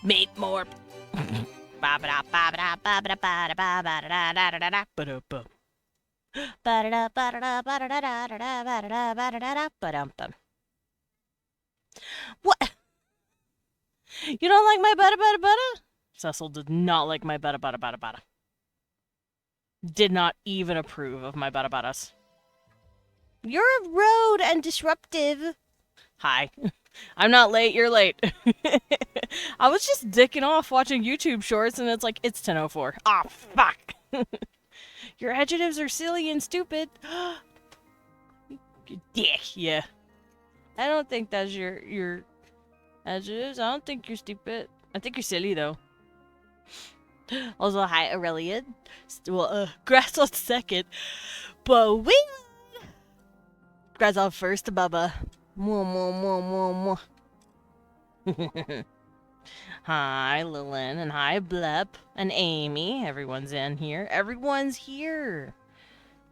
Meet more. What? You don't like my bada bada bada? Cecil did not like my bada bada bada bada. Did not even approve of my bada badas. You're rude and disruptive. Hi. I'm not late, you're late. I was just dicking off watching YouTube shorts and it's like, it's 10:04. Ah, fuck. Your adjectives are silly and stupid. You dick, yeah. I don't think that's your adjectives. I don't think you're stupid. I think you're silly, though. Also, hi, Aurelian. Well, Grass on second. But we... Grass on first, Bubba. Mwah, mwah, mwah, mwah, mwah. Hi, Lilin, and hi, Blep, and Amy. Everyone's in here. Everyone's here.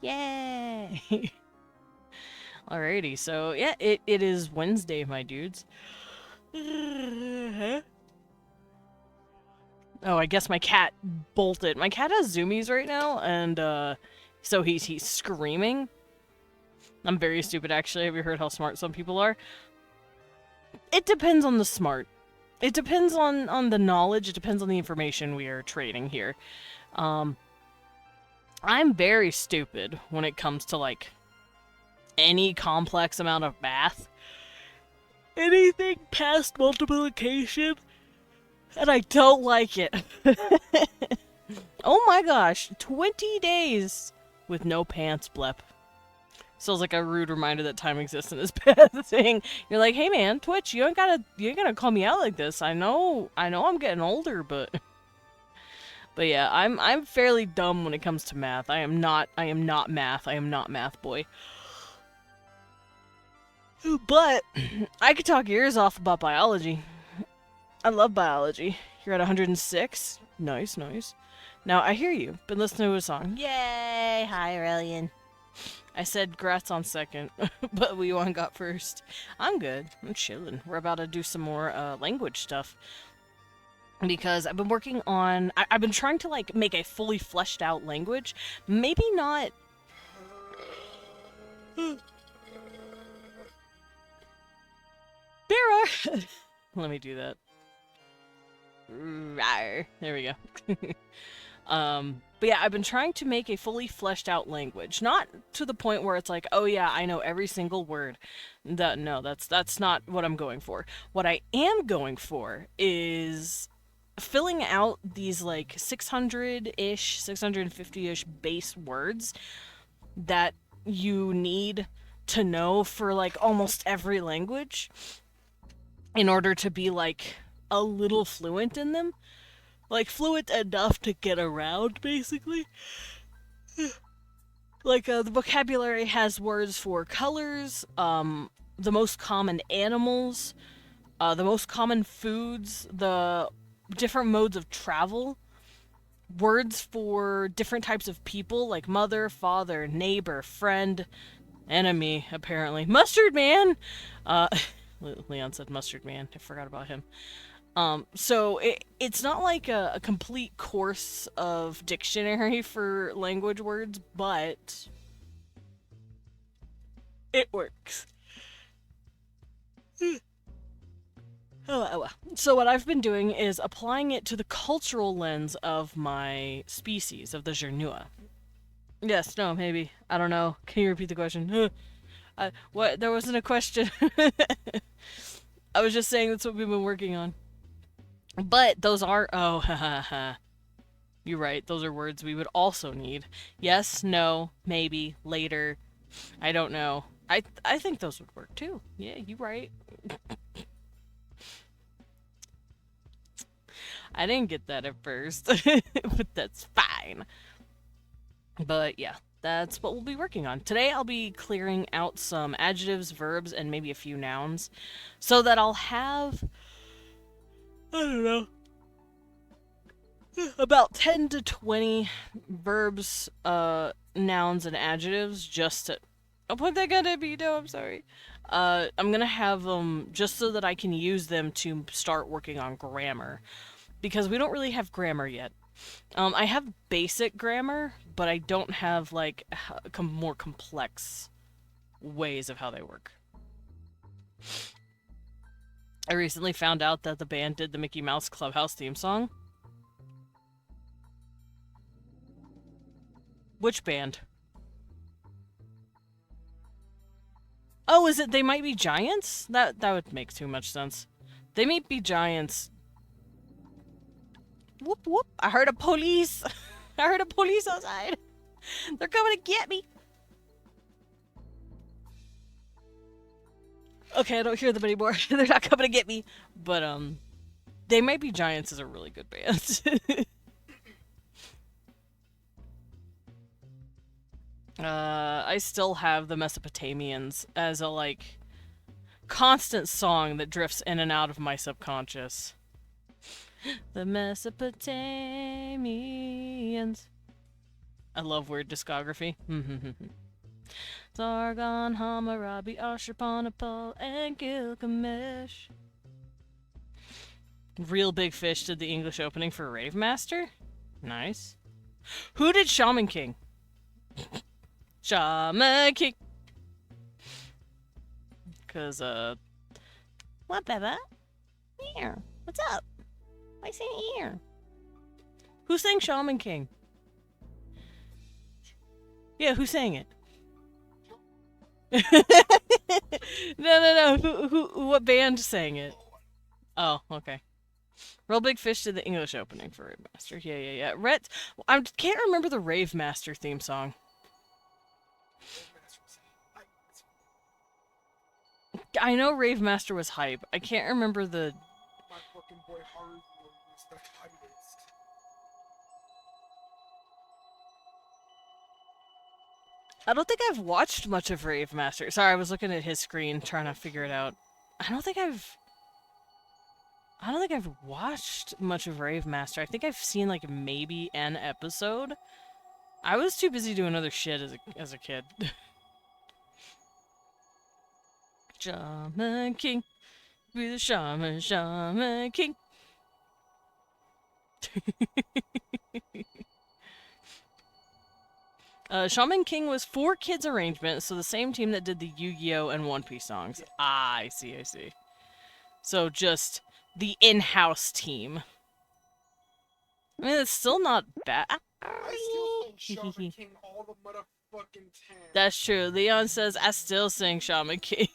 Yay! Alrighty, so yeah, it is Wednesday, my dudes. Oh, I guess my cat bolted. My cat has zoomies right now, and so he's screaming. I'm very stupid, actually. Have you heard how smart some people are? It depends on the smart. It depends on the knowledge. It depends on the information we are trading here. I'm very stupid when it comes to, like, any complex amount of math. Anything past multiplication, and I don't like it. Oh my gosh, 20 days with no pants, Blep. Sounds like a rude reminder that time exists in this passing. You're like, hey man, Twitch, you ain't gotta call me out like this. I know I'm getting older, but yeah, I'm fairly dumb when it comes to math. I am not math. I am not math boy. But I could talk your ears off about biology. I love biology. You're at 106. Nice, nice. Now I hear you. Been listening to a song. Yay! Hi, Aurelian. I said Gratz on second, but Weewon got first. I'm good. I'm chilling. We're about to do some more language stuff. Because I've been working on... I've been trying to, like, make a fully fleshed out language. Maybe not... Bearer! Let me do that. Rawr. There we go. But yeah, I've been trying to make a fully fleshed out language. Not to the point where it's like, oh yeah, I know every single word. No, that's not what I'm going for. What I am going for is filling out these like 600-ish, 650-ish base words that you need to know for like almost every language in order to be like a little fluent in them. Like, fluent enough to get around, basically. Like, the vocabulary has words for colors, the most common animals, the most common foods, the different modes of travel, words for different types of people, like mother, father, neighbor, friend, enemy, apparently. Mustard Man! Leon said Mustard Man. I forgot about him. So it's not like a complete course of dictionary for language words, but it works. Oh. So what I've been doing is applying it to the cultural lens of my species, of the Jernua. Yes, no, maybe. I don't know. Can you repeat the question? What? There wasn't a question. I was just saying that's what we've been working on. But those are... Oh, haha. You're right. Those are words we would also need. Yes, no, maybe, later. I don't know. I think those would work too. Yeah, you're right. I didn't get that at first, but that's fine. But yeah, that's what we'll be working on. Today I'll be clearing out some adjectives, verbs, and maybe a few nouns so that I'll have... I don't know. About 10 to 20 verbs, nouns, and adjectives just to Don't point that gun at me. No, I'm sorry. I'm gonna have them just so that I can use them to start working on grammar. Because we don't really have grammar yet. I have basic grammar, but I don't have, like, more complex ways of how they work. I recently found out that the band did the Mickey Mouse Clubhouse theme song. Which band? Oh, is it They Might Be Giants? That would make too much sense. They Might Be Giants. Whoop whoop. I heard a police. I heard a police outside. They're coming to get me. Okay, I don't hear them anymore. They're not coming to get me. But, They Might Be Giants is a really good band. I still have the Mesopotamians as a, like, constant song that drifts in and out of my subconscious. The Mesopotamians. I love weird discography. Sargon, Hammurabi, Ashurbanipal, and Gilgamesh. Real Big Fish did the English opening for Rave Master? Nice. Who did Shaman King? Shaman King! Cause, what, Beba? Here. What's up? I sang here. Who sang Shaman King? Yeah, who sang it? No. What band sang it? Oh, okay. Real Big Fish did the English opening for Rave Master. Yeah. I can't remember the Rave Master theme song. I know Rave Master was hype. I can't remember the... My fucking boy Haru was the tightest. I don't think I've watched much of Rave Master. Sorry, I was looking at his screen trying to figure it out. I don't think I've watched much of Rave Master. I think I've seen, like, maybe an episode. I was too busy doing other shit as a kid. Shaman King. Be the Shaman King. Shaman King was 4Kids arrangement, so the same team that did the Yu-Gi-Oh! And One Piece songs. Ah, I see. So just the in-house team. I mean, it's still not bad. I still think Shaman King all the motherfucking time. That's true. Leon says, I still sing Shaman King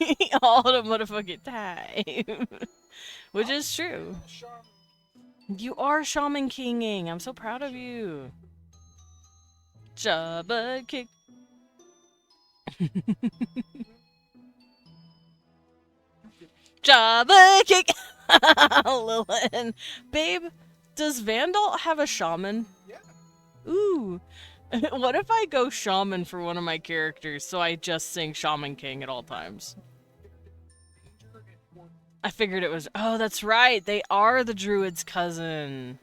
all the motherfucking time. Which is true. You are Shaman Kinging. I'm so proud of you. Shaman King. Shaman King. Lilin. Babe, does Vandal have a shaman? Yeah. Ooh. What if I go shaman for one of my characters so I just sing Shaman King at all times? I figured it was... Oh, that's right. They are the druid's cousin.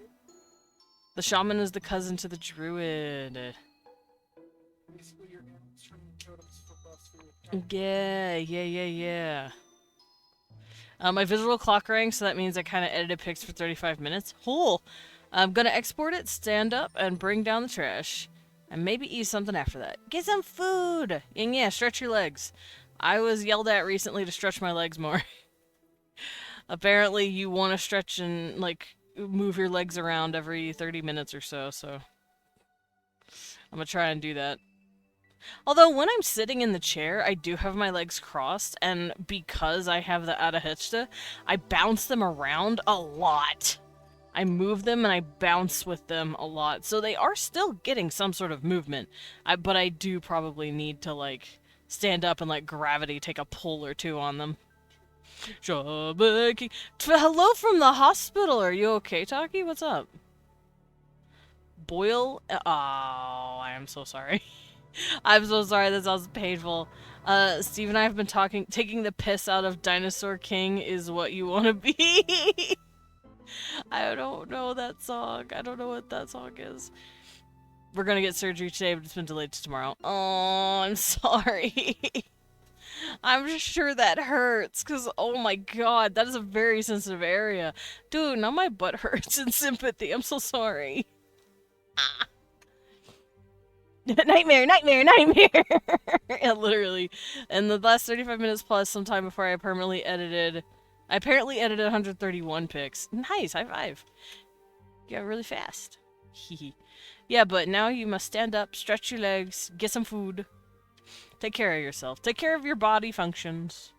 The shaman is the cousin to the druid. Yeah. My visual clock rang, so that means I kind of edited pics for 35 minutes. Cool. I'm gonna export it, stand up, and bring down the trash. And maybe eat something after that. Get some food! And yeah, stretch your legs. I was yelled at recently to stretch my legs more. Apparently you want to stretch and, like, move your legs around every 30 minutes or so, I'm gonna try and do that. Although, when I'm sitting in the chair, I do have my legs crossed, and because I have the ADJECTIVES, I bounce them around a lot. I move them and I bounce with them a lot, so they are still getting some sort of movement. But I do probably need to, like, stand up and let gravity take a pull or two on them. Hello from the hospital! Are you okay, Taki? What's up? Boyle? Oh, I am so sorry. I'm so sorry, that sounds painful. Steve and I have been taking the piss out of Dinosaur King is what you want to be. I don't know that song. I don't know what that song is. we're gonna get surgery today, but it's been delayed to tomorrow. Oh, I'm sorry. I'm sure that hurts, because, oh my god, that is a very sensitive area. Dude, now my butt hurts in sympathy. I'm so sorry. Nightmare, nightmare, nightmare! Yeah, literally. And the last 35 minutes plus, sometime before I permanently edited... I apparently edited 131 pics. Nice, high five. You got really fast. Hehe. Yeah, but now you must stand up, stretch your legs, get some food. Take care of yourself. Take care of your body functions.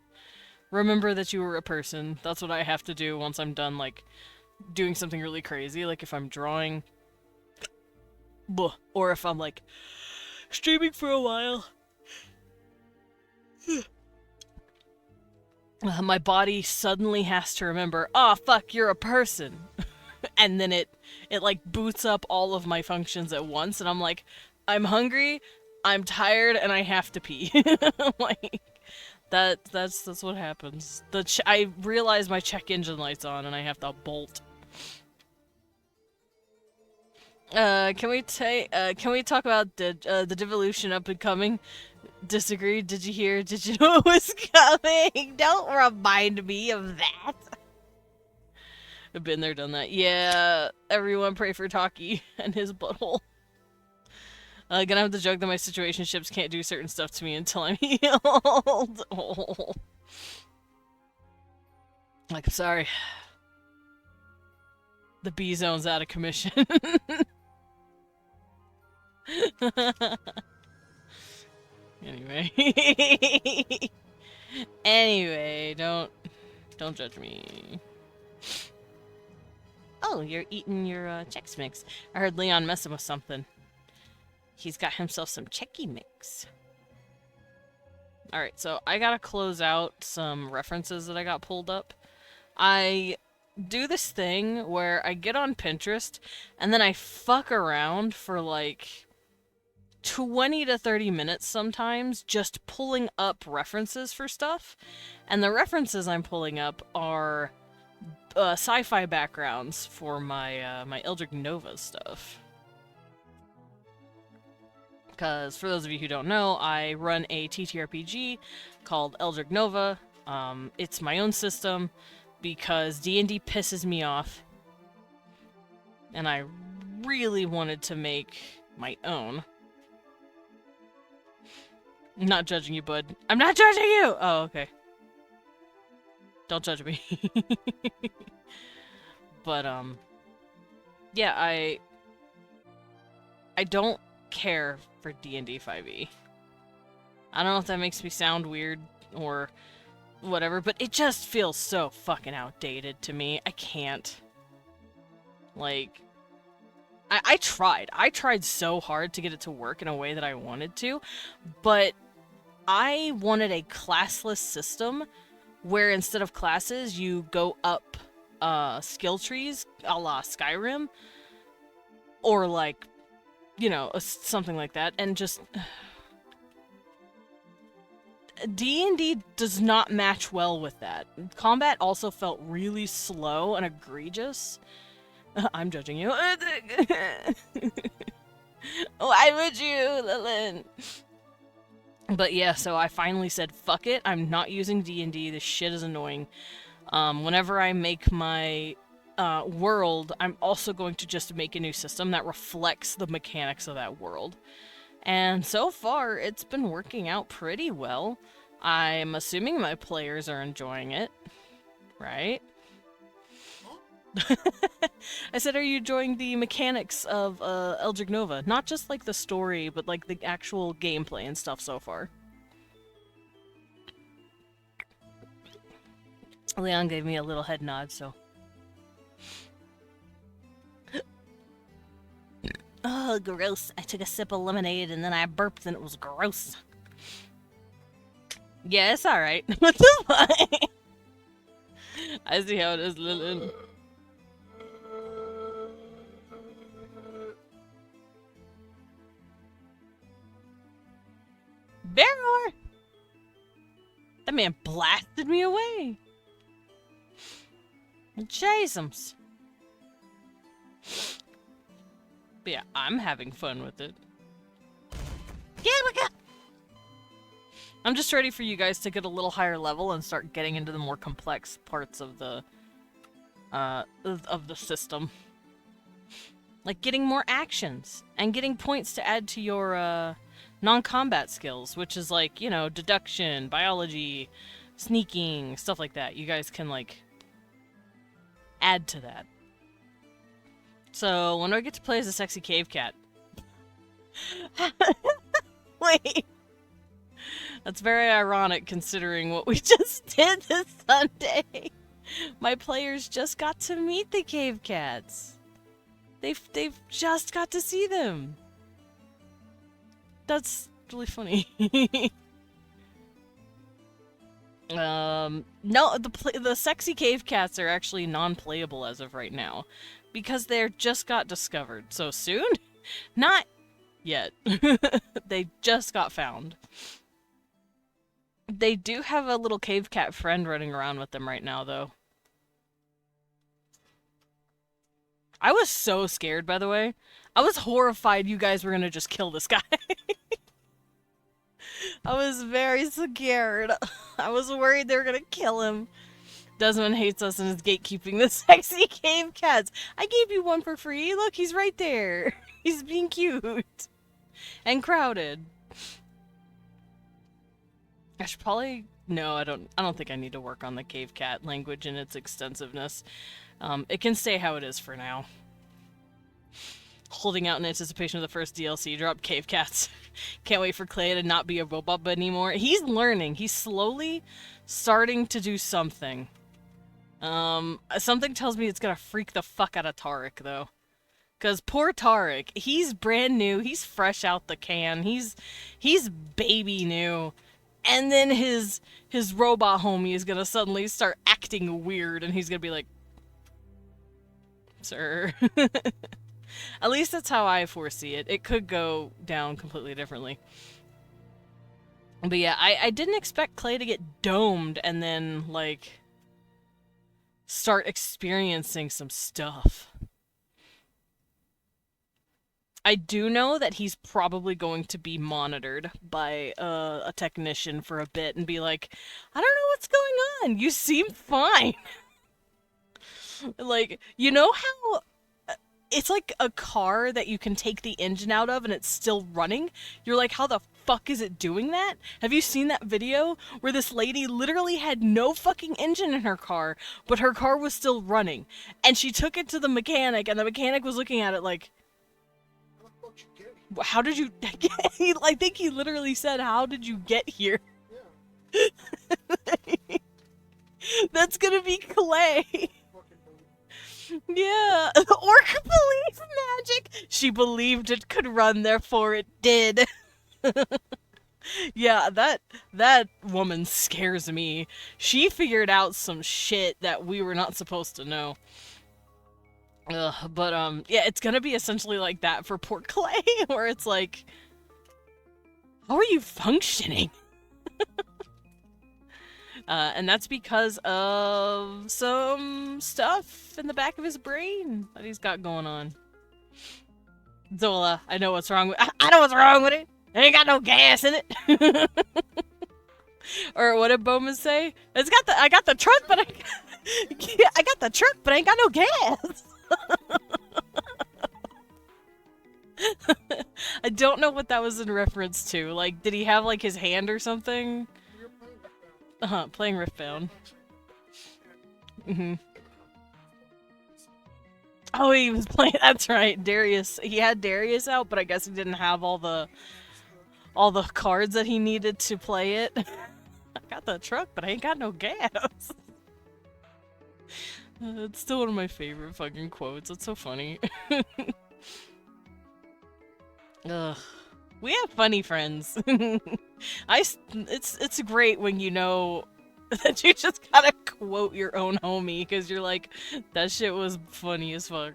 Remember that you were a person. That's what I have to do once I'm done, like, doing something really crazy. Like, if I'm drawing... Or if I'm, like, streaming for a while. My body suddenly has to remember, oh, fuck, you're a person. And then it like boots up all of my functions at once, and I'm like, I'm hungry, I'm tired, and I have to pee. Like, that's what happens. I realize my check engine light's on, and I have to bolt. Can we talk about the devolution up and coming? Disagree? Did you hear? Did you know it was coming? Don't remind me of that. I've been there, done that. Yeah, everyone pray for Taki and his butthole. Gonna have to joke that my situationships can't do certain stuff to me until I'm healed. Oh. Like, I'm sorry. The B zone's out of commission. Anyway. Anyway, don't judge me. Oh, you're eating your Chex Mix. I heard Leon messing with something. He's got himself some Checky Mix. Alright, so I gotta close out some references that I got pulled up. I do this thing where I get on Pinterest, and then I fuck around for like 20 to 30 minutes sometimes, just pulling up references for stuff. And the references I'm pulling up are sci-fi backgrounds for my my Eldritch Nova stuff. Because for those of you who don't know, I run a TTRPG called Eldritch Nova. It's my own system because D&D pisses me off, and I really wanted to make my own. I'm not judging you, bud. I'm not judging you! Oh, okay. Don't judge me. But, yeah, I don't care for D&D 5e. I don't know if that makes me sound weird or whatever, but it just feels so fucking outdated to me. I can't. Like, I tried. I tried so hard to get it to work in a way that I wanted to, but I wanted a classless system where instead of classes, you go up skill trees, a la Skyrim, or like, you know, something like that, and just... D&D does not match well with that. Combat also felt really slow and egregious. I'm judging you. Why would you, Lilin? But yeah, so I finally said, fuck it, I'm not using D&D, this shit is annoying. Whenever I make my world, I'm also going to just make a new system that reflects the mechanics of that world. And so far, it's been working out pretty well. I'm assuming my players are enjoying it, right? I said, are you enjoying the mechanics of Eldritch Nova? Not just like the story, but like the actual gameplay and stuff so far. Leon gave me a little head nod, so... Oh, gross. I took a sip of lemonade and then I burped and it was gross. Yeah, it's alright. What the fuck? I see how it is, Lilin. Barrow! That man blasted me away. Jasums. But yeah, I'm having fun with it. Yeah, look up! I'm just ready for you guys to get a little higher level and start getting into the more complex parts of the system. Like getting more actions and getting points to add to your non-combat skills, which is like, you know, deduction, biology, sneaking, stuff like that. You guys can like add to that. So when do I get to play as a sexy cave cat? Wait. That's very ironic considering what we just did this Sunday. My players just got to meet the cave cats. They've just got to see them. That's really funny. No, the sexy cave cats are actually non-playable as of right now because they're just got discovered. So soon? Not yet. They just got found. They do have a little cave cat friend running around with them right now, though. I was so scared, by the way. I was horrified you guys were gonna just kill this guy. I was very scared. I was worried they were gonna kill him. Desmond hates us and is gatekeeping the sexy cave cats. I gave you one for free. Look, he's right there. He's being cute. And crowded. I should probably... No, I don't think I need to work on the cave cat language and its extensiveness. It can stay how it is for now. Holding out in anticipation of the first DLC drop, cave cats. Can't wait for Clay to not be a robot anymore. He's learning. He's slowly starting to do something. Something tells me it's gonna freak the fuck out of Tarek, though. Because poor Tarek, he's brand new. He's fresh out the can. He's baby new. And then his robot homie is gonna suddenly start acting weird, and he's gonna be like, "Sir." At least that's how I foresee it. It could go down completely differently. But yeah, I didn't expect Clay to get domed and then, like, start experiencing some stuff. I do know that he's probably going to be monitored by a technician for a bit and be like, I don't know what's going on. You seem fine. Like, you know how it's like a car that you can take the engine out of and it's still running? You're like, how the fuck is it doing that? Have you seen that video where this lady literally had no fucking engine in her car, but her car was still running? And she took it to the mechanic, and the mechanic was looking at it like, how did you get here? I think he literally said, how did you get here? Yeah. That's gonna be Clay. Yeah. Orc belief magic. She believed it could run, therefore it did. Yeah, that woman scares me. She figured out some shit that we were not supposed to know. But yeah, it's gonna be essentially like that for poor Clay, where it's like, how are you functioning? And that's because of some stuff in the back of his brain that he's got going on. Zola, I know what's wrong with I know what's wrong with it. It ain't got no gas in it. Or what did Bowman say? I got the truck, but I got the truck, but I ain't got no gas. I don't know what that was in reference to. Like, did he have like his hand or something? Playing Riftbound. Oh, he was playing. That's right, Darius. He had Darius out, but I guess he didn't have all the cards that he needed to play it. I got the truck, but I ain't got no gas. It's still one of my favorite fucking quotes. It's so funny. Ugh. We have funny friends. It's great when you know that you just gotta quote your own homie, because you're like, that shit was funny as fuck.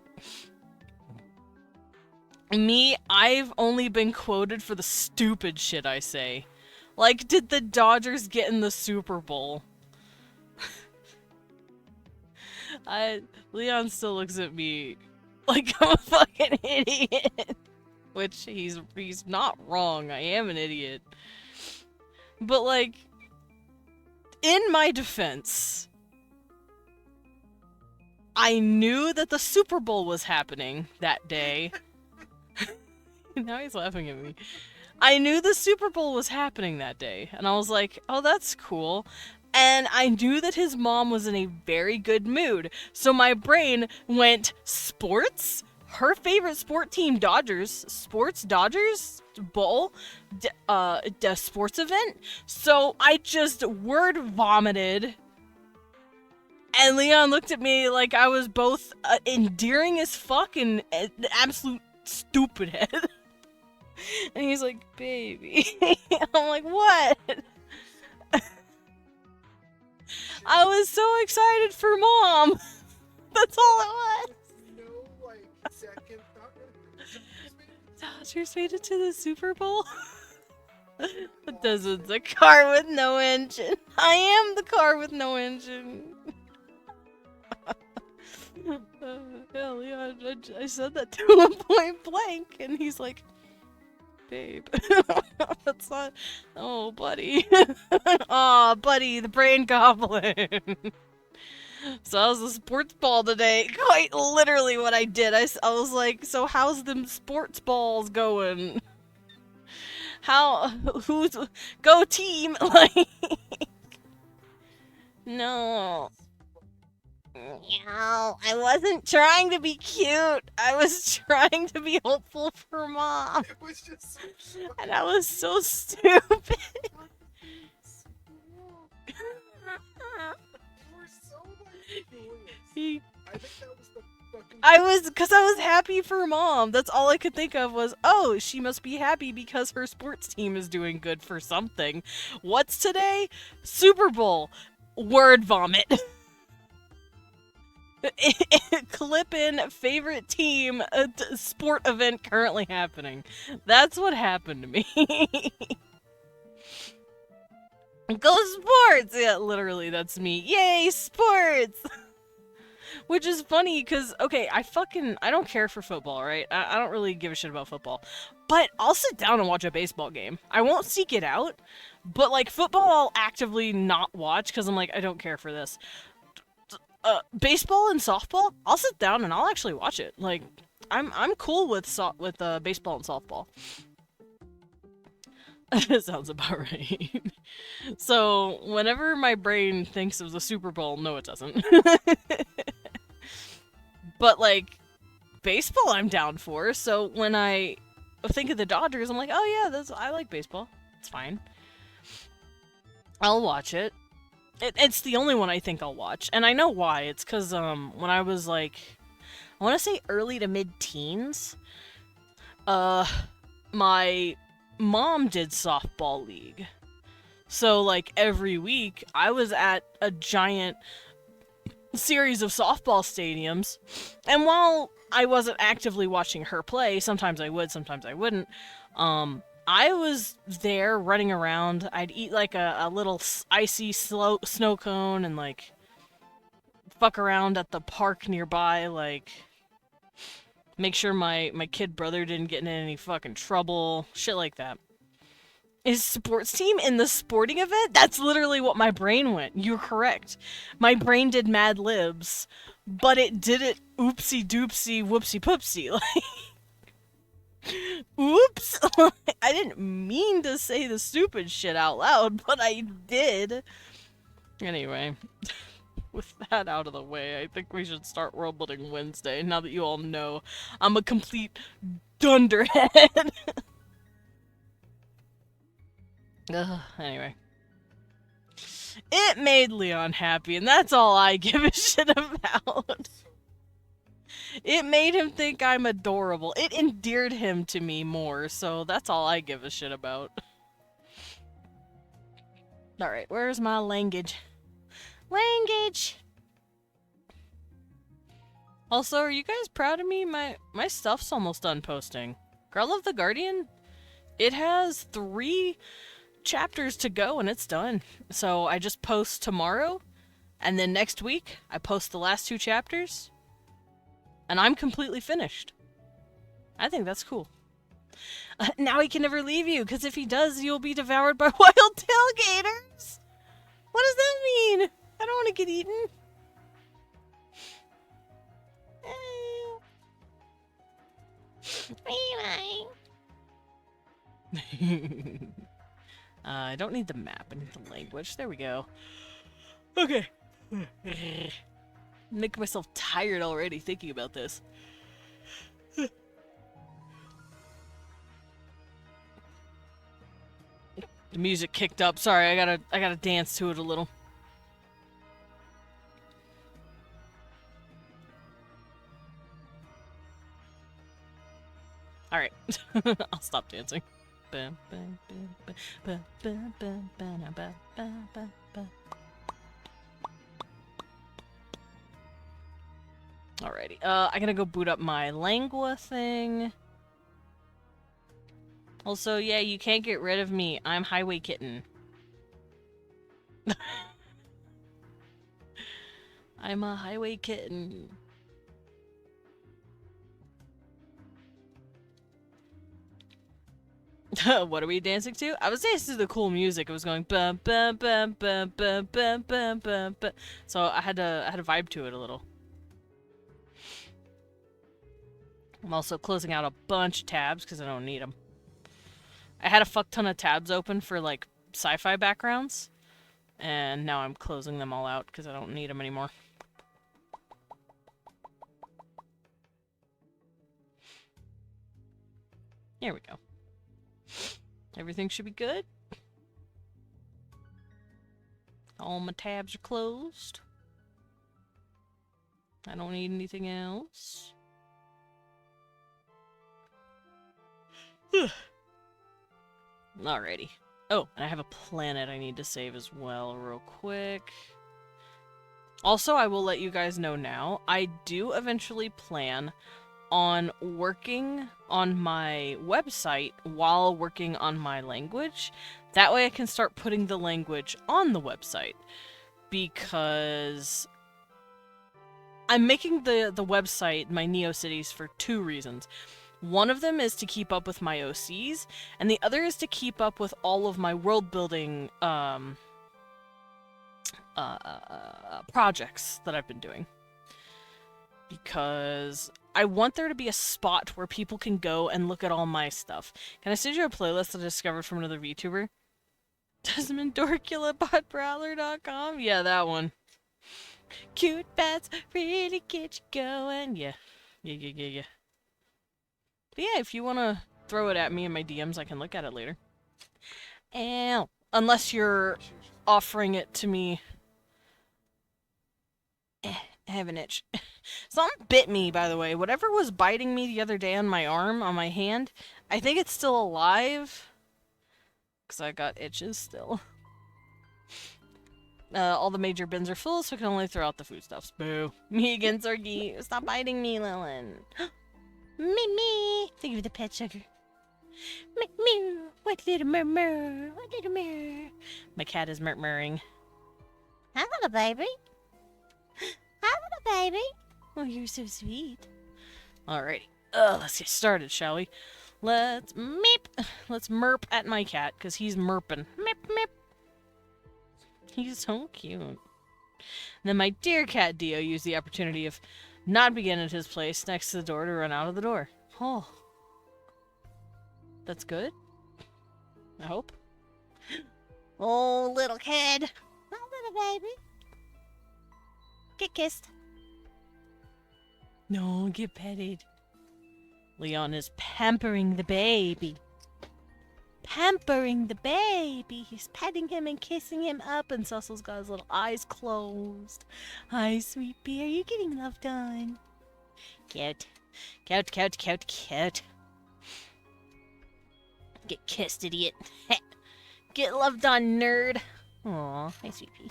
Me, I've only been quoted for the stupid shit I say. Like, did the Dodgers get in the Super Bowl? Leon still looks at me like I'm a fucking idiot. Which he's not wrong. I am an idiot. But like, in my defense, I knew that the Super Bowl was happening that day. Now he's laughing at me. I knew the Super Bowl was happening that day, and I was like, oh, that's cool. And I knew that his mom was in a very good mood, so my brain went, sports? Her favorite sport team, Dodgers. Sports? Dodgers? Bowl? The sports event? So I just word vomited, and Leon looked at me like I was both endearing as fuck and an absolute stupid head. And he's like, baby. I'm like, what? I was so excited for mom. That's all it was. No, like, second thought. Dodgers made it to the Super Bowl? This is the car with no engine. I am the car with no engine. Hell yeah, I said that to him point blank, and he's like, babe, that's not. Oh, buddy. Aw, buddy, the brain goblin. So I was a sports ball today. Quite literally what I did. I was like, so how's them sports balls going? Who's, go team? Like, no. No, I wasn't trying to be cute. I was trying to be hopeful for mom. It was just so And I was so stupid. You were so like joyous. I think that was the fucking. Because I was happy for mom. That's all I could think of was, oh, she must be happy because her sports team is doing good for something. What's today? Super Bowl. Word vomit. Clip in favorite team sport event currently happening. That's what happened to me. Go sports! Yeah, literally, that's me. Yay, sports! Which is funny, because, okay, I don't care for football, right? I don't really give a shit about football. But I'll sit down and watch a baseball game. I won't seek it out, but, like, football I'll actively not watch, because I'm like, I don't care for this. Baseball and softball, I'll sit down and I'll actually watch it. Like, I'm cool with baseball and softball. It sounds about right. So, whenever my brain thinks of the Super Bowl, no it doesn't. But, like, baseball I'm down for, so when I think of the Dodgers, I'm like, oh yeah, I like baseball. It's fine. I'll watch it. It's the only one I think I'll watch, and I know why. It's because, when I was, like, I want to say early to mid-teens, my mom did softball league. So, like, every week, I was at a giant series of softball stadiums, and while I wasn't actively watching her play, sometimes I would, sometimes I wouldn't, I was there running around. I'd eat, like, a little icy snow cone and, like, fuck around at the park nearby, like, make sure my kid brother didn't get in any fucking trouble, shit like that. Is sports team in the sporting event? That's literally what my brain went. You're correct. My brain did Mad Libs, but it did it oopsie doopsie whoopsie poopsie. Like, oops! I didn't mean to say the stupid shit out loud, but I did. Anyway, with that out of the way, I think we should start Worldbuilding Wednesday, now that you all know I'm a complete dunderhead. Anyway. It made Leon happy, and that's all I give a shit about. It made him think I'm adorable. It endeared him to me more, so that's all I give a shit about. Alright, where's my language? Language! Also, are you guys proud of me? My stuff's almost done posting. Girl of the Guardian? It has 3 chapters to go and it's done. So I just post tomorrow, and then next week I post the last 2 chapters. And I'm completely finished. I think that's cool. Now he can never leave you, because if he does, you'll be devoured by wild tailgaters! What does that mean? I don't want to get eaten. I don't need the map, I need the language. There we go. Okay. Making myself tired already thinking about this. The music kicked up. Sorry, I gotta dance to it a little. Alright. I'll stop dancing. Alrighty. I gotta go boot up my Langua thing. Also, yeah, you can't get rid of me. I'm Highway Kitten. I'm a Highway Kitten. What are we dancing to? I was dancing to the cool music. It was going bum bum bum bum bum bum bum bum bum. So I had to vibe to it a little. I'm also closing out a bunch of tabs because I don't need them. I had a fuck ton of tabs open for like sci-fi backgrounds, and now I'm closing them all out because I don't need them anymore. There we go. Everything should be good. All my tabs are closed. I don't need anything else. Alrighty. Oh, and I have a planet I need to save as well real quick. Also, I will let you guys know now, I do eventually plan on working on my website while working on my language. That way I can start putting the language on the website. Because I'm making the website, my NeoCities, for two reasons. One of them is to keep up with my OCs, and the other is to keep up with all of my world building projects that I've been doing. Because I want there to be a spot where people can go and look at all my stuff. Can I send you a playlist that I discovered from another VTuber? Desmond DorkulaBotBrawler.com? Yeah, that one. Cute bats really get you going. Yeah. Yeah. But yeah, if you want to throw it at me in my DMs, I can look at it later. Ow. Unless you're offering it to me. I have an itch. Something bit me, by the way. Whatever was biting me the other day on my arm, on my hand, I think it's still alive. Because I got itches still. All the major bins are full, so I can only throw out the foodstuffs. Boo. Me against Zorgi. Stop biting me, Lilin. Me. Thank you for the pet sugar. Meow. What little murmur? What little murmur? My cat is murmuring. Hi, little baby. Hi, little baby. Oh, you're so sweet. Alrighty. Let's get started, shall we? Let's merp at my cat, because he's merping. Mip. He's so cute. And then my dear cat Dio used the opportunity of not being at his place next to the door to run out of the door. Oh. That's good. I hope. Oh, little kid. Oh, little baby. Get kissed. No, get petted. Leon is pampering the baby. Pampering the baby. He's petting him and kissing him up, and Cecil's got his little eyes closed. Hi, sweet pea. Are you getting loved on? Cute. Cute. Get kissed, idiot. Get loved on, nerd. Aw, hi, sweet pea.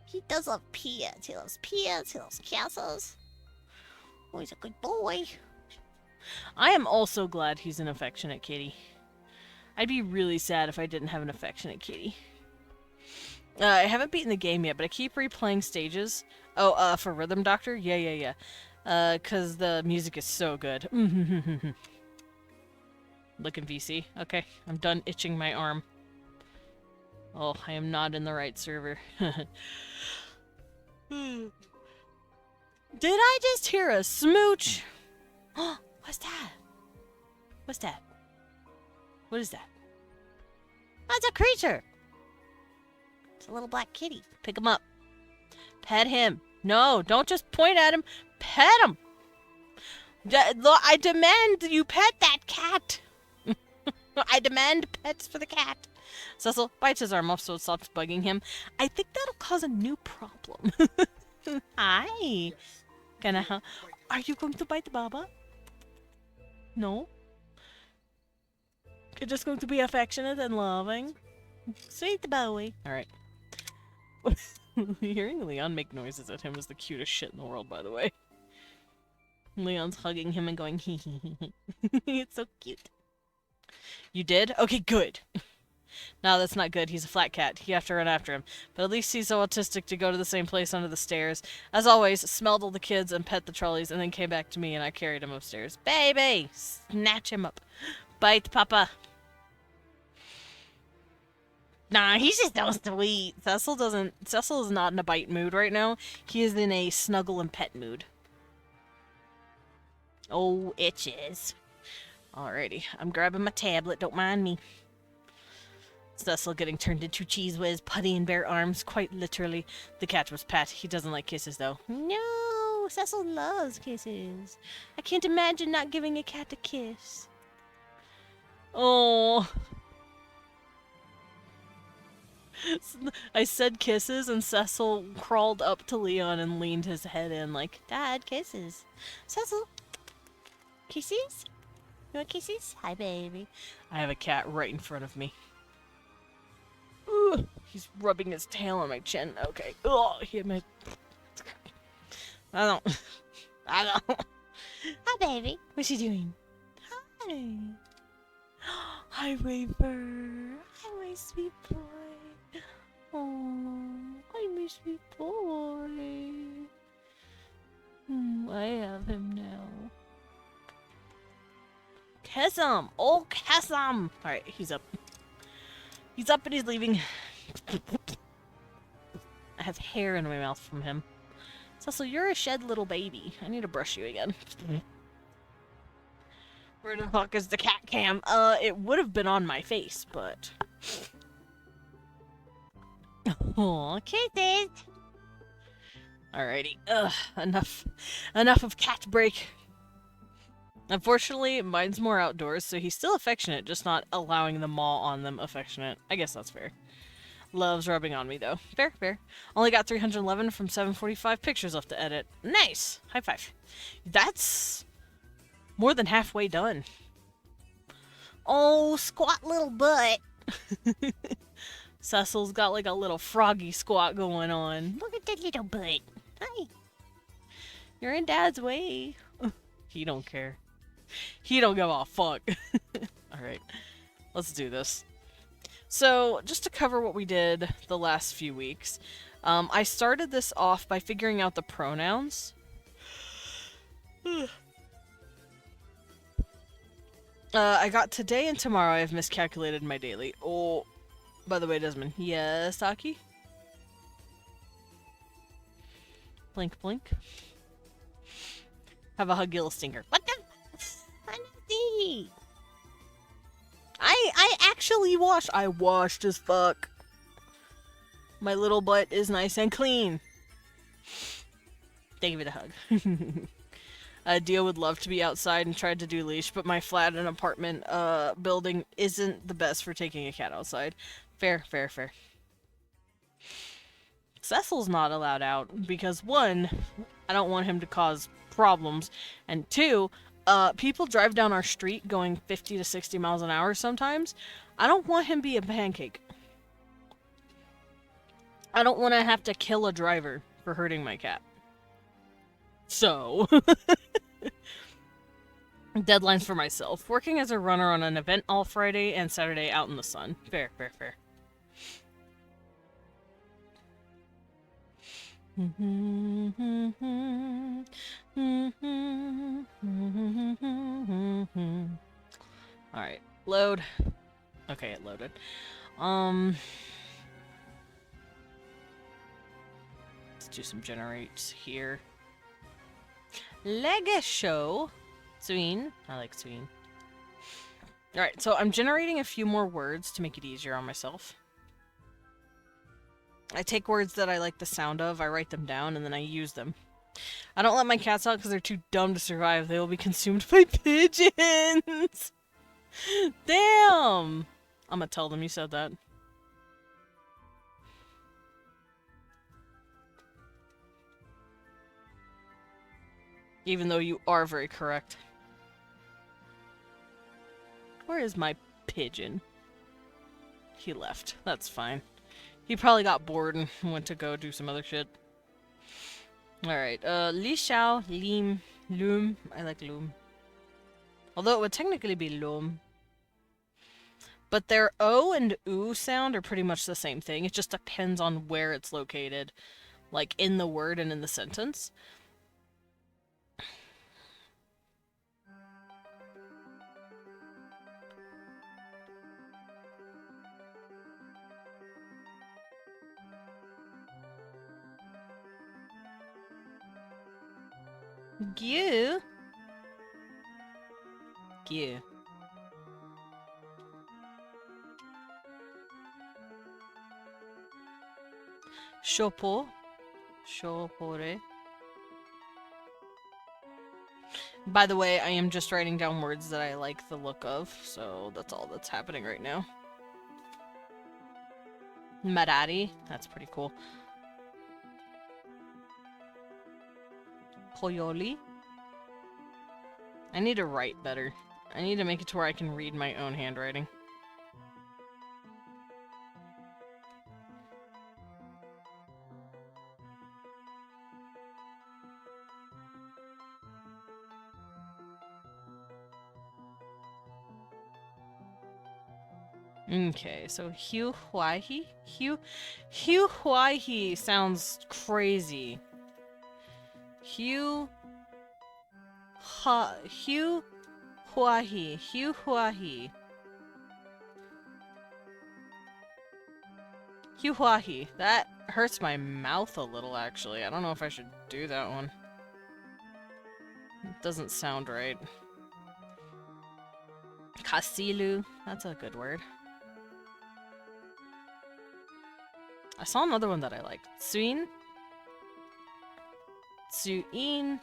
He does love peas. He loves peas. He loves castles. Oh, he's a good boy. I am also glad he's an affectionate kitty. I'd be really sad if I didn't have an affectionate kitty. I haven't beaten the game yet, but I keep replaying stages Oh, for Rhythm Doctor? Yeah, yeah, yeah. 'Cause the music is so good. Looking VC. Okay, I'm done itching my arm. Oh, I am not in the right server. Did I just hear a smooch? What's that? What's that? What is that? That's a creature! It's a little black kitty. Pick him up. Pet him. No, don't just point at him. Pet him! I demand you pet that cat! I demand pets for the cat. Cecil bites his arm off so it stops bugging him. I think that'll cause a new problem. Hi. Can I help? Are you going to bite Baba? No? You're just going to be affectionate and loving? Sweet Bowie. Alright. Hearing Leon make noises at him is the cutest shit in the world, by the way. Leon's hugging him and going hee hee hee. It's so cute. You did? Okay, good. No, that's not good. He's a flat cat. You have to run after him. But at least he's so autistic to go to the same place under the stairs. As always, smelled all the kids and pet the trolleys and then came back to me and I carried him upstairs. Baby! Snatch him up. Bite, Papa. Nah, he's just so sweet. Cecil is not in a bite mood right now. He is in a snuggle and pet mood. Oh, itches. Alrighty, I'm grabbing my tablet, don't mind me. Cecil getting turned into Cheese Whiz, Putty and bare arms, quite literally. The cat was pet. He doesn't like kisses, though. No, Cecil loves kisses. I can't imagine not giving a cat a kiss. Oh. I said kisses, and Cecil crawled up to Leon and leaned his head in like, Dad, kisses. Cecil, kisses? You want kisses? Hi, baby. I have a cat right in front of me. Ooh, he's rubbing his tail on my chin. Okay. Oh, he hit my... I don't... Hi, baby. What's she doing? Hi. Hi, Waver. Hi, my sweet boy. Oh, hi, my sweet boy. I have him now. Kiss him! Oh, kiss him! Alright, he's up. He's up and he's leaving. I have hair in my mouth from him. Cecil, you're a shed little baby. I need to brush you again. Where the fuck is the cat cam? It would have been on my face, but... Aw, kisses! Alrighty. Ugh, enough of cat break. Unfortunately, mine's more outdoors, so he's still affectionate, just not allowing the maw on them affectionate. I guess that's fair. Loves rubbing on me, though. Fair, fair. Only got 311 from 745 pictures left to edit. Nice! High five. That's more than halfway done. Oh, squat little butt. Cecil's got like a little froggy squat going on. Look at that little butt. Hi. You're in Dad's way. He don't care. He don't give a fuck. Alright, let's do this. So, just to cover what we did the last few weeks, I started this off by figuring out the pronouns. I got today and tomorrow. I've miscalculated my daily. Oh, by the way, Desmond. Yes, Aki? Blink, blink. Have a Huggill stinger. What the? I actually washed. I washed as fuck. My little butt is nice and clean. They give it a hug. Dio would love to be outside and tried to do leash, but my flat and apartment building isn't the best for taking a cat outside. Fair, fair, fair. Cecil's not allowed out because, one, I don't want him to cause problems, and two, people drive down our street going 50 to 60 miles an hour sometimes. I don't want him to be a pancake. I don't want to have to kill a driver for hurting my cat. So, deadlines for myself. Working as a runner on an event all Friday and Saturday out in the sun. Fair, fair, fair. Alright, load. Okay, it loaded. Let's do some generates here. Lega show. Sween. I like Sween. Alright, so I'm generating a few more words to make it easier on myself. I take words that I like the sound of, I write them down, and then I use them. I don't let my cats out because they're too dumb to survive. They will be consumed by pigeons! Damn! I'm gonna tell them you said that. Even though you are very correct. Where is my pigeon? He left. That's fine. He probably got bored and went to go do some other shit. Alright, Li Xiao, Lim, Loom. I like Loom. Although it would technically be Loom. But their O and U sound are pretty much the same thing. It just depends on where it's located. Like, in the word and in the sentence. Gyu. Gyu. Shopo. Shopore. By the way, I am just writing down words that I like the look of, so that's all that's happening right now. Marari. That's pretty cool. Koyoli. I need to write better. I need to make it to where I can read my own handwriting. Okay, so Hu Huaihi? Hu Huaihi sounds crazy. Hu Huahi. Hu Huahi. Hu Huahi. That hurts my mouth a little, actually. I don't know if I should do that one. It doesn't sound right. Kasilu. That's a good word. I saw another one that I liked. Tsuin. Tsuin.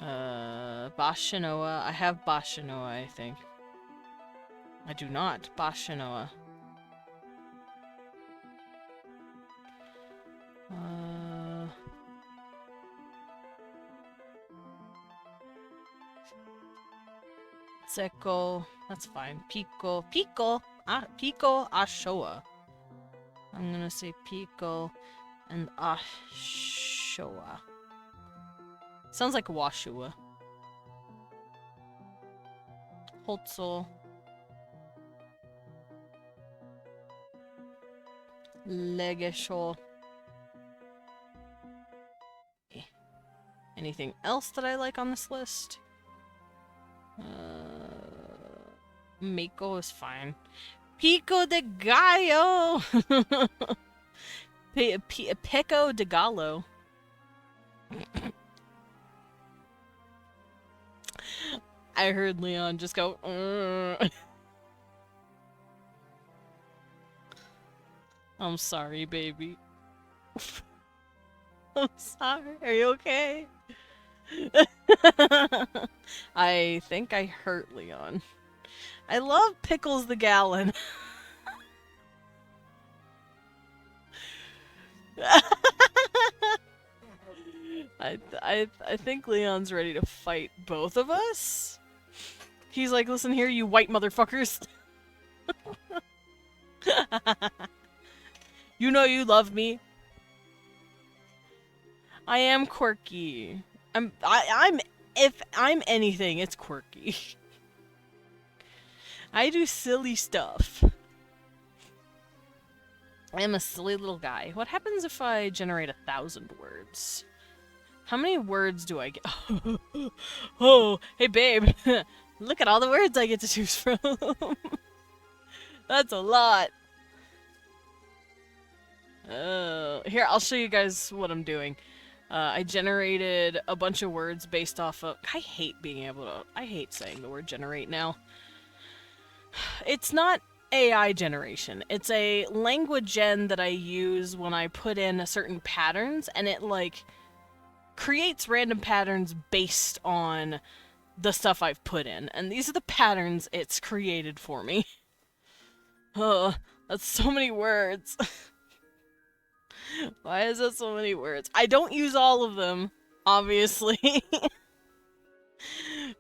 Bashinoa. I have Bashinoa, I think. I do not. Bashinoa. Seko. That's fine. Pico. Pico. Pico Ashoa. I'm gonna say Pico and Ashoa. Sounds like Washua. Hotso. Legesho. Okay. Anything else that I like on this list? Mako is fine. Pico de Gallo! Pico de Gallo. I heard Leon just go, I'm sorry, baby. I'm sorry. Are you okay? I think I hurt Leon. I love Pickles the Gallon. I think Leon's ready to fight both of us. He's like, listen here, you white motherfuckers. You know you love me. I am quirky. If I'm anything, it's quirky. I do silly stuff. I am a silly little guy. What happens if I generate 1,000 words? How many words do I get? Oh, hey babe. Look at all the words I get to choose from. That's a lot. Here, I'll show you guys what I'm doing. I generated a bunch of words based off of... I hate being able to... I hate saying the word generate now. It's not AI generation. It's a language gen that I use when I put in certain patterns, and it, like, creates random patterns based on the stuff I've put in. And these are the patterns it's created for me. That's so many words. Why is that so many words? I don't use all of them, obviously.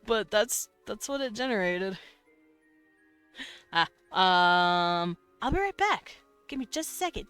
But that's what it generated. I'll be right back. Give me just a second.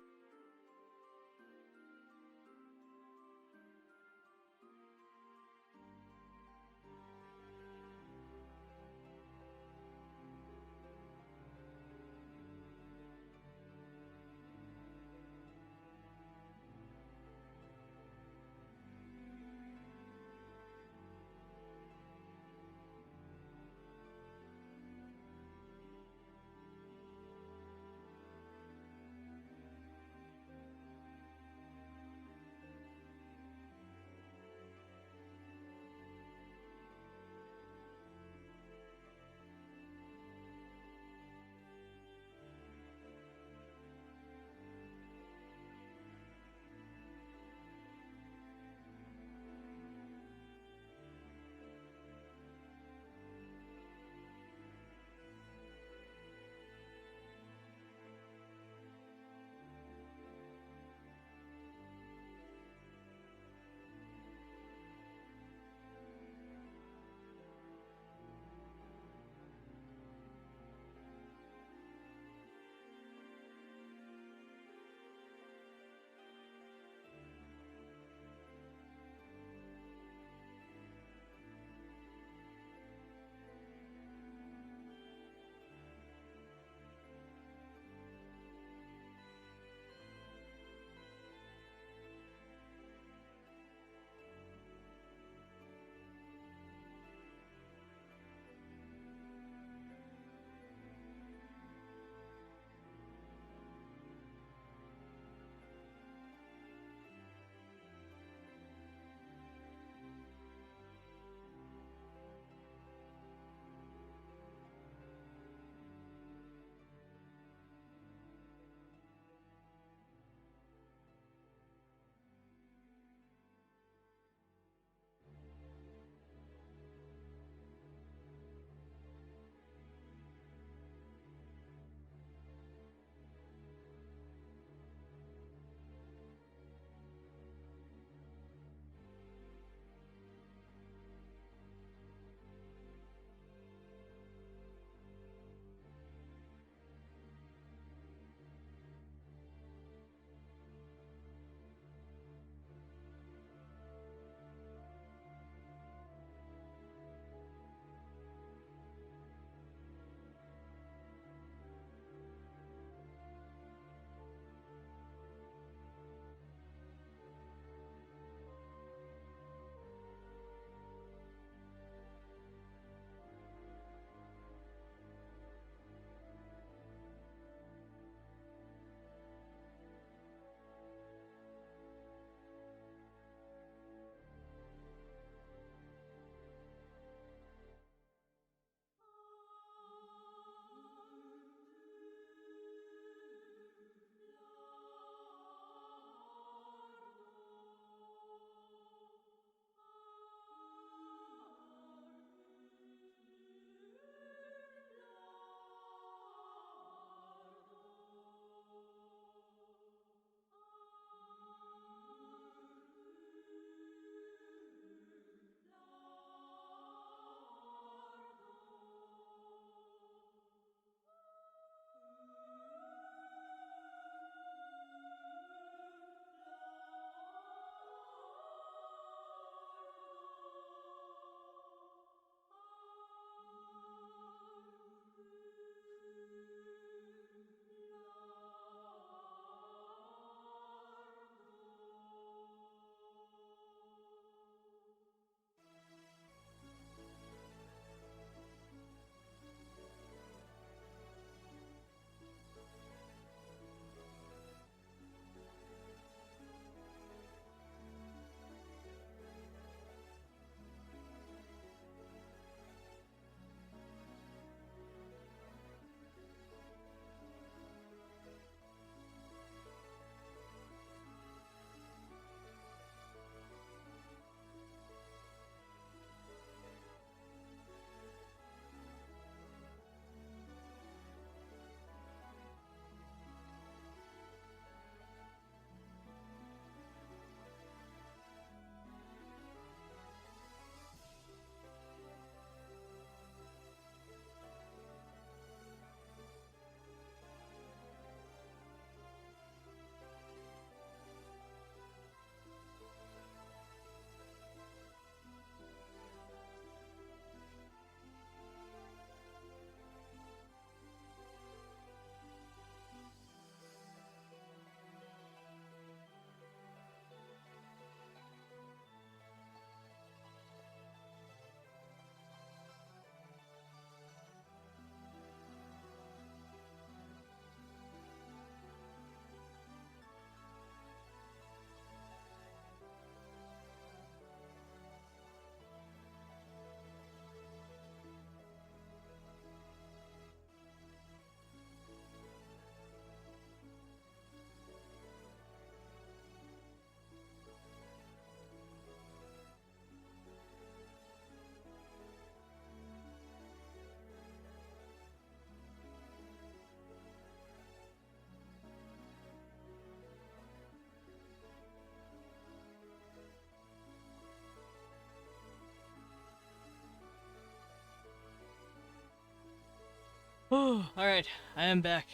Alright, I am back.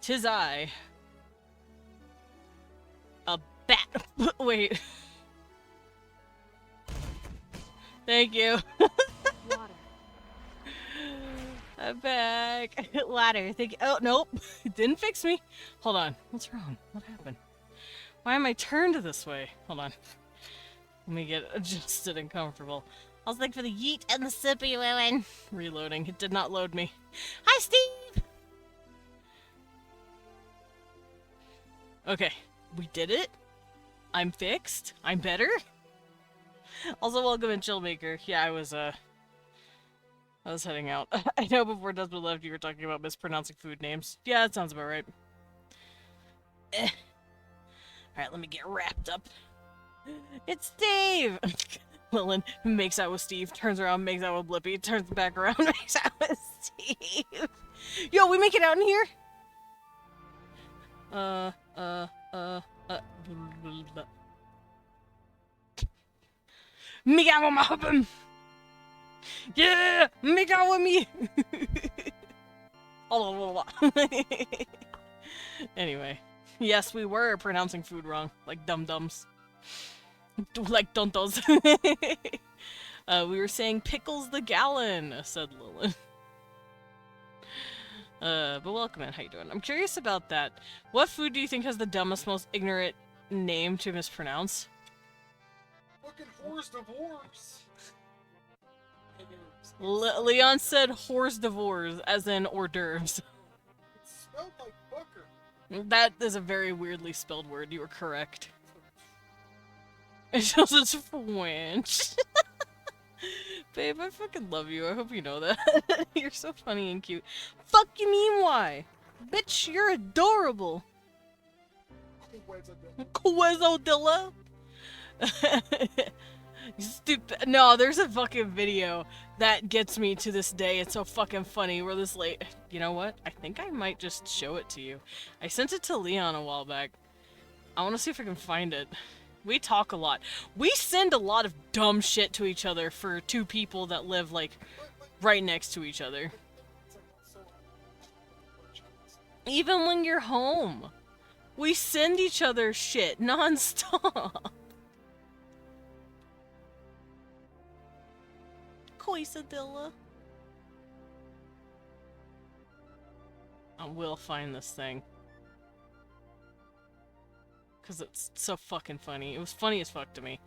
'Tis I. A bat. Wait. Thank you. Water. I'm back. Ladder. Thank you. Oh, nope. It didn't fix me. Hold on. What's wrong? What happened? Why am I turned this way? Hold on. Let me get adjusted and comfortable. I was looking for the yeet and the sippy women. Reloading. It did not load me. Hi, Steve! Okay. We did it. I'm fixed. I'm better. Also, welcome in Chillmaker. Yeah, I was heading out. I know before Desmond left you were talking about mispronouncing food names. Yeah, that sounds about right. Alright, let me get wrapped up. It's Steve! Lillian makes out with Steve, turns around, makes out with Blippi, turns back around, makes out with Steve. Yo, we make it out in here? Make out with my husband! Yeah! Make out with me! Anyway. Yes, we were pronouncing food wrong. Like dum-dums. Like tontos. We were saying pickles the gallon, said Lilith. But welcome in. How you doing? I'm curious about that. What food do you think has the dumbest, most ignorant name to mispronounce? Fucking hors d'oeuvres. Leon said hors d'oeuvres, as in hors d'oeuvres. It smelled like fucker. That is a very weirdly spelled word. You were correct. It's just it's French. Babe, I fucking love you. I hope you know that. You're so funny and cute. Fuck you mean why? Bitch, you're adorable. Quezzodilla. Stupid. No, there's a fucking video that gets me to this day. It's so fucking funny. Where this late. You know what? I think I might just show it to you. I sent it to Leon a while back. I want to see if I can find it. We talk a lot. We send a lot of dumb shit to each other for two people that live, like, right next to each other. Even when you're home. We send each other shit non-stop. Quesadilla. I will find this thing. Because it's so fucking funny. It was funny as fuck to me.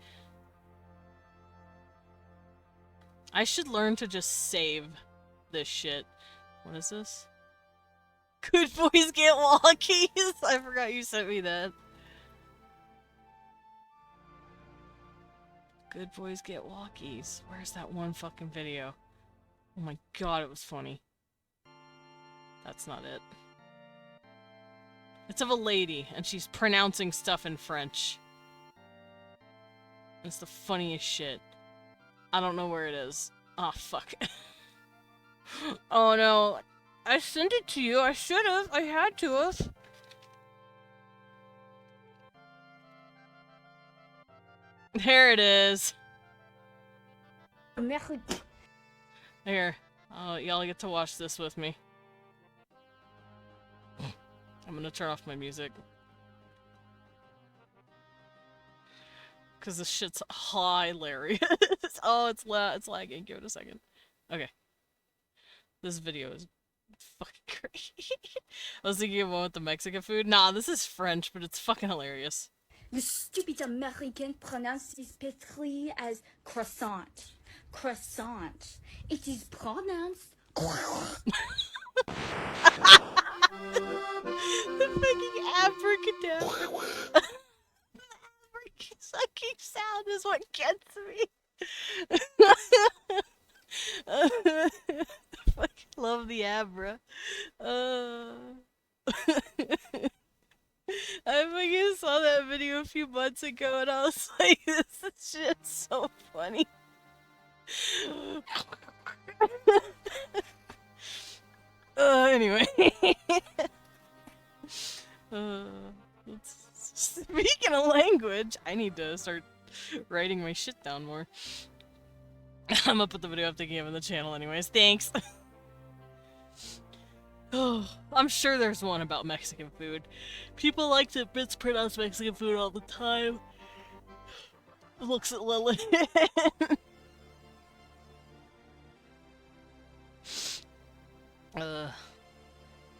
I should learn to just save this shit. What is this? Good boys get walkies! I forgot you sent me that. Good boys get walkies. Where's that one fucking video? Oh my god, it was funny. That's not it. It's of a lady, and she's pronouncing stuff in French. It's the funniest shit. I don't know where it is. Oh, fuck. Oh no. I sent it to you. I should've. I had to have. There it is. Here. Y'all get to watch this with me. I'm gonna turn off my music. Cause this shit's hilarious. Oh, it's lagging. Give it a second. Okay. This video is fucking great. I was thinking of one with the Mexican food. Nah, this is French, but it's fucking hilarious. The stupid American pronounces pastry as croissant. Croissant. It is pronounced The fucking abracadabra. Sucking sound is what gets me. I fucking love the abra. I fucking saw that video a few months ago and I was like, this shit's so funny. Anyway. Speaking of language, I need to start writing my shit down more. I'm gonna put the video I'm thinking of in the channel anyways. Thanks. Oh, I'm sure there's one about Mexican food. People like to mispronounce Mexican food all the time. Looks at Lilith.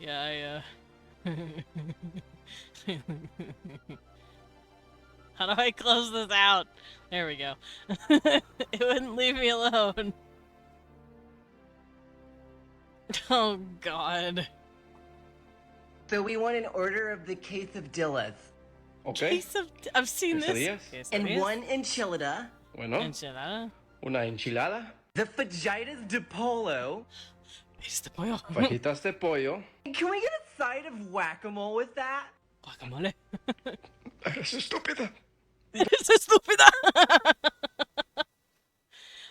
Yeah, How do I close this out? There we go. It wouldn't leave me alone. Oh, God. So we want an order of the quesadillas. Okay. Case of... I've seen Quesadillas. this. And one enchilada. Bueno. Enchilada. Una enchilada. The fajitas de polo. Este pollo. Fajitas de pollo. And can we get a side of whack-a-mole with that? Guacamole. Eres estúpida. Eres estúpida.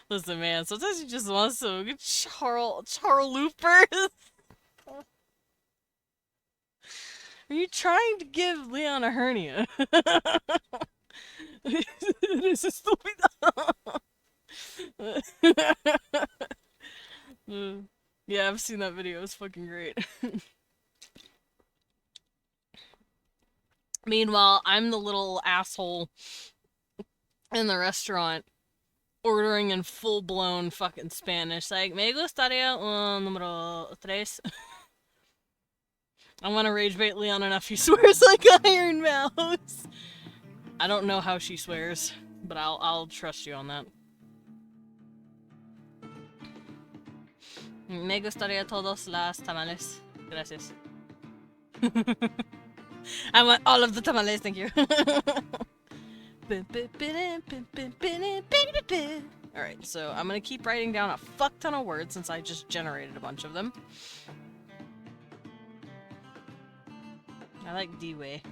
Listen, man, sometimes you just want some good Charloopers. Are you trying to give Leon a hernia? Eres estúpida. Yeah, I've seen that video. It's fucking great. Meanwhile, I'm the little asshole in the restaurant ordering in full-blown fucking Spanish. Like, me gustaría un número 3. I want to rage bait Leon enough. He swears like Iron Mouse. I don't know how she swears, but I'll trust you on that. Me gustaría todos las tamales. Gracias. I want all of the tamales, thank you. Alright, so I'm gonna keep writing down a fuck ton of words since I just generated a bunch of them. I like D-Way.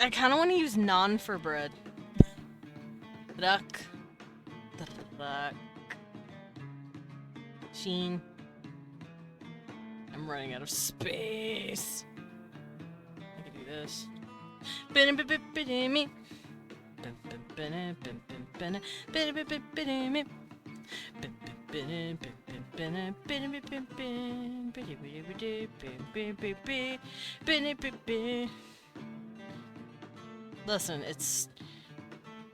I kinda wanna use naan for bread. Duck. Duck. Sheen. I'm running out of space. I can do this. Listen, it's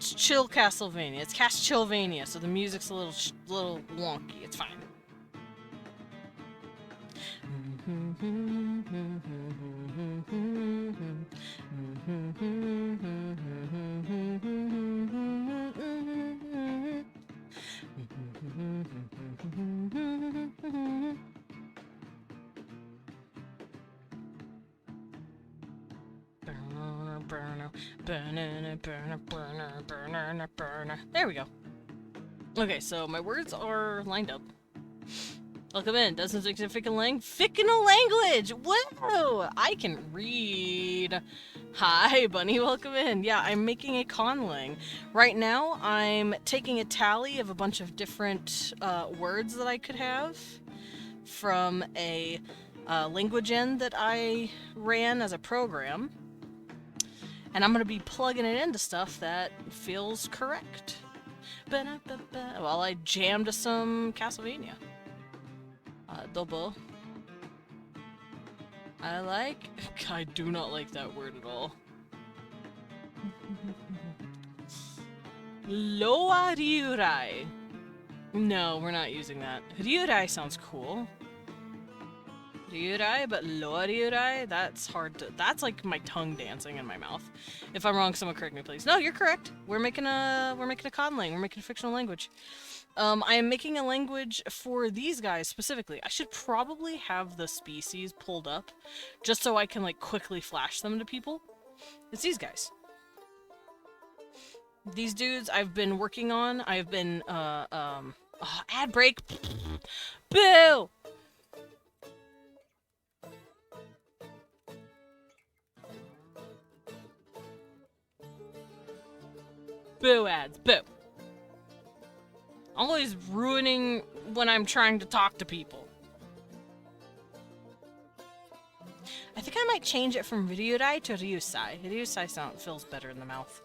chill Castlevania. It's Castlevania, so the music's a little wonky. It's fine. There we go. Okay, so my words are lined up. Welcome in. Doesn't significant fictional language. Whoa! I can read. Hi, Bunny. Welcome in. Yeah, I'm making a conlang. Right now, I'm taking a tally of a bunch of different words that I could have from a language end that I ran as a program. And I'm going to be plugging it into stuff that feels correct. While I jam to some Castlevania. Adobo. I do not like that word at all. Loa Ryurai. No, we're not using that. Ryurai sounds cool. Ryurai, but Loa Ryurai? That's hard to... That's like my tongue dancing in my mouth. If I'm wrong, someone correct me, please. No, you're correct. We're making a conlang. We're making a fictional language. I am making a language for these guys specifically. I should probably have the species pulled up just so I can like quickly flash them to people. It's these guys. These dudes I've been working on. I've been ad break. Boo! Boo ads. Boo. Always ruining when I'm trying to talk to people. I think I might change it from Ryurai to Ryusai. Ryusai feels better in the mouth.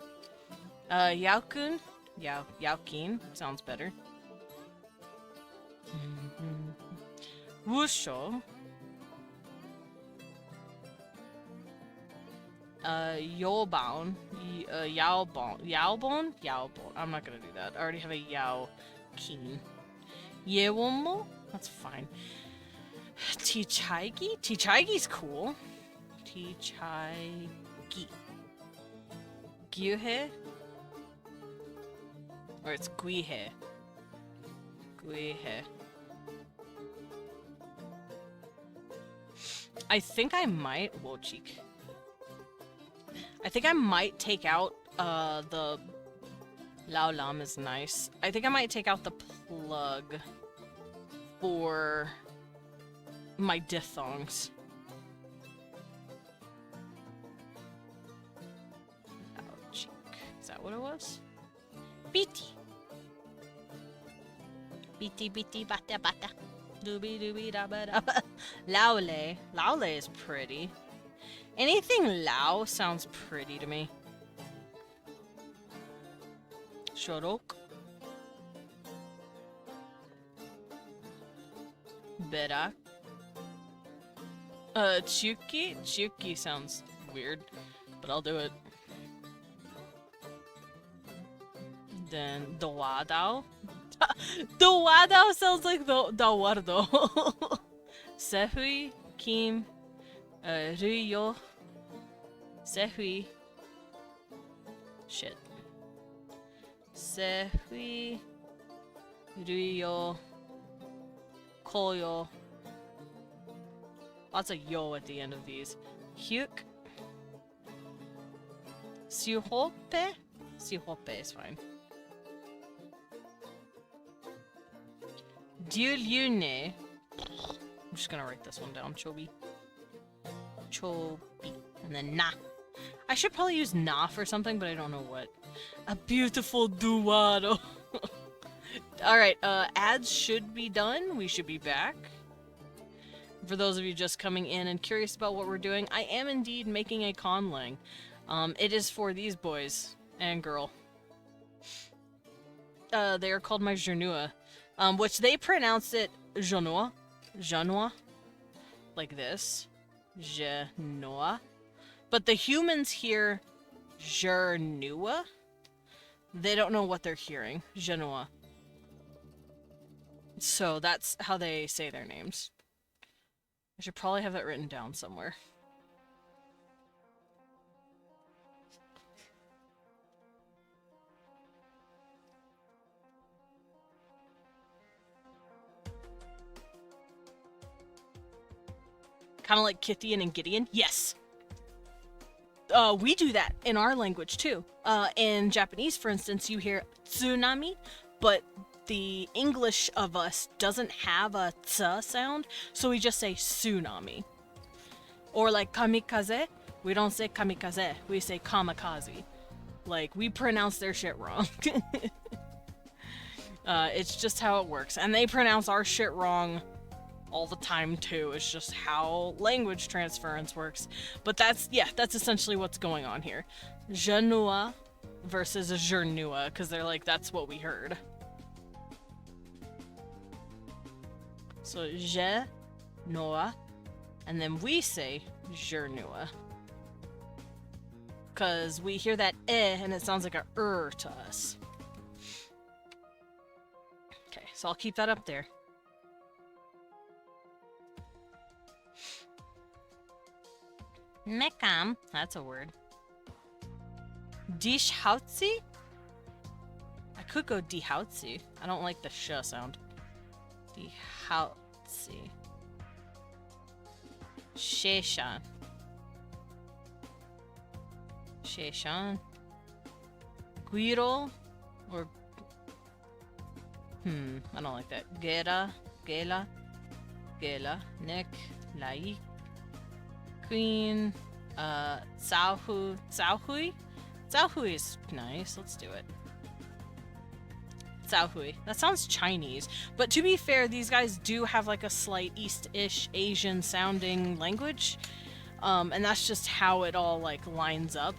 Yaokun? Yaokin sounds better. Gusho. Yaobon. Yaobon? Yaobon. I'm not gonna do that. I already have a Yao Keen. Yewomo? That's fine. Tichaigi? Tichaigi's cool. Tichaigi. Gyuhe? Or it's Guihe. Guihe. I think I might... Whoa, cheek. I think I might take out, the... Lao Lam is nice. I think I might take out the plug for my diphthongs. Oh, cheek. Is that what it was? Beatty. Beatty, beatty, bata, bata. Doobie, doobie, da, ba, da, ba. Laole. Laole is pretty. Anything Lao sounds pretty to me. Shorok. Berak. Chuki? Chuki sounds weird, but I'll do it. Then Dowadao. Dowadao sounds like Dawardo. Sehui, Kim, Ryo, Sehui. Shit. Sehui, Ryo, Koyo. Lots of yo at the end of these. Hyuk. Suhope? Suhope is fine. Dyulyune. I'm just gonna write this one down. Chobi. Chobi. And then na. I should probably use na for something, but I don't know what. A beautiful duwado. Alright, ads should be done. We should be back. For those of you just coming in and curious about what we're doing, I am indeed making a conlang. It is for these boys and girl. They are called my Genua, which they pronounce it Genoa. Genoa. Like this. Genoa. But the humans hear Gernua. They don't know what they're hearing. Genoa. So that's how they say their names. I should probably have that written down somewhere. Kind of like Kithian and Gideon? Yes! We do that in our language too. In Japanese, for instance, you hear tsunami, but the English of us doesn't have a tsa sound, so we just say tsunami. Or like kamikaze, we don't say kamikaze, we say kamikaze. Like, we pronounce their shit wrong. It's just how it works. And they pronounce our shit wrong all the time too. It's just how language transference works. But that's essentially what's going on here. Genua versus Gernua, because they're like, that's what we heard. So, Je, Noa, and then we say Gernua. Because we hear that eh, and it sounds like a to us. Okay, so I'll keep that up there. Mekam, that's a word. Dishautsi? I could go dihautsi. I don't like the sh sound. Dihautsi. Sheshan. Sheshan. Guiro. Or... I don't like that. Gera. Gela. Gela. Nek. Lai. Queen. Zhaohu. Zhaohui? Zhaohui is nice. Let's do it. Zhaohui. That sounds Chinese. But to be fair, these guys do have like a slight East-ish Asian sounding language. And that's just how it all like lines up.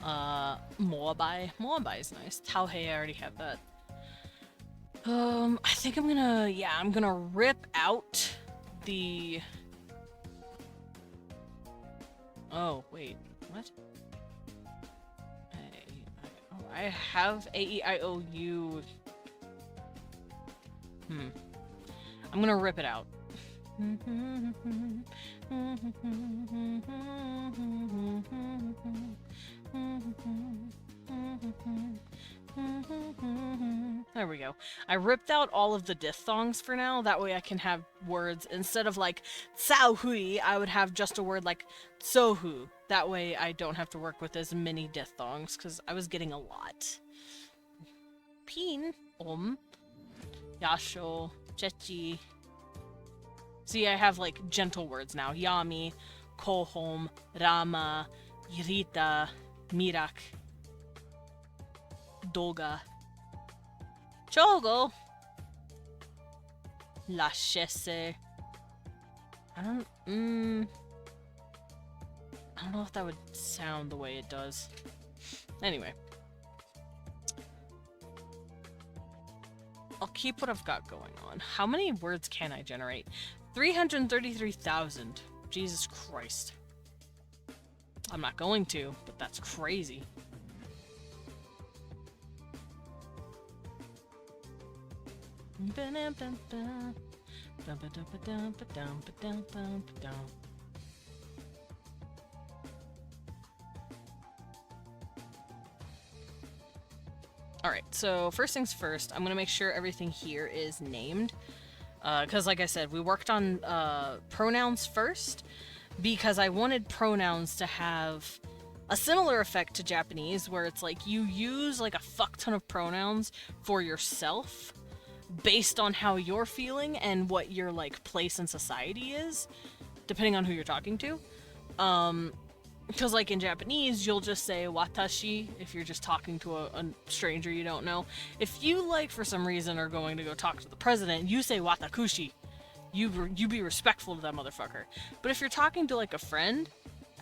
Moabai. Moabai is nice. Taohei, I already have that. I think I'm gonna rip out the... Oh, wait. What? I have A-E-I-O-U. I'm gonna rip it out. There we go. I ripped out all of the diphthongs for now. That way I can have words instead of like sao hui, I would have just a word like sohu. That way I don't have to work with as many diphthongs because I was getting a lot. Pin, yasho, chechi. See, I have like gentle words now. Yami, kohom, rama, yirita, mirak, doga, chogo, lashese. I don't know if that would sound the way it does. Anyway. I'll keep what I've got going on. How many words can I generate? 333,000. Jesus Christ. I'm not going to, but that's crazy. Alright, so first things first, I'm gonna make sure everything here is named. Because like I said, we worked on pronouns first, because I wanted pronouns to have a similar effect to Japanese, where it's like you use like a fuck ton of pronouns for yourself, based on how you're feeling and what your like place in society is, depending on who you're talking to. Because like in Japanese, you'll just say watashi if you're just talking to a stranger you don't know. If you like for some reason are going to go talk to the president, you say watakushi. You be respectful to that motherfucker. But if you're talking to like a friend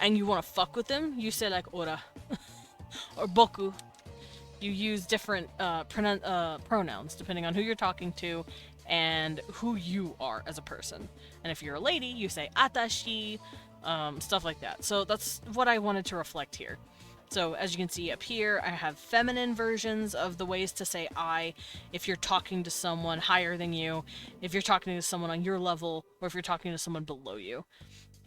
and you want to fuck with them, you say like ora or boku. You use different pronouns depending on who you're talking to and who you are as a person. And if you're a lady, you say atashi. Stuff like that. So that's what I wanted to reflect here. So as you can see up here, I have feminine versions of the ways to say I if you're talking to someone higher than you, if you're talking to someone on your level, or if you're talking to someone below you.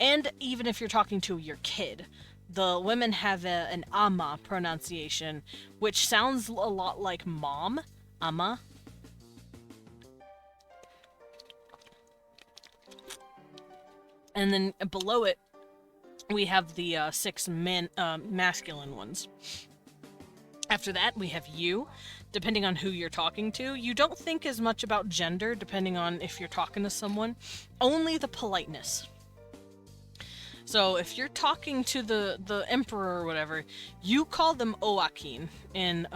And even if you're talking to your kid. The women have an ama pronunciation, which sounds a lot like mom, ama. And then below it, we have the 6 masculine ones. After that, we have you, depending on who you're talking to. You don't think as much about gender, depending on if you're talking to someone. Only the politeness. So if you're talking to the emperor or whatever, you call them oakin in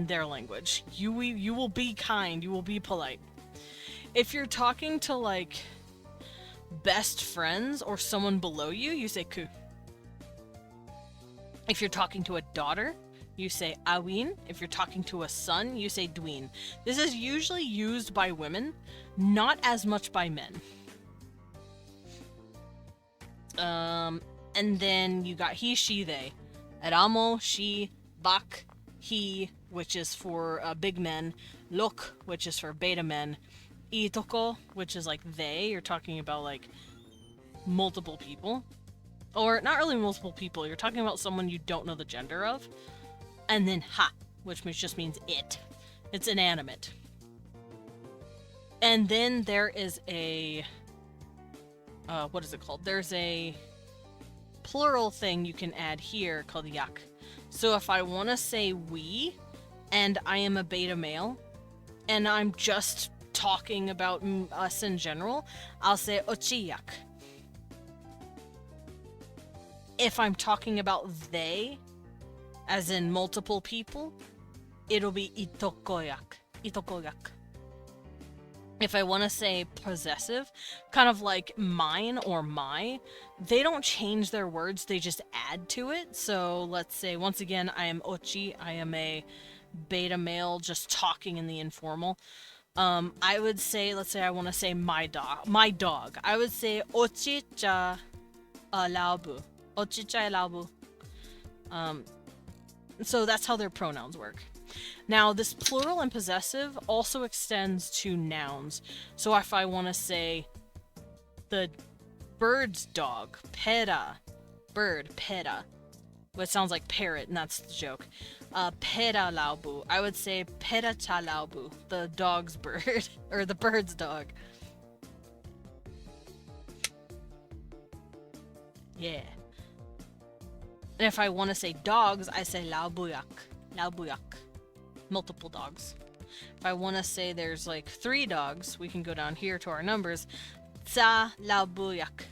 their language. You will be kind, you will be polite. If you're talking to like best friends or someone below you, you say ku. If you're talking to a daughter, you say awin. If you're talking to a son, you say dwin. This is usually used by women, not as much by men. And then you got he, she, they. Eramo, she, bak, he, which is for big men. Lok, which is for beta men. Itoko, which is like they. You're talking about like multiple people. Or not really multiple people. You're talking about someone you don't know the gender of. And then ha, which just means it. It's inanimate. And then there is a... what is it called? There's a plural thing you can add here called yak. So if I want to say we, and I am a beta male, and I'm just talking about us in general, I'll say ochiyak. If I'm talking about they, as in multiple people, it'll be itokoyak. Itokoyak. If I want to say possessive, kind of like mine or my, they don't change their words, they just add to it. So let's say, once again, I am ochi, I am a beta male just talking in the informal. I would say, let's say I want to say my dog. I would say ochicha laubu. Ochicha laubu. So that's how their pronouns work. Now, this plural and possessive also extends to nouns. So if I want to say the bird's dog, pera, bird, pera, which sounds like parrot, and that's the joke. Pera laubu. I would say pera cha laubu, the dog's bird, or the bird's dog. Yeah. And if I want to say dogs, I say laubuyak. Laubuyak. Multiple dogs. If I want to say there's like 3 dogs, we can go down here to our numbers. Tsa laubuyak.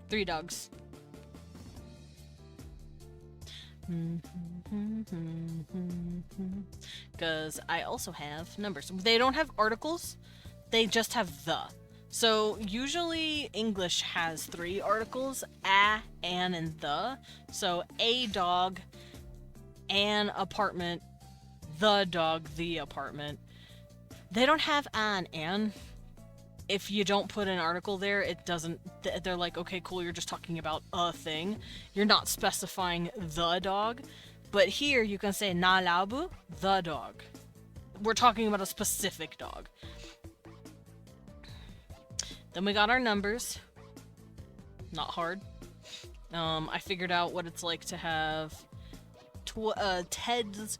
3 dogs. Because I also have numbers. They don't have articles, they just have the. So usually English has 3 articles, a, an, and the. So a dog, an apartment, the dog, the apartment. They don't have an. If you don't put an article there, it doesn't, they're like, okay, cool, you're just talking about a thing. You're not specifying the dog. But here you can say na laubu, the dog. We're talking about a specific dog. Then we got our numbers. Not hard. I figured out what it's like to have tens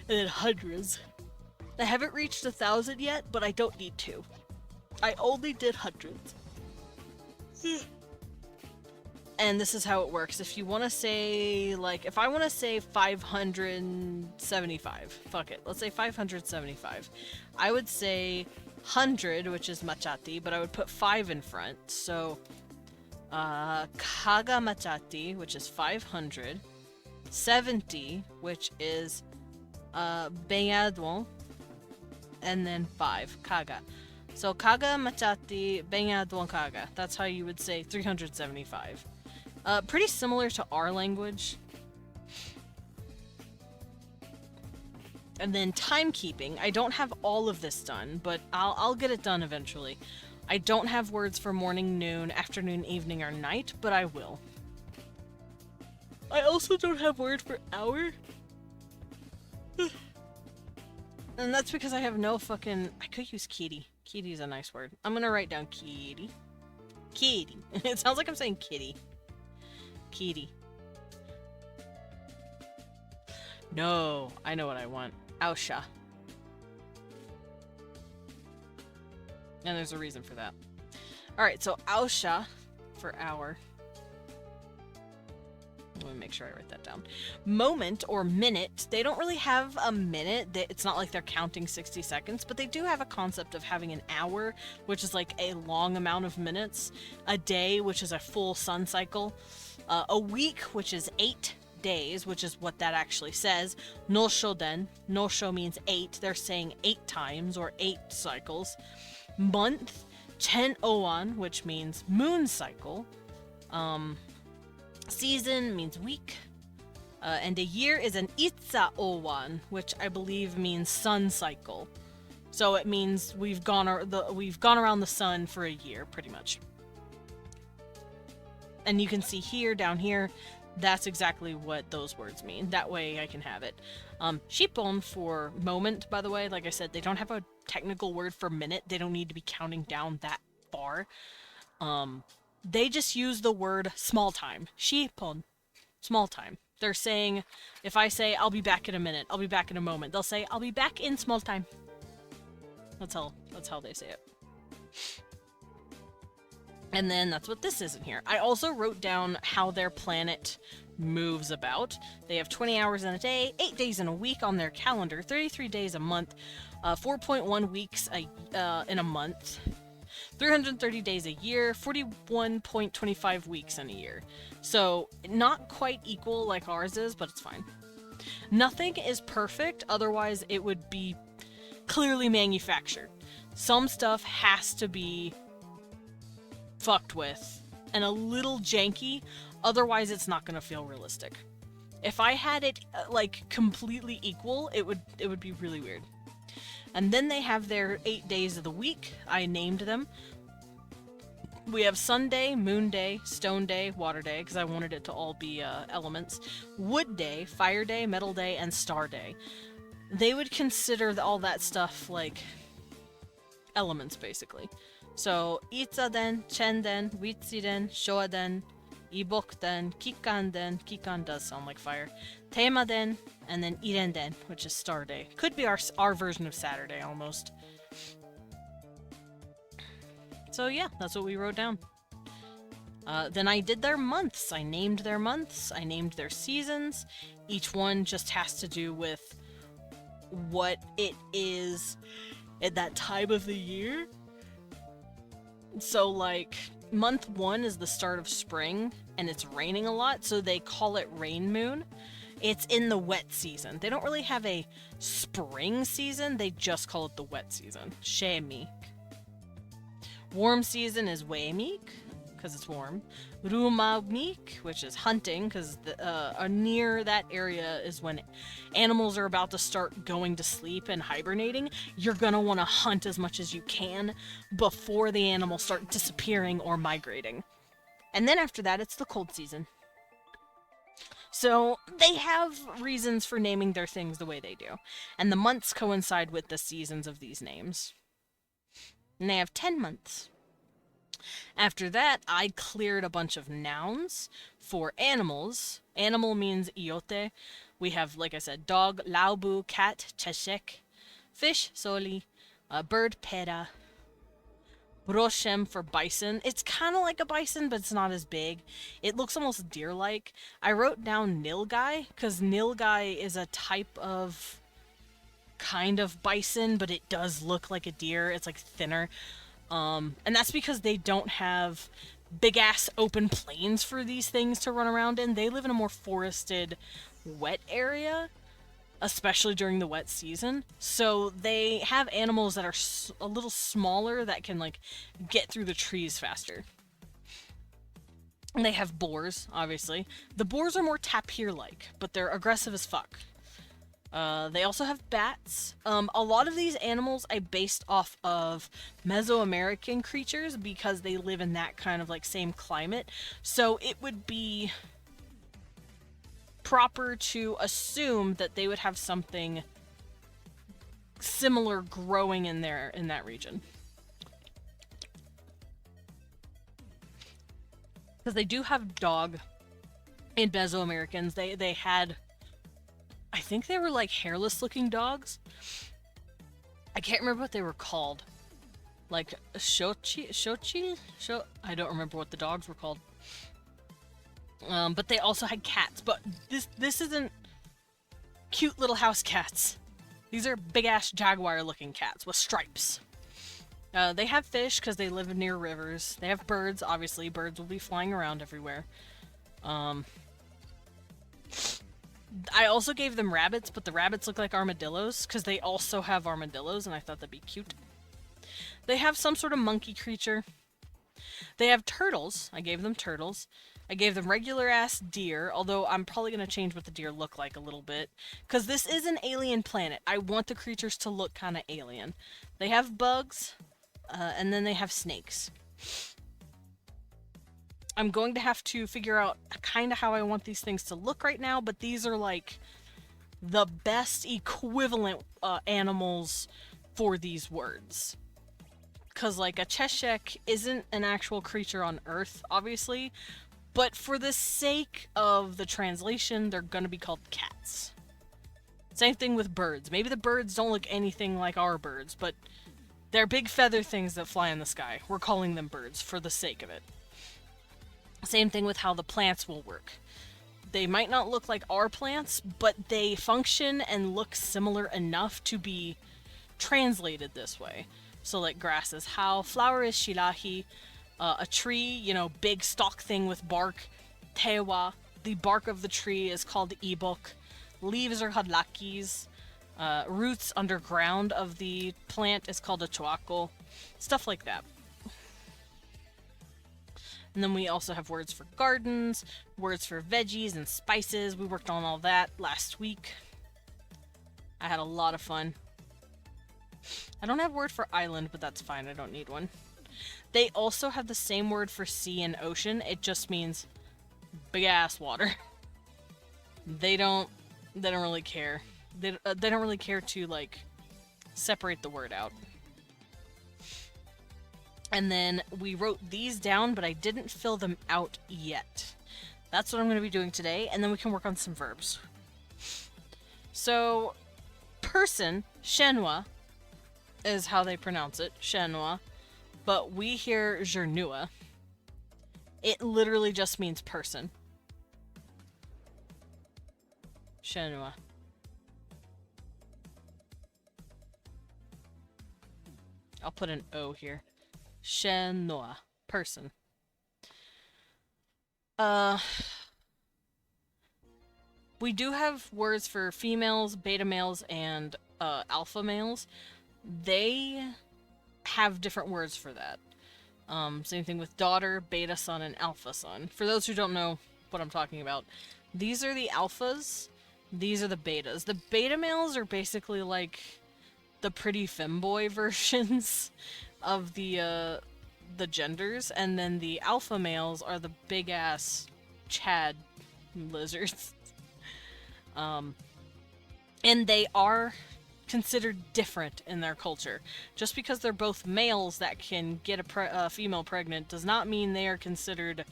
and then hundreds. I haven't reached 1,000 yet, but I don't need to. I only did hundreds. And this is how it works. If you want to say, like, if I want to say 575, fuck it, let's say 575. I would say 100, which is machati, but I would put 5 in front. So, kaga machati, which is 500. 70, which is benyadwon, and then 5, kaga. So kaga machati benyadwon kaga. That's how you would say 375. Pretty similar to our language. And then timekeeping. I don't have all of this done, but I'll get it done eventually. I don't have words for morning, noon, afternoon, evening, or night, but I will. I also don't have word for hour. And that's because I have no fucking... I could use kitty. Kitty is a nice word. I'm gonna write down kitty. Kitty. It sounds like I'm saying kitty. Kitty. No, I know what I want. Ausha. And there's a reason for that. Alright, so Ausha for hour. Let me make sure I write that down. Moment or minute. They don't really have a minute. It's not like they're counting 60 seconds, but they do have a concept of having an hour, which is like a long amount of minutes. A day, which is a full sun cycle. A week, which is 8 days, which is what that actually says. No shoden. No sho means 8. They're saying 8 times or 8 cycles. Month. Chen oan, which means moon cycle. Season means week, and a year is an itza owan, which I believe means sun cycle. So it means we've gone around the sun for a year, pretty much. And you can see here, down here, that's exactly what those words mean. That way I can have it. Shipon for moment, by the way, like I said, they don't have a technical word for minute. They don't need to be counting down that far. They just use the word small time. Shipon. Small time. They're saying, if I say, I'll be back in a minute, I'll be back in a moment, they'll say, I'll be back in small time. That's how they say it. And then that's what this is in here. I also wrote down how their planet moves about. They have 20 hours in a day, 8 days in a week on their calendar, 33 days a month, 4.1 weeks in a month. 330 days a year, 41.25 weeks in a year. So, not quite equal like ours is, but it's fine. Nothing is perfect, otherwise it would be clearly manufactured. Some stuff has to be fucked with and a little janky, otherwise it's not gonna feel realistic. If I had it like completely equal, it would be really weird. And then they have their 8 days of the week. I named them. We have Sun Day, Moon Day, Stone Day, Water Day, because I wanted it to all be elements, Wood Day, Fire Day, Metal Day, and Star Day. They would consider all that stuff like elements, basically. So, Itza-den, Chen-den, Witsi-den, Showa-den, Ibok-den, Kikan-den, Kikan does sound like fire, Tema-den, and then Iren-den, which is Star Day. Could be our version of Saturday, almost. So yeah, that's what we wrote down. Then I did their months. I named their months. I named their seasons. Each one just has to do with what it is at that time of the year. So like, month 1 is the start of spring, and it's raining a lot, so they call it rain moon. It's in the wet season. They don't really have a spring season, they just call it the wet season. Shemik. Warm season is Weimik, because it's warm. Rumamik, which is hunting, because near that area is when animals are about to start going to sleep and hibernating. You're gonna want to hunt as much as you can before the animals start disappearing or migrating. And then after that, it's the cold season. So they have reasons for naming their things the way they do. And the months coincide with the seasons of these names. And they have 10 months. After that, I cleared a bunch of nouns for animals. Animal means iote. We have, like I said, dog, laubu, cat, cheshek, fish, soli, bird, pera, broshem for bison. It's kind of like a bison, but it's not as big. It looks almost deer-like. I wrote down nilgai, because nilgai is a type of kind of bison, but it does look like a deer. It's like thinner. And that's because they don't have big ass open plains for these things to run around in. They live in a more forested, wet area, especially during the wet season. So they have animals that are a little smaller that can like get through the trees faster. And they have boars, obviously. The boars are more tapir-like, but they're aggressive as fuck. They also have bats. A lot of these animals I based off of Mesoamerican creatures because they live in that kind of like same climate. So it would be proper to assume that they would have something similar growing in that region. Because they do have dog in Mesoamericans. They had, I think they were like hairless looking dogs. I can't remember what they were called. Like shochi? I don't remember what the dogs were called. But they also had cats. But this isn't cute little house cats. These are big ass jaguar looking cats with stripes. They have fish because they live near rivers. They have birds, obviously. Birds will be flying around everywhere. I also gave them rabbits, but the rabbits look like armadillos, because they also have armadillos, and I thought that'd be cute. They have some sort of monkey creature. They have turtles. I gave them turtles. I gave them regular-ass deer, although I'm probably going to change what the deer look like a little bit, because this is an alien planet. I want the creatures to look kind of alien. They have bugs, and then they have snakes. I'm going to have to figure out kind of how I want these things to look right now, but these are like the best equivalent animals for these words. Because like a Cheshek isn't an actual creature on Earth, obviously, but for the sake of the translation, they're going to be called cats. Same thing with birds. Maybe the birds don't look anything like our birds, but they're big feather things that fly in the sky. We're calling them birds for the sake of it. Same thing with how the plants will work. They might not look like our plants, but they function and look similar enough to be translated this way. So like grass is how, flower is shilahi, a tree, you know, big stalk thing with bark, tewa, the bark of the tree is called ibok, leaves are hadlakis, roots underground of the plant is called a choako, stuff like that. And then we also have words for gardens, words for veggies and spices. We worked on all that last week. I had a lot of fun. I don't have a word for island, but that's fine. I don't need one. They also have the same word for sea and ocean. It just means big ass water. They don't really care. They don't really care to like separate the word out. And then we wrote these down, but I didn't fill them out yet. That's what I'm going to be doing today, and then we can work on some verbs. So, person, shenhua, is how they pronounce it, shenhua, but we hear jernua. It literally just means person. Shenhua. I'll put an O here. Shenhua. Person. We do have words for females, beta males, and alpha males. They have different words for that. Same thing with daughter, beta son, and alpha son. For those who don't know what I'm talking about, these are the alphas, these are the betas. The beta males are basically like the pretty femboy versions of the genders, and then the alpha males are the big ass Chad lizards. And they are considered different in their culture. Just because they're both males that can get a female pregnant does not mean they are considered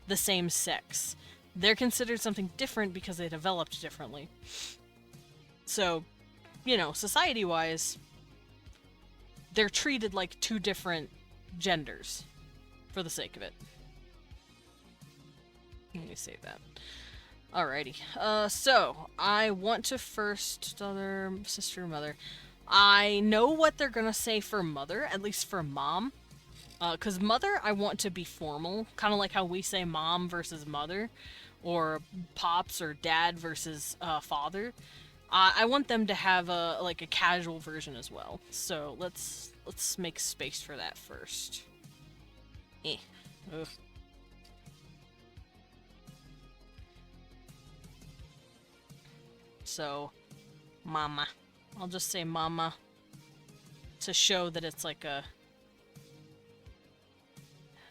the same sex. They're considered something different because they developed differently. So, you know, society-wise, they're treated like two different genders for the sake of it. Let me save that. Alrighty. So I want to first other sister mother. I know what they're gonna say for mother, at least for mom. Cause mother I want to be formal, kind of like how we say mom versus mother, or pops or dad versus father. I want them to have a casual version as well. So let's make space for that first. Ugh. So, mama. I'll just say mama to show that it's like a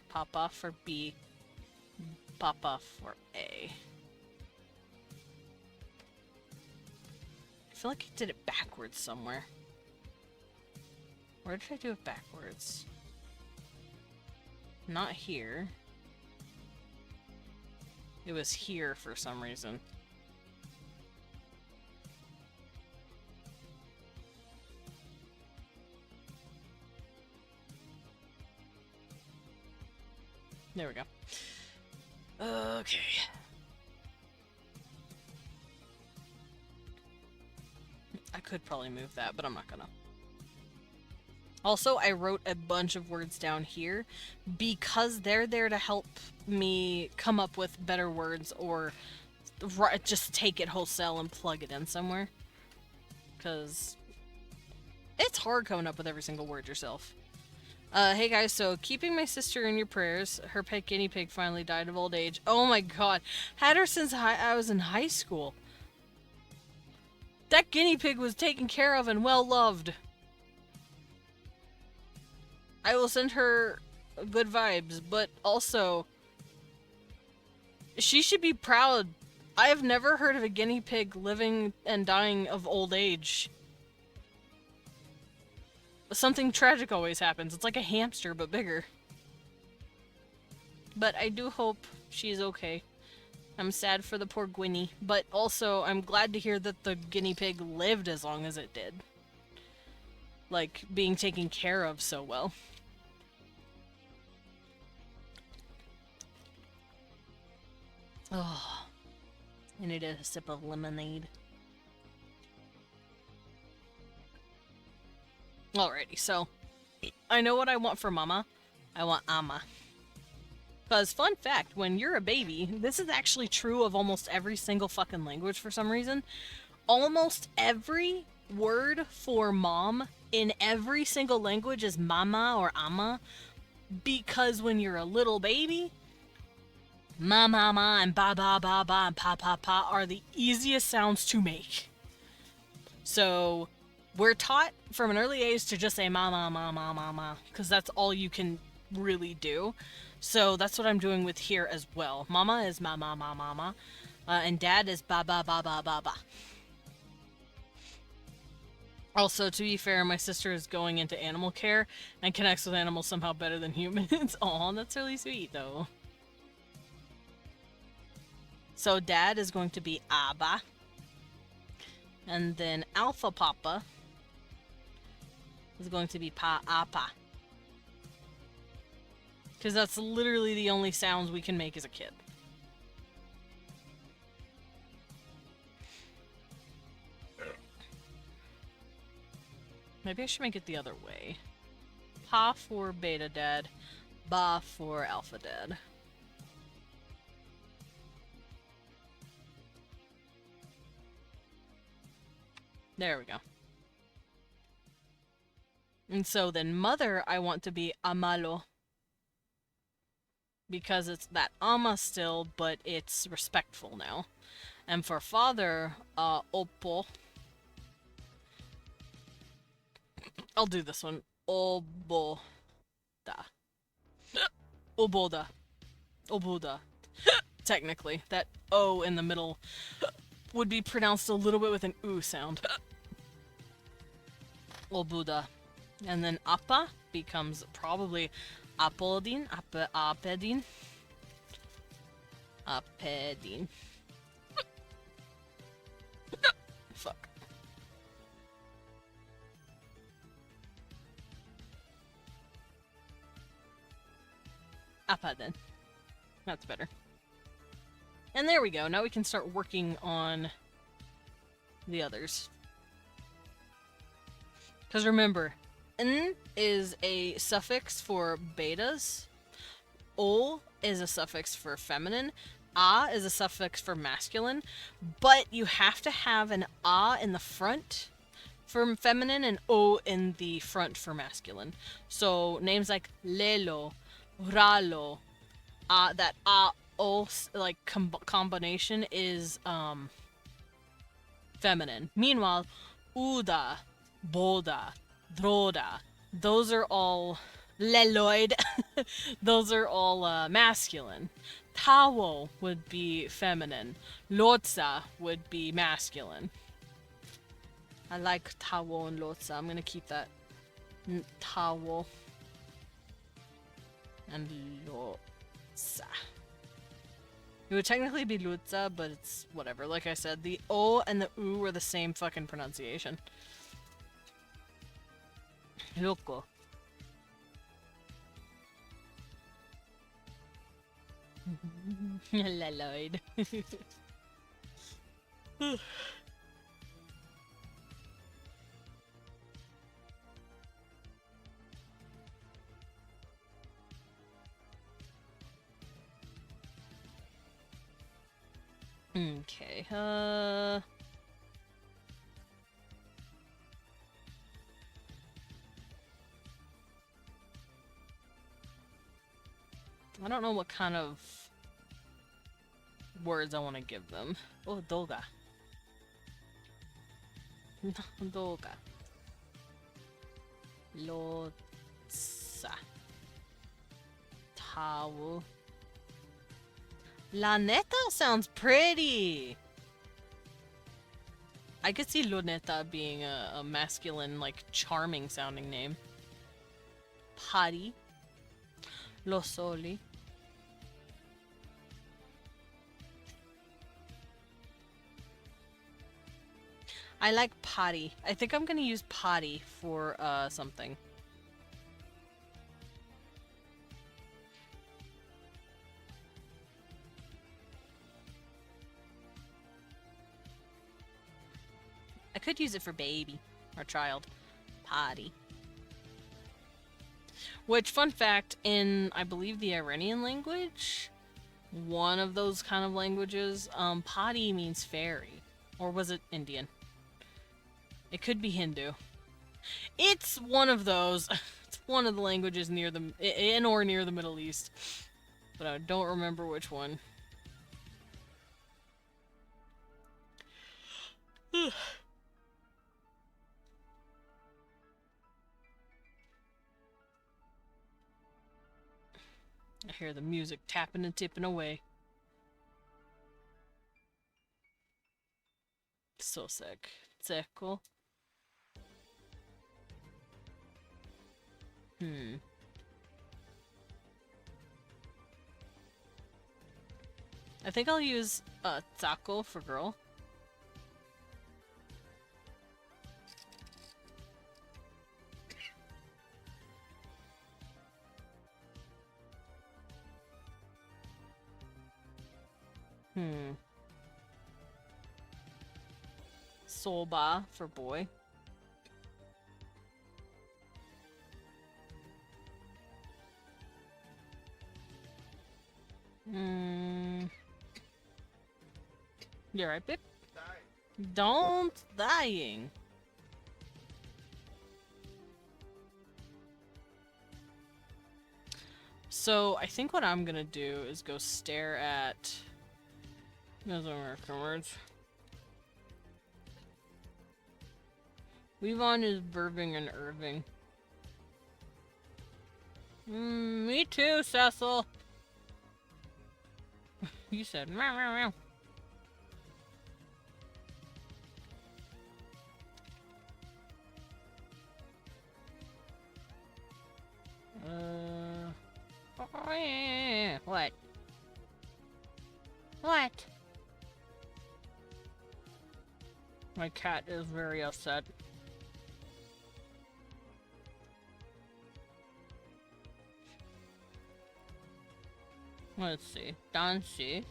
papa for B, papa for A. I feel like I did it backwards somewhere. Where did I do it backwards? Not here. It was here for some reason. There we go. Okay. I could probably move that, but I'm not gonna. Also, I wrote a bunch of words down here because they're there to help me come up with better words or just take it wholesale and plug it in somewhere. Because it's hard coming up with every single word yourself. Hey guys, so keeping my sister in your prayers. Her pet guinea pig finally died of old age. Oh my god. Had her since I was in high school. That guinea pig was taken care of and well loved. I will send her good vibes, but also she should be proud. I have never heard of a guinea pig living and dying of old age. Something tragic always happens. It's like a hamster, but bigger. But I do hope she's okay. I'm sad for the poor Gwynny, but also I'm glad to hear that the guinea pig lived as long as it did. Like, being taken care of so well. Oh, I need a sip of lemonade. Alrighty, so I know what I want for mama. I want ama. Because, fun fact, when you're a baby, this is actually true of almost every single fucking language for some reason. Almost every word for mom in every single language is mama or ama. Because when you're a little baby, ma ma ma and ba ba ba ba and pa pa pa are the easiest sounds to make. So We're taught from an early age to just say mama, mama, mama, because that's all you can really do. So that's what I'm doing with here as well. Mama is mama, mama, mama, and dad is ba ba ba ba ba ba. Also, to be fair, my sister is going into animal care and connects with animals somehow better than humans. Aw, that's really sweet, though. So dad is going to be Abba. And then Alpha Papa is going to be Pa-Apa. Because that's literally the only sounds we can make as a kid. Maybe I should make it the other way. Pa for Beta Dad, Ba for Alpha Dad. There we go. And so then mother, I want to be Amalo. Because it's that ama still, but it's respectful now. And for father, Oppo. I'll do this one. Oboda. Oboda. Oboda. Technically, that O in the middle would be pronounced a little bit with an oo sound. Obuda. And then Appa becomes probably Apodin. Apedin. Apedin. Fuck. Appa then. That's better. And there we go. Now we can start working on the others. Because remember, N is a suffix for betas. O is a suffix for feminine. A is a suffix for masculine. But you have to have an A in the front for feminine and O in the front for masculine. So names like Lelo, Ralo, that A O like combination is feminine. Meanwhile, Uda, Boda, Droda, those are all Leloid. Those are all masculine. Tawo would be feminine. Lotsa would be masculine. I like Tawo and Lotsa. I'm gonna keep that. Tawo and Lotsa. It would technically be Lutza, but it's whatever. Like I said, the O and the U are the same fucking pronunciation. Loco. Leloid. Okay, I don't know what kind of words I want to give them. Oh, doga. Doga. Lotsa. Towel. La Neta sounds pretty. I could see Luneta being a masculine, like, charming sounding name. Pari. Lo Soli. I like Pari. I think I'm gonna use Pari for something. I could use it for baby or child. Potty. Which, fun fact, in, I believe, the Iranian language, one of those kind of languages, potty means fairy. Or was it Indian? It could be Hindu. It's one of those. It's one of the languages near the, in or near the Middle East. But I don't remember which one. hear the music tapping and tipping away. So sick. Sick, cool. I think I'll use Taco for girl. Soba for boy. You're right, babe. Don't dying. So I think what I'm gonna do is go stare at Mesoamerican words. Weavon is verbing and Irving. Me too, Cecil. You said meow meow meow. Oh, yeah. What? What? My cat is very upset. Let's see. Dancy.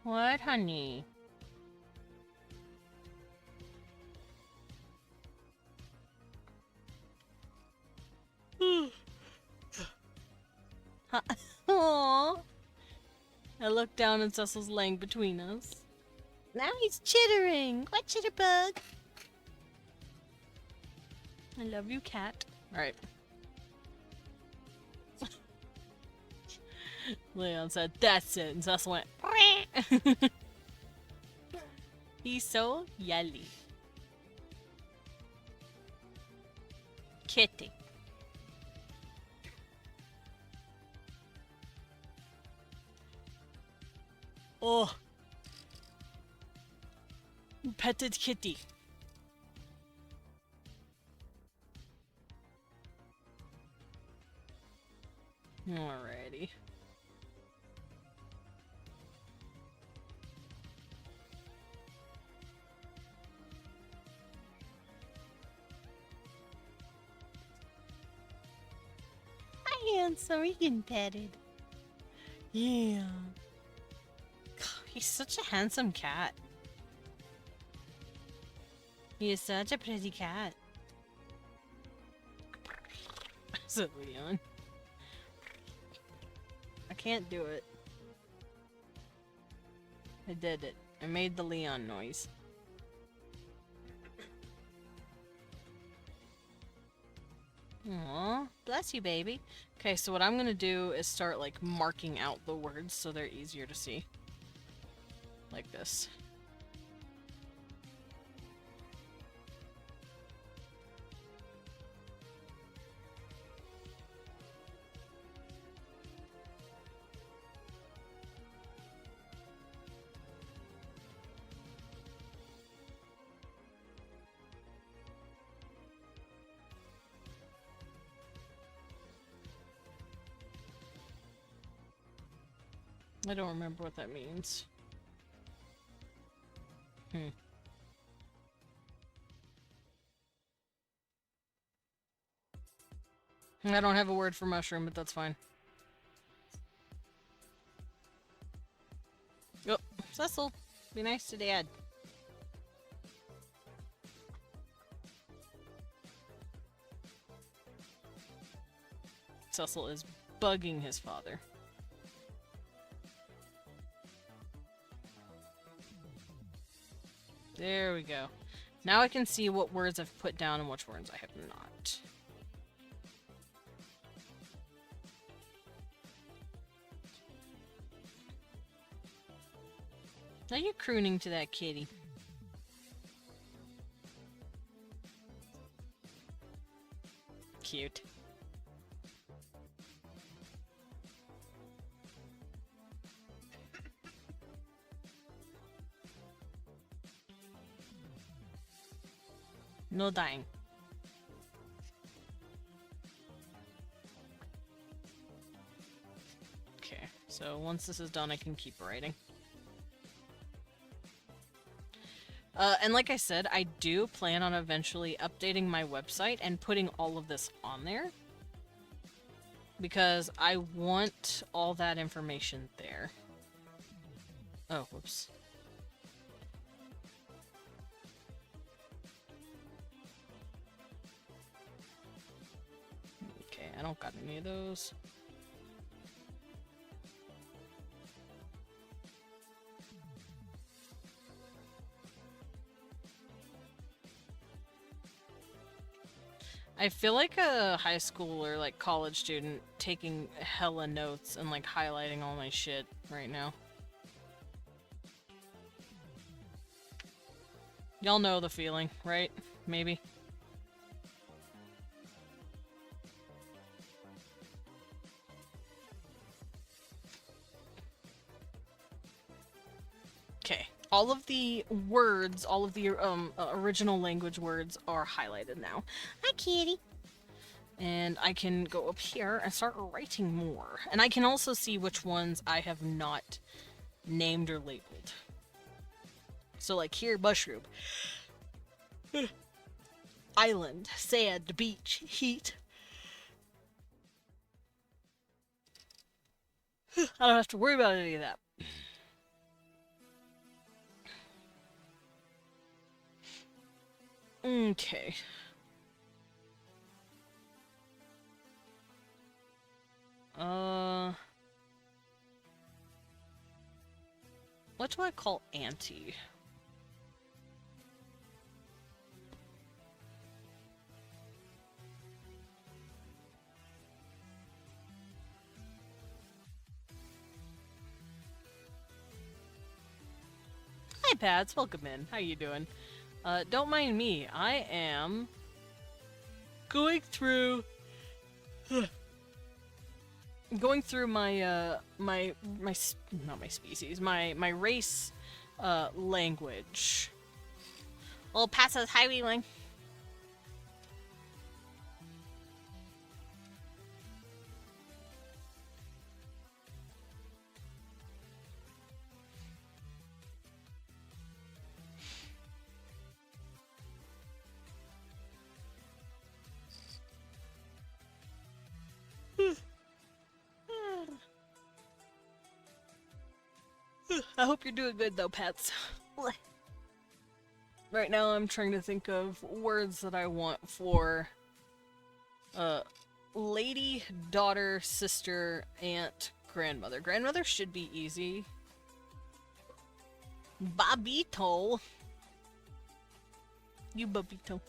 What, honey? Aww. I look down and Cecil's laying between us. Now he's chittering. What, Chitterbug? I love you, cat. Alright. Leon said, that's it. And Cecil went, he's so yelly. Kitty. Oh. Petted kitty. Alrighty. Hi, handsome. You getting petted. Yeah. He's such a handsome cat. He is such a pretty cat. So Leon. I can't do it. I did it. I made the Leon noise. Aww, bless you, baby. Okay, so what I'm gonna do is start like marking out the words so they're easier to see. Like this. I don't remember what that means. I don't have a word for mushroom, but that's fine. Oh, Cecil, be nice to Dad. Cecil is bugging his father. There we go. Now I can see what words I've put down and which words I have not. Now you're crooning to that kitty. cute. No dying. Okay, so once this is done, I can keep writing. And like I said, I do plan on eventually updating my website and putting all of this on there. Because I want all that information there. Oh, whoops. Okay, I don't got any of those. I feel like a high school or like college student taking hella notes and like highlighting all my shit right now. Y'all know the feeling, right? Maybe. Okay. All of the words, all of the original language words are highlighted now. Hi, kitty. And I can go up here and start writing more. And I can also see which ones I have not named or labeled. So like here, mushroom. Island, sand, beach, heat. I don't have to worry about any of that. Okay. What do I call Auntie? Hi, Pads. Welcome in. How you doing? Don't mind me. I am going through my not my species, my race language. Old Passo's highway line. I hope you're doing good though, Pets. Right now I'm trying to think of words that I want for lady, daughter, sister, aunt, grandmother. Grandmother should be easy. Babito. You Babito.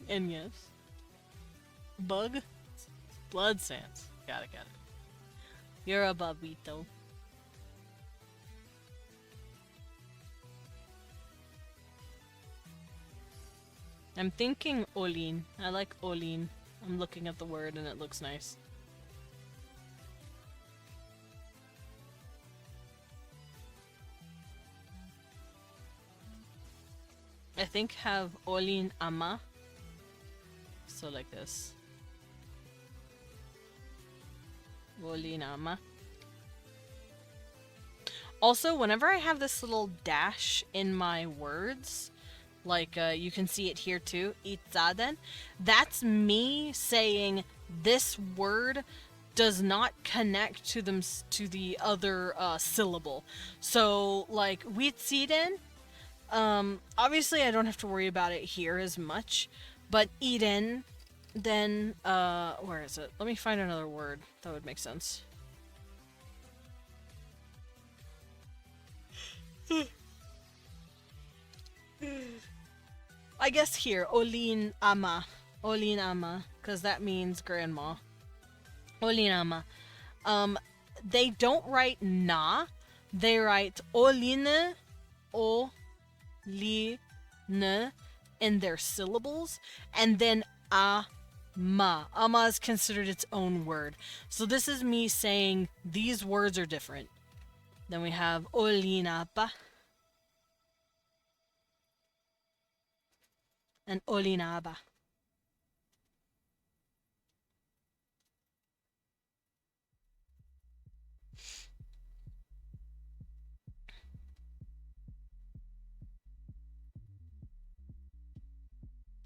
And yes. Bug? Blood sands. Got it. You're a Babito. I'm thinking Olin. I like Olin. I'm looking at the word and it looks nice. I think have Olin Ama. So like this. Olin Ama. Also, whenever I have this little dash in my words, like you can see it here too, itzaden, that's me saying this word does not connect to them to the other syllable. So like witziden, obviously I don't have to worry about it here as much, but Eden, then where is it? Let me find another word that would make sense. I guess here, Olin Ama, because that means grandma. Olin Ama. They don't write na, they write Oline, o, li, n in their syllables, and then ama. Ama is considered its own word. So this is me saying these words are different. Then we have olinapa and olinaba.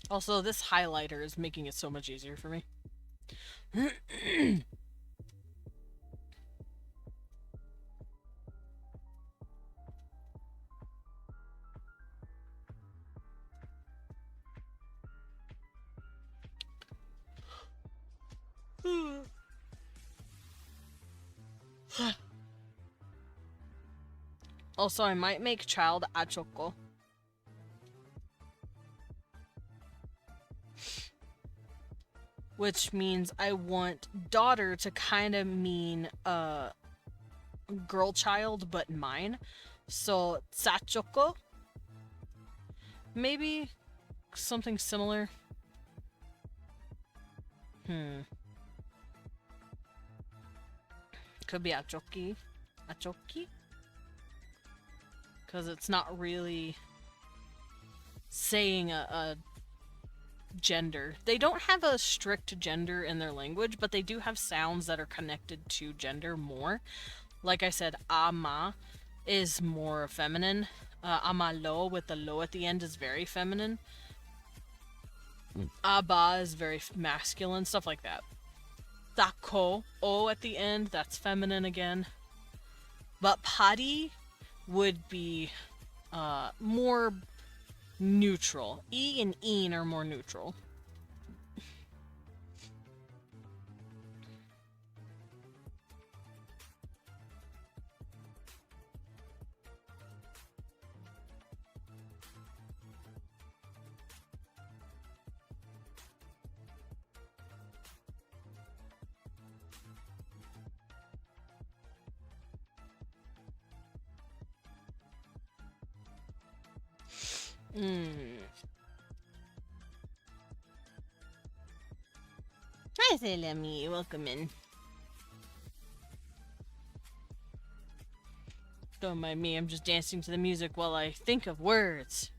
Also, this highlighter is making it so much easier for me. Also, I might make child achoko. Which means I want daughter to kind of mean girl child, but mine. So tsachoko. Maybe something similar. Could be achoki. Achoki? Because it's not really saying a gender. They don't have a strict gender in their language, but they do have sounds that are connected to gender more. Like I said, ama is more feminine. Amalo with the lo at the end is very feminine. Aba is very masculine, stuff like that. Tako, o at the end, that's feminine again. But pari would be more neutral. E and een are more neutral. Hi, Selemi. Welcome in. Don't mind me, I'm just dancing to the music while I think of words.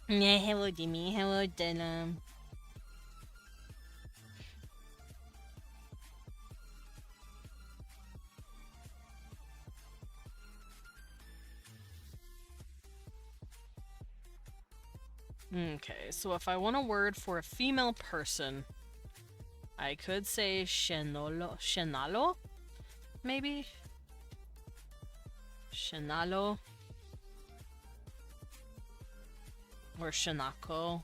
Yeah, hello, Jimmy. Hello, Denim. Okay, so if I want a word for a female person, I could say shenalo, maybe? Shenalo. Or shenako.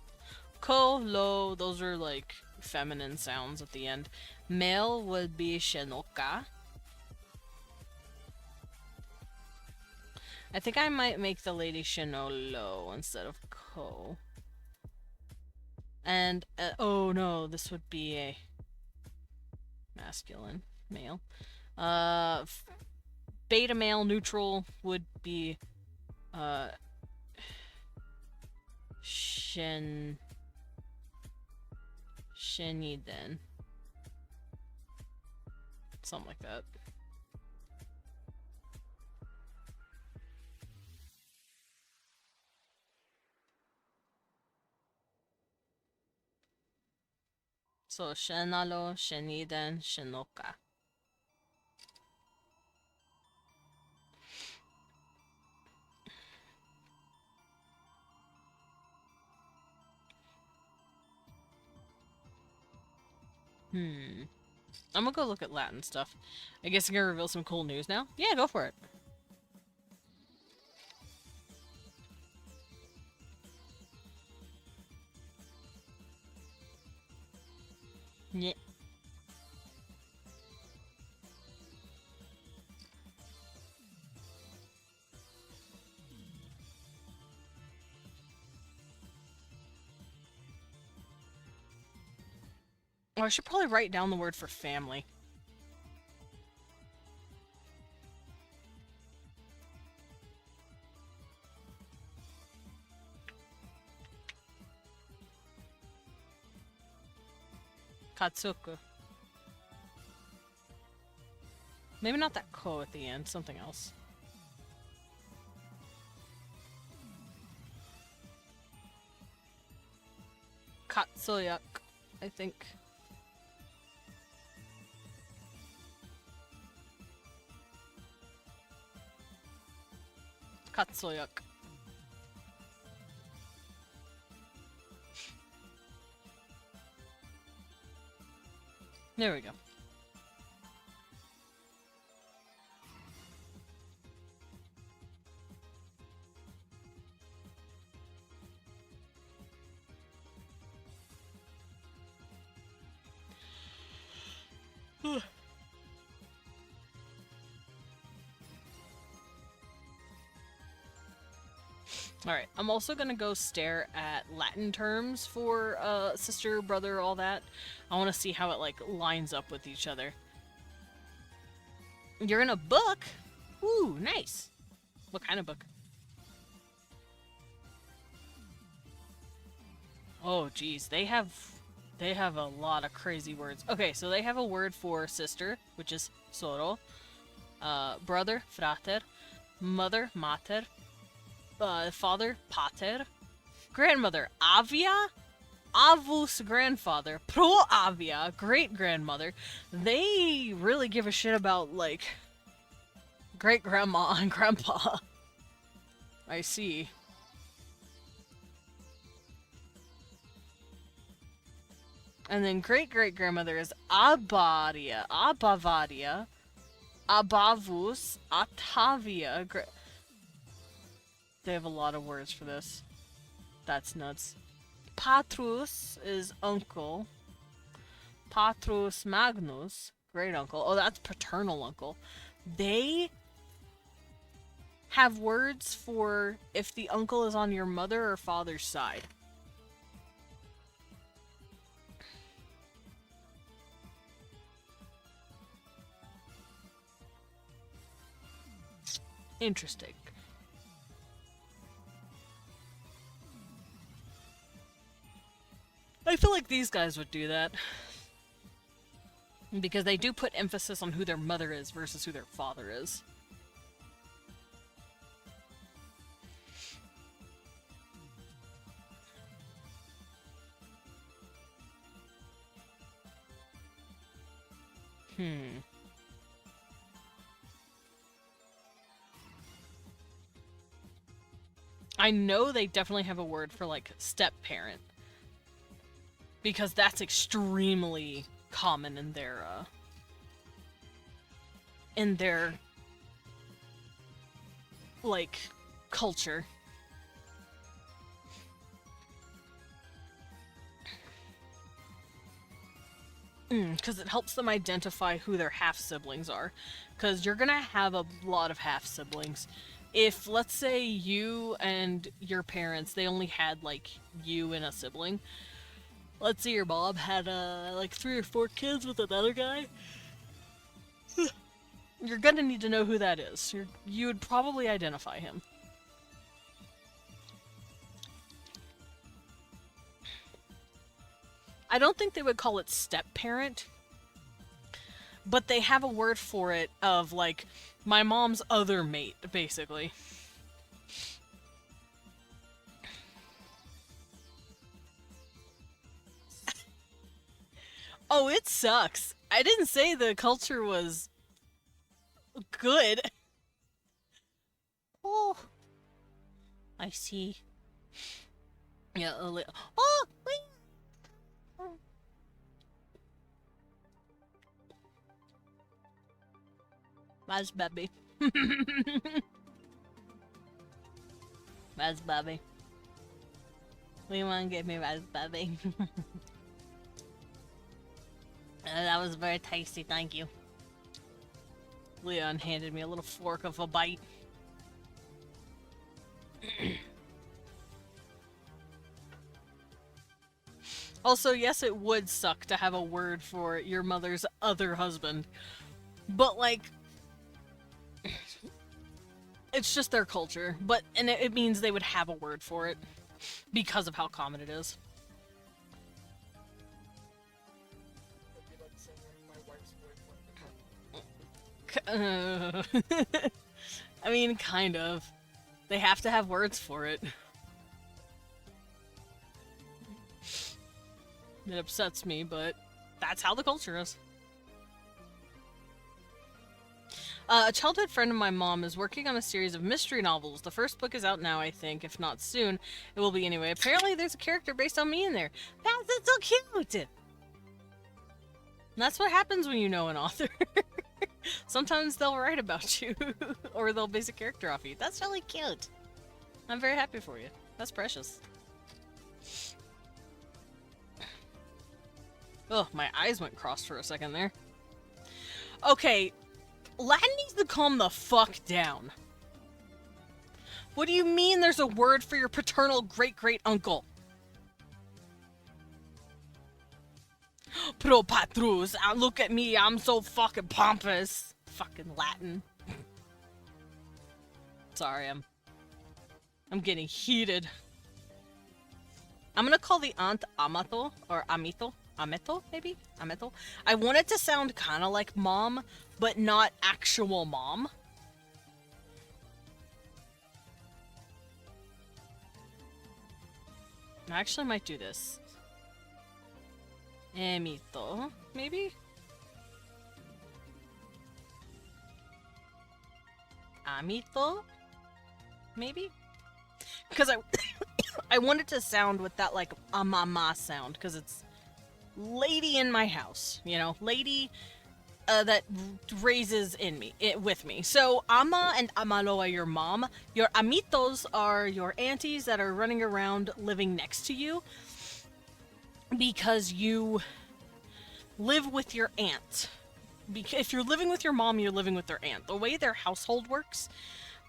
Ko, lo, those are like feminine sounds at the end. Male would be shenoka. I think I might make the lady shenolo instead of ko. And, oh no, this would be a masculine male. Beta male neutral would be, Sheniden. Something like that. So, Shenalo, Sheniden, Shenoka. I'm gonna go look at Latin stuff. I guess I'm gonna reveal some cool news now? Yeah, go for it. Yeah. Oh, I should probably write down the word for family. Katsuku. Maybe not that ko at the end, something else. Katsuyak, I think. Katsuyak. There we go. Alright, I'm also gonna go stare at Latin terms for sister, brother, all that. I want to see how it, like, lines up with each other. You're in a book? Ooh, nice. What kind of book? Oh, geez, they have a lot of crazy words. Okay, so they have a word for sister, which is soro, brother, frater, mother, mater, father, pater, grandmother, avia, avus, grandfather, pro avia, great grandmother. They really give a shit about, like, great grandma and grandpa. I see. And then great-great-grandmother is Abadia, Abavadia, Abavus, Atavia. They have a lot of words for this. That's nuts. Patrus is uncle. Patrus Magnus, great uncle. Oh, that's paternal uncle. They have words for if the uncle is on your mother or father's side. Interesting. I feel like these guys would do that. Because they do put emphasis on who their mother is versus who their father is. I know they definitely have a word for, like, step-parent. Because that's extremely common in their, like, culture. Because it helps them identify who their half-siblings are. Because you're gonna have a lot of half-siblings. If, let's say, you and your parents, they only had, like, you and a sibling. Let's say your mom had, like, 3 or 4 kids with another guy. You're gonna need to know who that is. You would probably identify him. I don't think they would call it step-parent. But they have a word for it of, like, my mom's other mate, basically. Oh, it sucks. I didn't say the culture was good. Oh, I see. Yeah, oh, wait. Where's Bobby? Where's Bobby? We want to give me Where's Bobby? That was very tasty, thank you. Leon handed me a little fork of a bite. Also, yes, it would suck to have a word for your mother's other husband. But, like, it's just their culture. And it means they would have a word for it because of how common it is. It'd be like saying my wife's boyfriend. I mean, kind of. They have to have words for it. It upsets me, but that's how the culture is. A childhood friend of my mom is working on a series of mystery novels. The first book is out now, I think. If not soon, it will be anyway. Apparently, there's a character based on me in there. That's so cute! And that's what happens when you know an author. Sometimes they'll write about you, or they'll base a character off you. That's really cute. I'm very happy for you. That's precious. Oh, my eyes went crossed for a second there. Okay, Latin needs to calm the fuck down. What do you mean there's a word for your paternal great-great-uncle? Pro patrus, look at me, I'm so fucking pompous. Fucking Latin. Sorry, I'm getting heated. I'm gonna call the aunt Amato, or Amito. Ameto, maybe? Ameto? I want it to sound kind of like mom, but not actual mom. I actually might do this. Emito, maybe? Amito? Maybe? Because I want it to sound with that, like, mama sound, because it's lady in my house, you know, lady that raises with me. So ama and amalo are your mom. Your amitos are your aunties that are running around living next to you because you live with your aunt. If you're living with your mom, you're living with their aunt. The way their household works,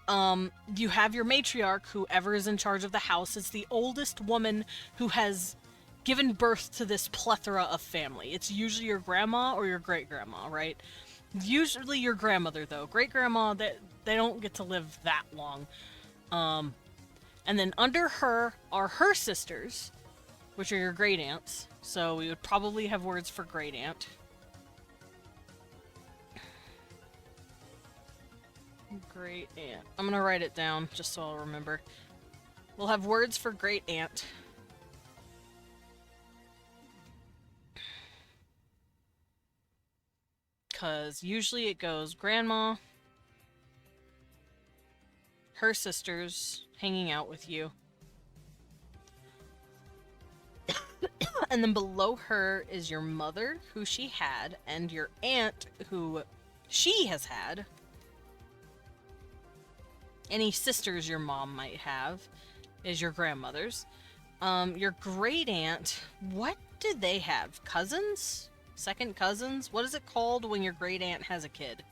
you have your matriarch, whoever is in charge of the house. It's the oldest woman who has given birth to this plethora of family. It's usually your grandma or your great-grandma, right? Usually your grandmother, though. Great-grandma, they don't get to live that long. And then under her are her sisters, which are your great-aunts. So we would probably have words for great-aunt. Great-aunt. I'm gonna write it down, just so I'll remember. We'll have words for great-aunt. Because usually it goes grandma, her sisters hanging out with you, and then below her is your mother, who she had, and your aunt, who she has had. Any sisters your mom might have is your grandmother's. Your great aunt, what do they have? Cousins? Second cousins? What is it called when your great aunt has a kid?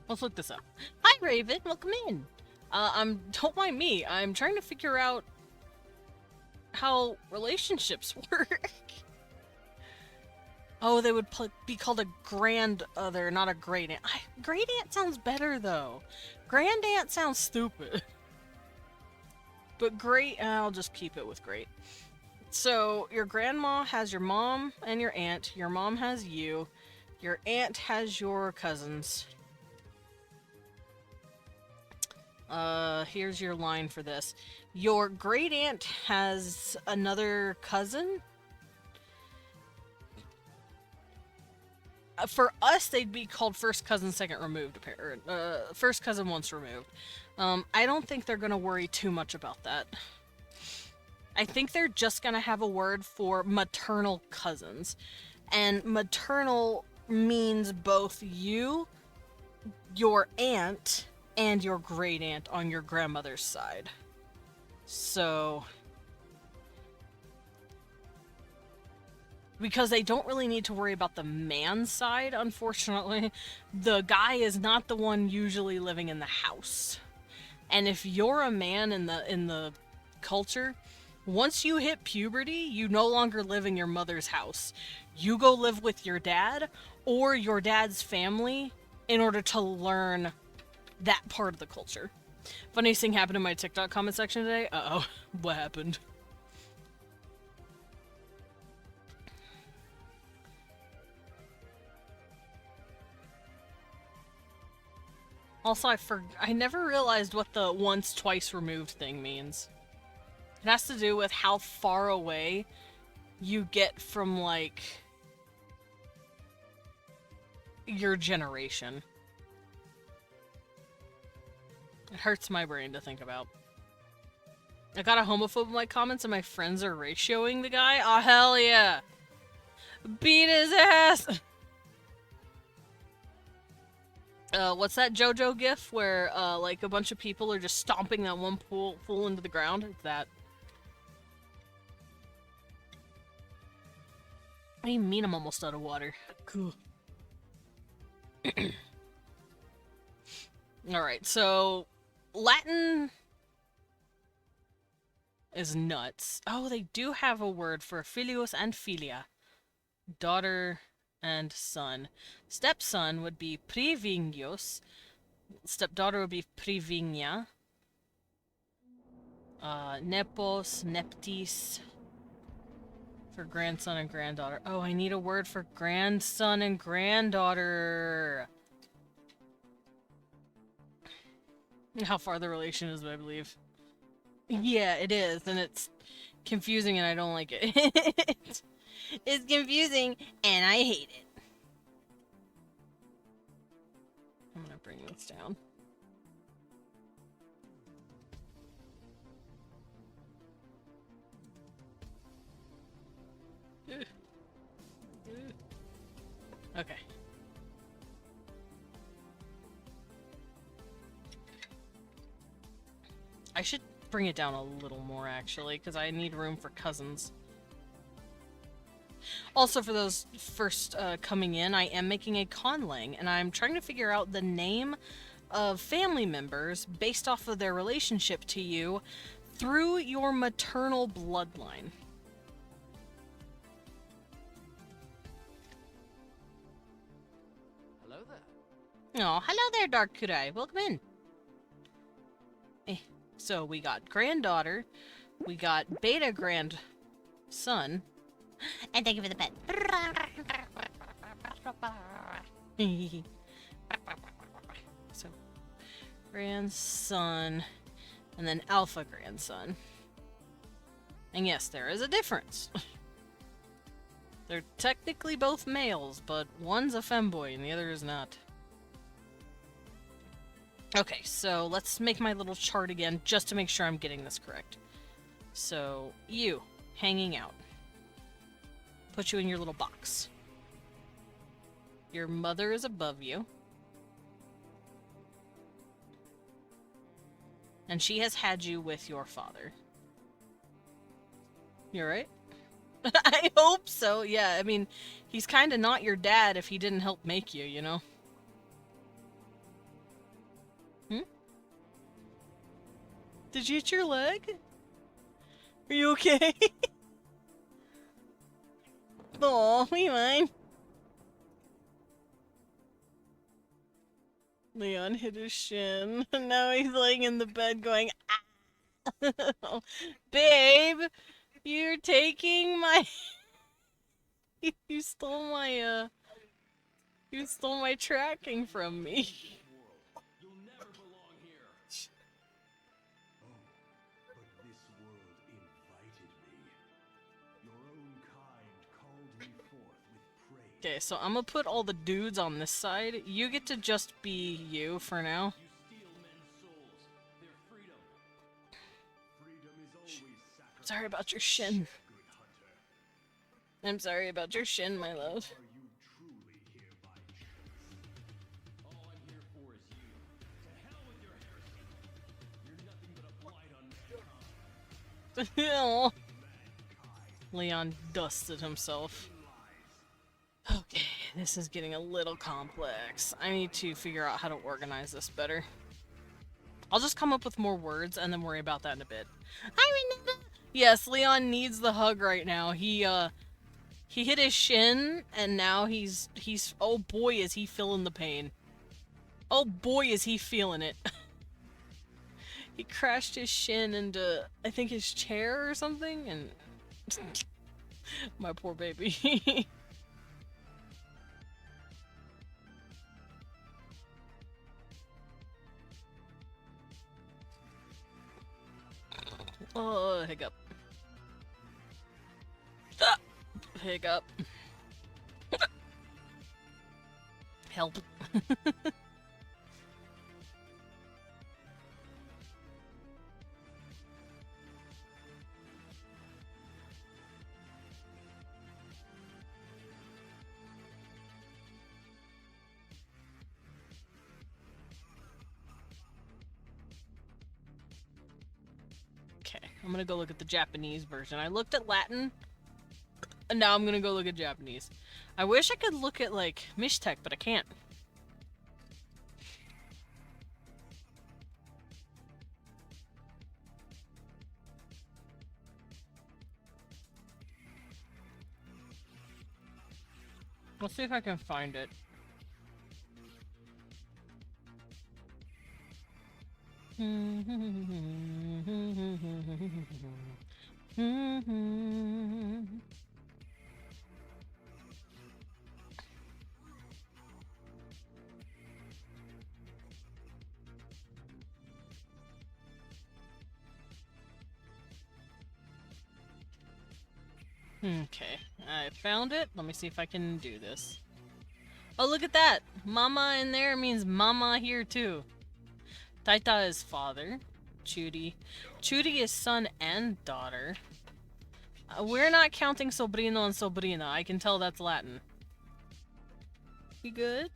Let's look this up. Hi, Raven. Welcome in. Don't mind me. I'm trying to figure out how relationships work. Oh, they would be called a grandother, not a great aunt. Great aunt sounds better, though. Grand aunt sounds stupid. But great, I'll just keep it with great. So, your grandma has your mom and your aunt. Your mom has you. Your aunt has your cousins. Here's your line for this. Your great aunt has another cousin. For us, they'd be called first cousin, second removed, or first cousin once removed. I don't think they're gonna worry too much about that. I think they're just gonna have a word for maternal cousins. And maternal means both you, your aunt, and your great aunt on your grandmother's side. So because they don't really need to worry about the man side, unfortunately. The guy is not the one usually living in the house. And if you're a man in the culture, once you hit puberty, you no longer live in your mother's house. You go live with your dad or your dad's family in order to learn that part of the culture. Funniest thing happened in my TikTok comment section today. Uh-oh. What happened? Also, I never realized what the once, twice removed thing means. It has to do with how far away you get from, like, your generation. It hurts my brain to think about. I got a homophobe in my comments and my friends are ratioing the guy? Oh, hell yeah! Beat his ass! What's that JoJo gif where, like, a bunch of people are just stomping that one fool into the ground? It's that. What do you mean I'm almost out of water? Cool. Alright, so... Latin... is nuts. Oh, they do have a word for filius and filia. Daughter and son. Stepson would be privingios. Stepdaughter would be privinia. Nepos, neptis. For grandson and granddaughter. Oh, I need a word for grandson and granddaughter. How far the relation is, I believe. Yeah, it is, and it's confusing and I don't like it. It's confusing and I hate it. I'm gonna bring this down. Okay. I should bring it down a little more, actually, because I need room for cousins. Also, for those first coming in, I am making a conlang, and I'm trying to figure out the name of family members based off of their relationship to you through your maternal bloodline. Hello there. Oh, hello there, Dark Kurai. Welcome in. So we got granddaughter, we got beta grandson, and thank you for the pet. So, grandson, and then alpha grandson. And yes, there is a difference. They're technically both males, but one's a femboy and the other is not. Okay, so let's make my little chart again, just to make sure I'm getting this correct. So, you, hanging out. Put you in your little box. Your mother is above you. And she has had you with your father. You right? I hope so, yeah, I mean, he's kinda not your dad if he didn't help make you, you know? Did you hit your leg? Are you okay? Aw, we mine. Leon hit his shin. Now he's laying in the bed going, ah! Babe, you're taking my... You stole my, You stole my tracking from me. You'll never belong here. But this world invited me. Your own kind called me forth with praise. Okay, so I'm gonna put all the dudes on this side. You get to just be you for now. You steal men's souls, their freedom. Freedom is always sacrificed. Sorry about your shin. Good hunter. I'm sorry about your shin, my love. Are you truly here by choice? All I'm here for is you. To hell with your heresy. You're nothing but a blight on mankind. Aw. Mankind. Leon dusted himself. In life, This is getting a little complex. I need to figure out how to organize this better. I'll just come up with more words and then worry about that in a bit. Yes, Leon needs the hug right now. He hit his shin and now he's oh boy is he feeling the pain. Oh boy is he feeling it. He crashed his shin into, I think, his chair or something, and my poor baby. Oh, hiccup. Ah, hiccup. Help. Okay, I'm gonna go look at the Japanese version. I looked at Latin, and now I'm gonna go look at Japanese. I wish I could look at, like, Mishtek, but I can't. Let's see if I can find it. Okay, I found it. Let me see if I can do this. Oh, look at that! Mama in there means mama here too. Taita is father. Chudi. Chudi is son and daughter. We're not counting sobrino and sobrina. I can tell that's Latin. You good?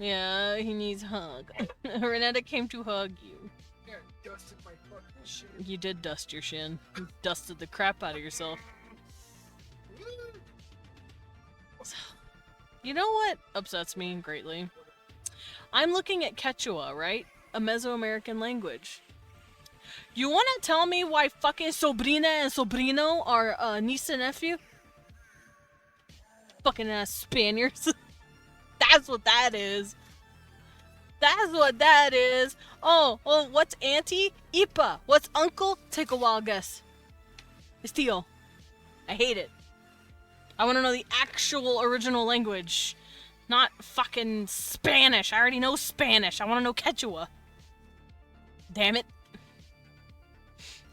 Yeah, he needs a hug. Renetta came to hug you. Yeah, dusted my fucking shit. You did dust your shin. You dusted the crap out of yourself. You know what upsets me greatly? I'm looking at Quechua, right? A Mesoamerican language. You wanna tell me why fucking sobrina and sobrino are niece and nephew? Fucking ass Spaniards. That's what that is. That's what that is. Oh, what's auntie? Ipa. What's uncle? Take a wild guess. It's tío. I hate it. I want to know the actual original language. Not fucking Spanish. I already know Spanish. I want to know Quechua. Damn it.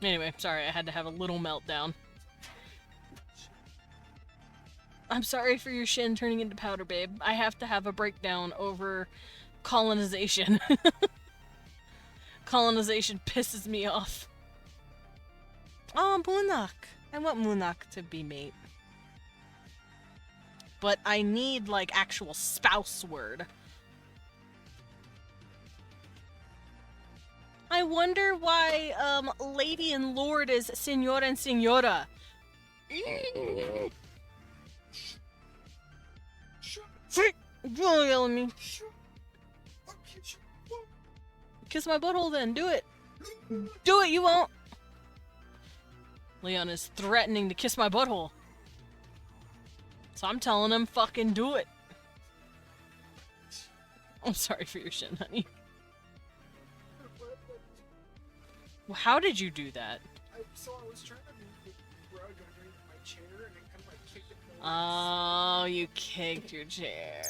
Anyway, sorry, I had to have a little meltdown. I'm sorry for your shin turning into powder, babe. I have to have a breakdown over colonization. Colonization pisses me off. Oh, Munak. I want Munak to be mate. But I need, like, actual spouse word. I wonder why, lady and lord is senor and senora. Don't yell at me. Kiss my butthole then, do it. Do it, you won't. Leon is threatening to kiss my butthole. So I'm telling him fucking do it. I'm sorry for your shin, honey. Well, how did you do that? So I was trying to move the rug underneath my chair and it kind of like kicked it forward. Oh, you kicked your chair.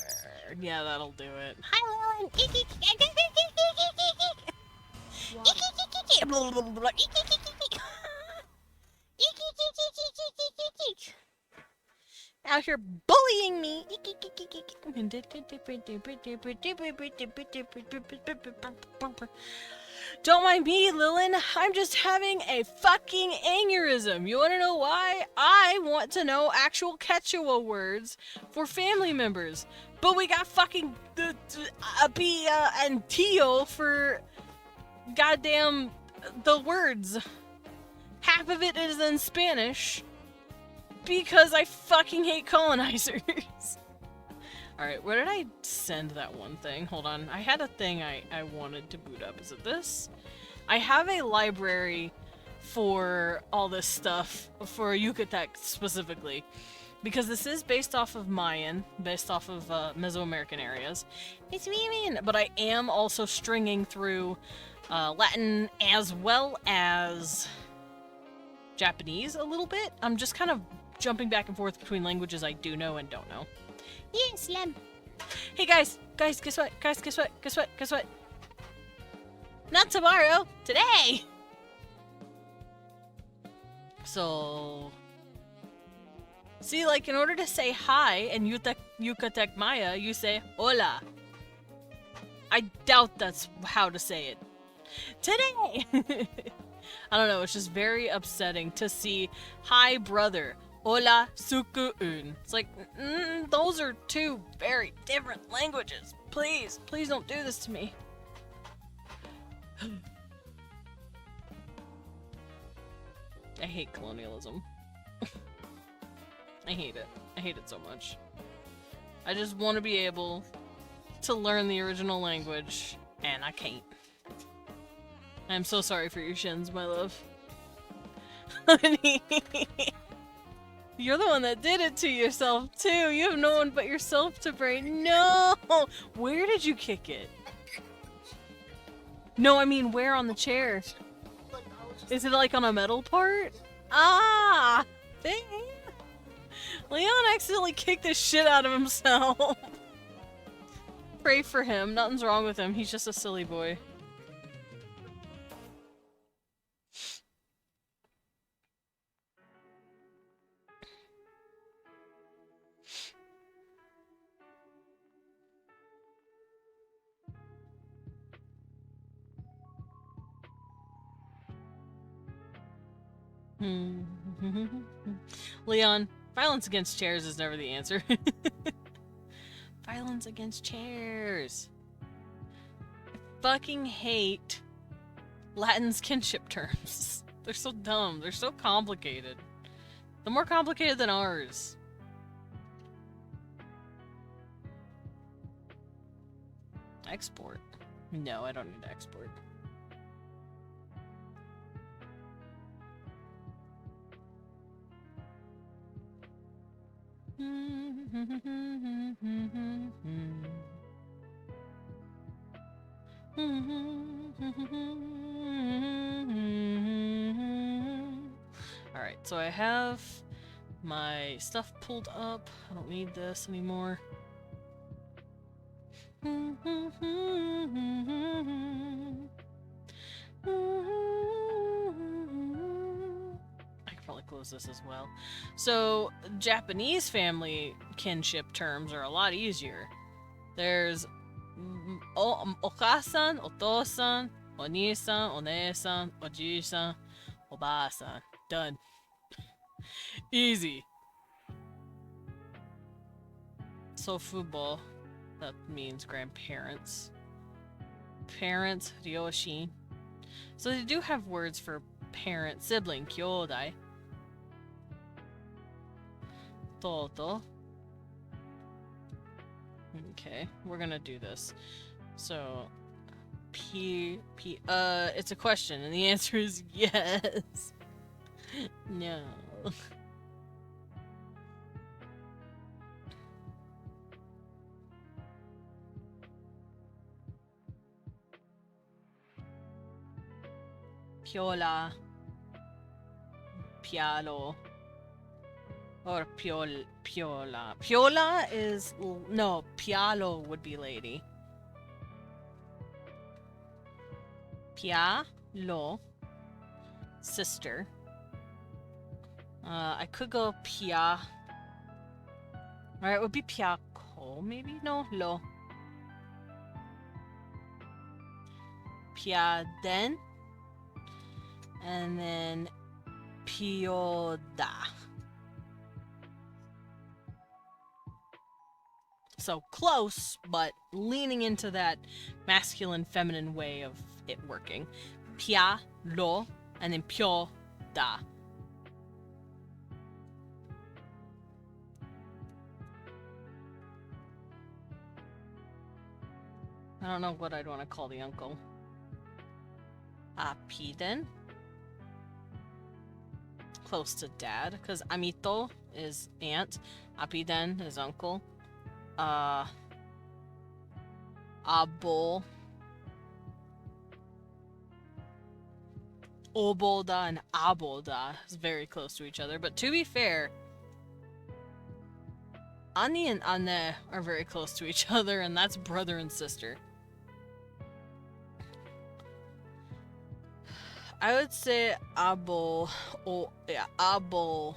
Yeah, that'll do it. Hi, out here bullying me. Don't mind me, Lilin. I'm just having a fucking aneurysm. You want to know why? I want to know actual Quechua words for family members. But we got fucking Abia and Tio for goddamn the words. Half of it is in Spanish. Because I fucking hate colonizers. Alright, where did I send that one thing? Hold on. I had a thing I wanted to boot up. Is it this? I have a library for all this stuff, for Yucatec specifically. Because this is based off of Mayan, based off of Mesoamerican areas. It's mean, but I am also stringing through Latin as well as Japanese a little bit. I'm just kind of jumping back and forth between languages I do know and don't know. Yes, Lem. Hey guys, guess what? Guess what? Not tomorrow, today! So... See, like, in order to say hi in Yucatec Maya, you say hola. I doubt that's how to say it. Today! I don't know, it's just very upsetting to see hi brother, hola sukuun. It's like, those are two very different languages. Please don't do this to me. I hate colonialism. I hate it. I hate it so much. I just want to be able to learn the original language, and I can't. I'm so sorry for your shins, my love. Honey. You're the one that did it to yourself, too. You have no one but yourself to blame. No! Where did you kick it? No, I mean, where on the chair? Is it like on a metal part? Ah! Dang. Leon accidentally kicked the shit out of himself. Pray for him. Nothing's wrong with him. He's just a silly boy. Leon, violence against chairs is never the answer. Violence against chairs. I fucking hate Latin's kinship terms. They're so dumb. They're so complicated. They're more complicated than ours. Export. No, I don't need to export. Alright, so I have my stuff pulled up. I don't need this anymore. Probably close this as well. So, Japanese family kinship terms are a lot easier. There's okasan, otosan, onisan, onesan, oji-san, oba-san. Done. Easy. Sofubo, that means grandparents. Parents, ryoshin. So they do have words for parent, sibling, kyodai. Toto. Okay, we're gonna do this. So, it's a question, and the answer is yes. No. Piola. Pialo. Or piola. Piola is... No, pialo would be lady. Pialo. Sister. I could go pia. Alright, it would be piako, maybe? No, lo. Piaden. And then pioda. So close, but leaning into that masculine, feminine way of it working. Pia, lo, and then pio, da. I don't know what I'd want to call the uncle. Apiden? Close to dad, because amito is aunt. Apiden is uncle. Abo. Oboda and aboda is very close to each other, but to be fair, Ani and Anne are very close to each other, and that's brother and sister. I would say abo, yeah, abota.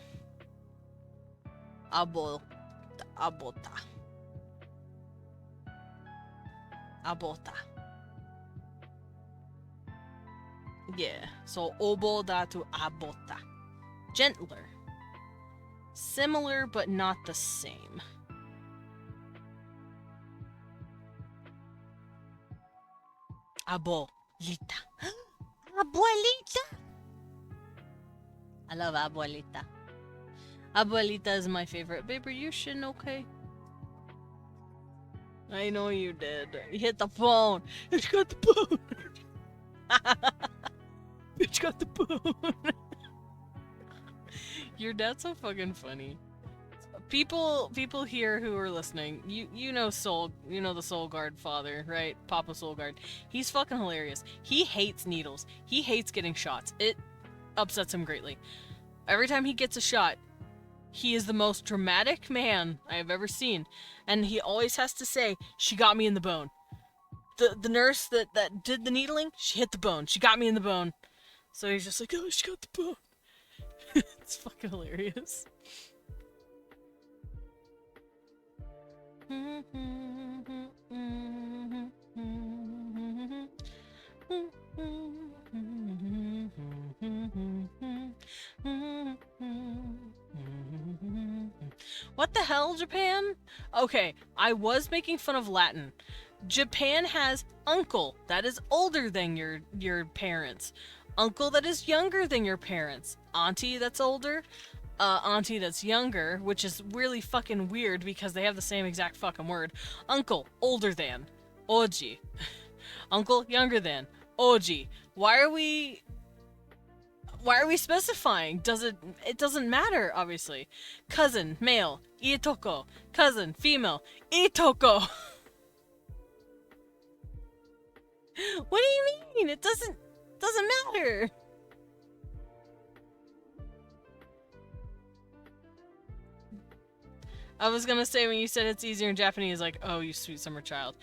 Yeah, so oboda to abota. Gentler. Similar, but not the same. Abuelita. Abuelita! I love Abuelita. Abuelita is my favorite. Babe, are you shitting okay? I know you did. You hit the phone. It's got the phone. Bitch got the phone. Your dad's so fucking funny. People here who are listening, you know the Soul Guard father, right? Papa Soul Guard. He's fucking hilarious. He hates needles. He hates getting shots. It upsets him greatly. Every time he gets a shot, he is the most dramatic man I have ever seen, and he always has to say, "She got me in the bone." The nurse that did the needling, she hit the bone. She got me in the bone. So he's just like, "Oh, she got the bone." It's fucking hilarious. What the hell, Japan? Okay, I was making fun of Latin. Japan has uncle that is older than your parents. Uncle that is younger than your parents. Auntie that's older. Auntie that's younger, which is really fucking weird because they have the same exact fucking word. Uncle, older than. Oji. Uncle, younger than. Oji. Why are we specifying? It doesn't matter, obviously. Cousin, male, itoko. Cousin, female, itoko. What do you mean? It doesn't matter. I was gonna say when you said it's easier in Japanese, like, oh, you sweet summer child.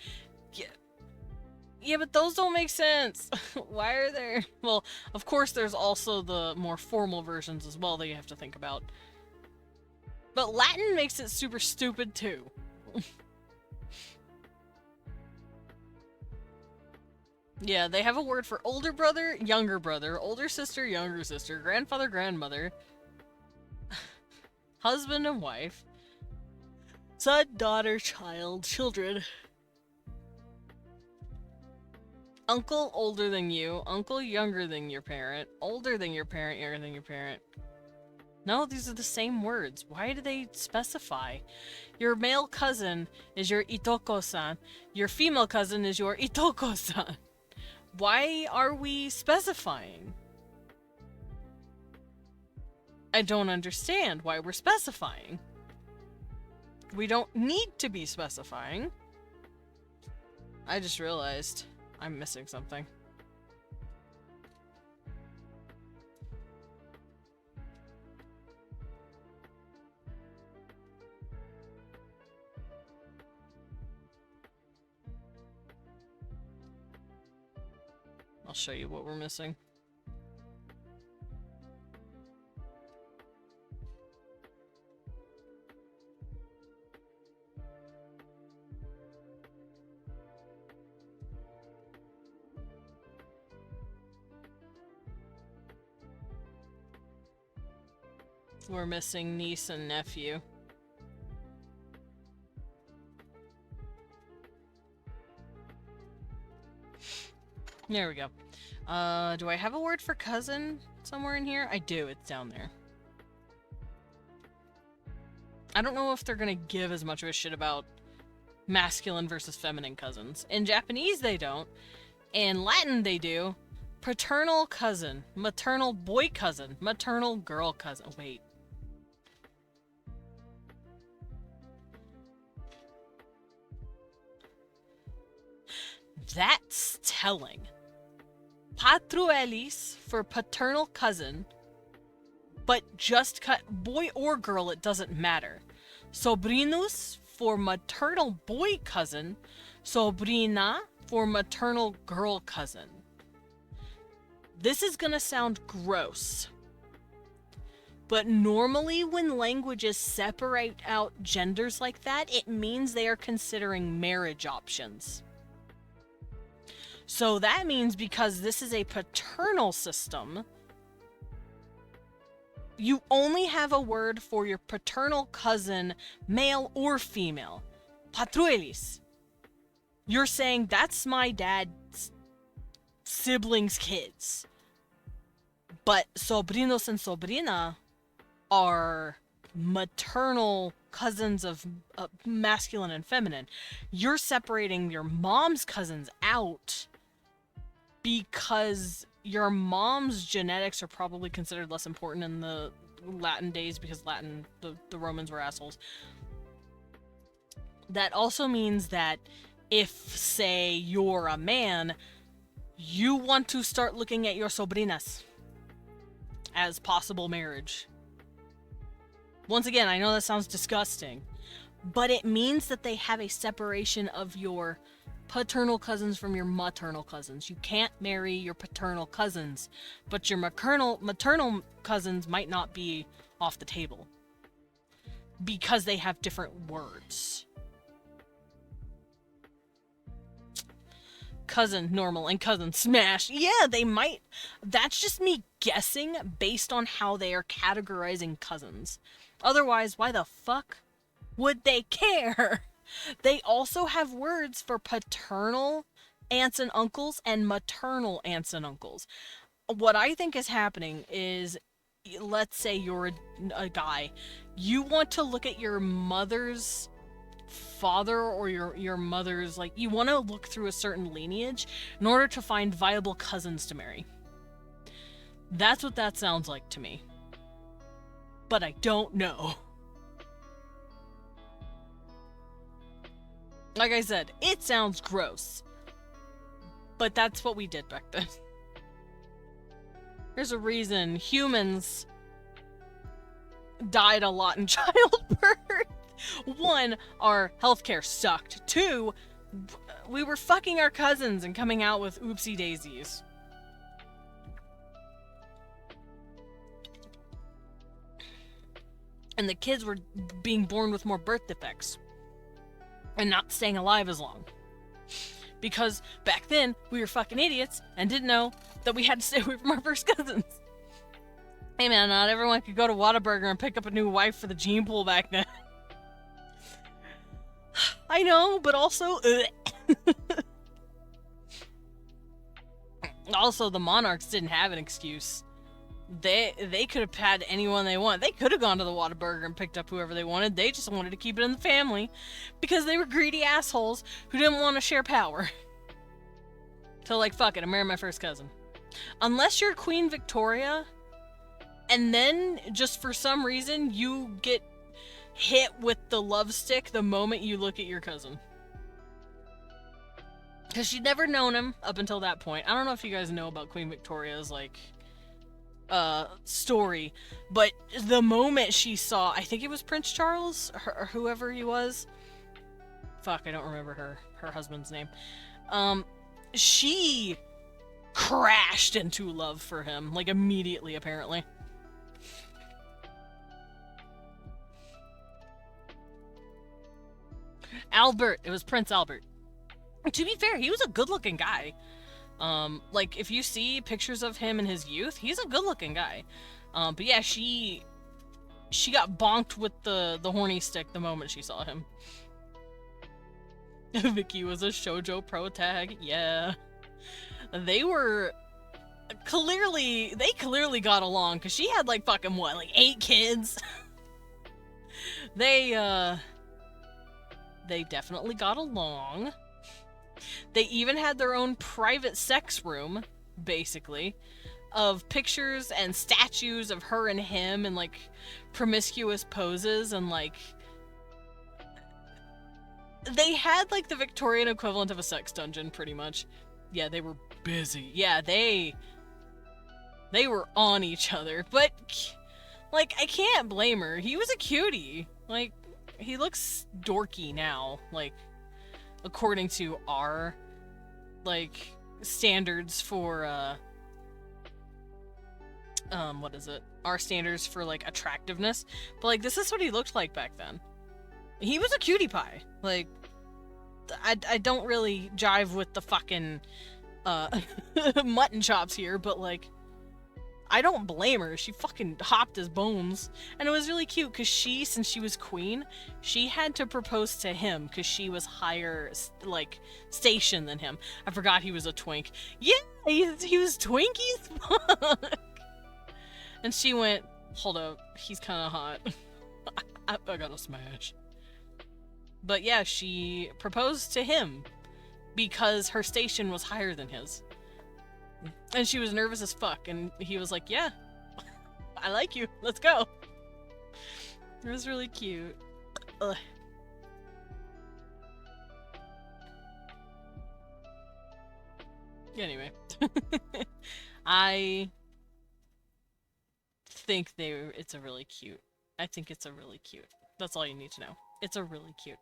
Yeah, but those don't make sense. Why are there? Well, of course there's also the more formal versions as well that you have to think about. But Latin makes it super stupid too. Yeah, they have a word for older brother, older sister, younger sister, grandfather, grandmother, husband and wife, son, daughter, child, children. Uncle older than you, uncle younger than your parent, older than your parent, younger than your parent. No, these are the same words. Why do they specify? Your male cousin is your itoko-san. Your female cousin is your itoko-san. Why are we specifying? I don't understand why we're specifying. We don't need to be specifying. I just realized I'm missing something. I'll show you what we're missing. We're missing niece and nephew. There we go. Do I have a word for cousin somewhere in here? I do, it's down there. I don't know if they're gonna give as much of a shit about masculine versus feminine cousins. In Japanese, they don't. In Latin, they do. Paternal cousin, maternal boy cousin, maternal girl cousin. Wait. That's telling. Patruelis for paternal cousin, but just boy or girl, it doesn't matter. Sobrinos for maternal boy cousin, sobrina for maternal girl cousin. This is gonna sound gross, but normally when languages separate out genders like that, it means they are considering marriage options. So that means because this is a paternal system, you only have a word for your paternal cousin, male or female. Patruelis. You're saying that's my dad's siblings' kids. But sobrinos and sobrina are maternal cousins of masculine and feminine. You're separating your mom's cousins out because your mom's genetics are probably considered less important in the Latin days because the Romans were assholes. That also means that if, say, you're a man, you want to start looking at your sobrinas as possible marriage. Once again, I know that sounds disgusting, but it means that they have a separation of your paternal cousins from your maternal cousins. You can't marry your paternal cousins, but your maternal cousins might not be off the table because they have different words. Cousin normal and cousin smash. Yeah, they might. That's just me guessing based on how they are categorizing cousins. Otherwise, why the fuck would they care? They also have words for paternal aunts and uncles and maternal aunts and uncles. What I think is happening is, let's say you're a guy. You want to look at your mother's father or your mother's, like, you want to look through a certain lineage in order to find viable cousins to marry. That's what that sounds like to me. But I don't know. Like I said, it sounds gross. But that's what we did back then. There's a reason humans died a lot in childbirth. One, our healthcare sucked. Two, we were fucking our cousins and coming out with oopsie daisies. And the kids were being born with more birth defects and not staying alive as long. Because back then, we were fucking idiots and didn't know that we had to stay away from our first cousins. Hey man, not everyone could go to Whataburger and pick up a new wife for the gene pool back then. I know, but also... Also, the monarchs didn't have an excuse. They could have had anyone they want. They could have gone to the Whataburger and picked up whoever they wanted. They just wanted to keep it in the family because they were greedy assholes who didn't want to share power. So, like, fuck it, I'm marrying my first cousin. Unless you're Queen Victoria, and then just for some reason you get hit with the love stick the moment you look at your cousin. Because she'd never known him up until that point. I don't know if you guys know about Queen Victoria's, like, story, but the moment she saw, I think it was Prince Charles, or whoever he was. Fuck, I don't remember her husband's name. She crashed into love for him, like, immediately, apparently. Albert, it was Prince Albert. To be fair, he was a good-looking guy. Like, if you see pictures of him in his youth, he's a good-looking guy. But yeah, she got bonked with the horny stick the moment she saw him. Vicky was a shoujo pro tag, yeah. They clearly got along, because she had, like, fucking what, like 8 kids? They definitely got along. They even had their own private sex room, basically, of pictures and statues of her and him in, like, promiscuous poses, and, like, they had, like, the Victorian equivalent of a sex dungeon, pretty much. Yeah, they were busy. Yeah, they were on each other, but, like, I can't blame her. He was a cutie. Like, he looks dorky now, like, according to our, like, standards for, what is it? Our standards for, like, attractiveness. But, like, this is what he looked like back then. He was a cutie pie. Like, I don't really jive with the fucking, mutton chops here, but, like, I don't blame her. She fucking hopped his bones. And it was really cute, because she, since she was queen, she had to propose to him, because she was higher, like, station than him. I forgot he was a twink. Yeah, he was twinky as fuck. And she went, hold up, he's kind of hot. I gotta smash. But yeah, she proposed to him, because her station was higher than his. And she was nervous as fuck, and he was like, yeah, I like you, let's go. It was really cute. Ugh. Anyway. I think it's a really cute. I think it's a really cute. That's all you need to know. It's a really cute.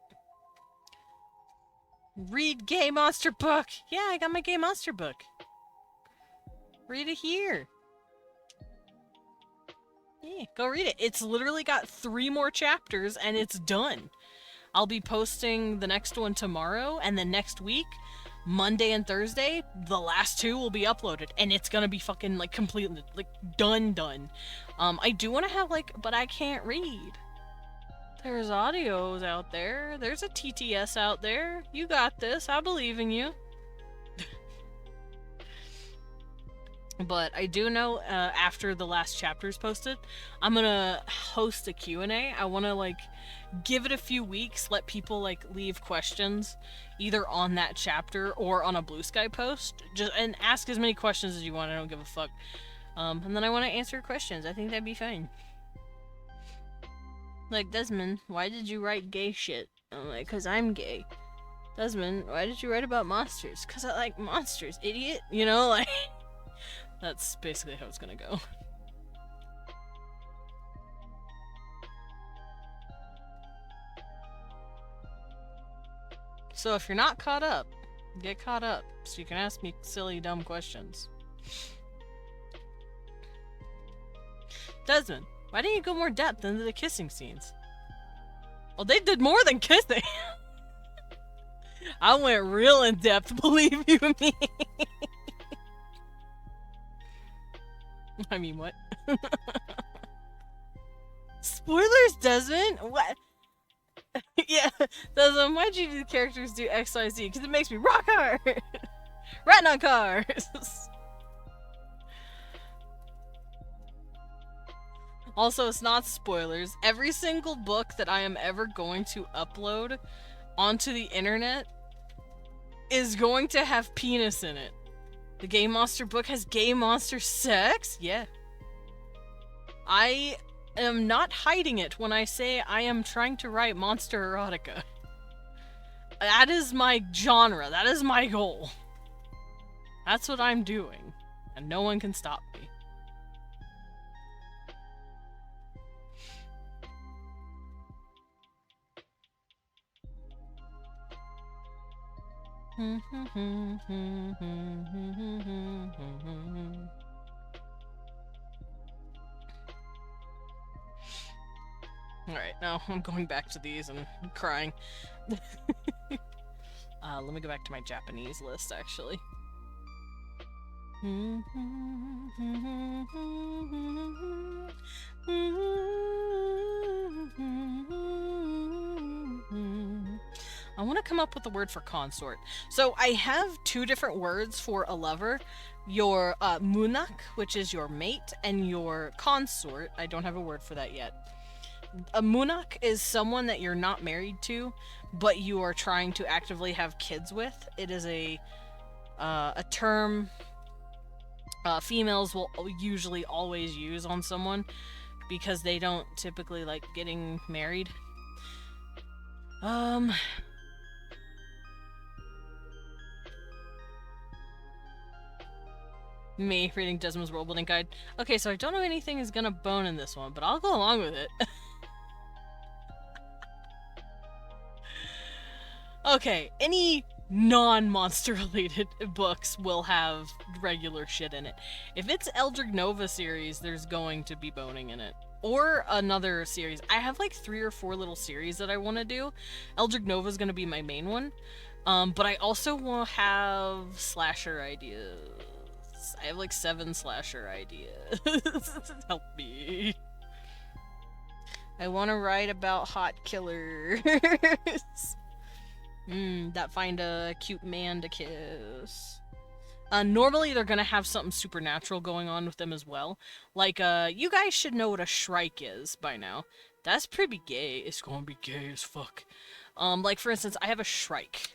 Read Gay Monster book! Yeah, I got my Gay Monster book. Read it here. Yeah, go read it. It's literally got 3 more chapters and it's done. I'll be posting the next one tomorrow, and then next week, Monday and Thursday, the last 2 will be uploaded, and it's gonna be fucking, like, completely, like, done. I do want to have, like, but I can't read. There's audios out there. There's a TTS out there. You got this. I believe in you. But I do know, after the last chapter is posted, I'm gonna host a Q&A. I want to, like, give it a few weeks, let people, like, leave questions, either on that chapter or on a Blue Sky post, and ask as many questions as you want. I don't give a fuck. And then I want to answer questions. I think that'd be fine. Like, Desmond, why did you write gay shit? I'm like, 'cause I'm gay. Desmond, why did you write about monsters? 'Cause I like monsters, idiot. You know, like... That's basically how it's gonna go. So if you're not caught up, get caught up so you can ask me silly, dumb questions. Desmond, why didn't you go more depth into the kissing scenes? Well, they did more than kissing. I went real in depth, believe you me. I mean, what? Spoilers, Desmond? What? Yeah, Desmond, why'd you do the characters do XYZ? Because it makes me rock hard! Ratting on cars! Also, it's not spoilers. Every single book that I am ever going to upload onto the internet is going to have penis in it. The Gay Monster book has gay monster sex? Yeah. I am not hiding it when I say I am trying to write monster erotica. That is my genre. That is my goal. That's what I'm doing. And no one can stop me. Alright, now I'm going back to these and crying. Let me go back to my Japanese list, actually. I want to come up with a word for consort. So I have 2 different words for a lover. Your munak, which is your mate, and your consort. I don't have a word for that yet. A Munak is someone that you're not married to, but you are trying to actively have kids with. It is a term females will usually always use on someone because they don't typically like getting married. Me reading Desmond's Worldbuilding Guide. Okay, so I don't know anything is gonna bone in this one, but I'll go along with it. Okay, any non-monster related books will have regular shit in it. If it's Eldritch Nova series, there's going to be boning in it. Or another series. I have like 3 or 4 little series that I want to do. Eldritch Nova is going to be my main one. But I also will have slasher ideas. I have like 7 slasher ideas. Help me. I want to write about hot killers. That find a cute man to kiss. Normally they're gonna have something supernatural going on with them as well. Like, you guys should know what a shrike is by now. That's pretty gay. It's gonna be gay as fuck. Like, for instance, I have a shrike.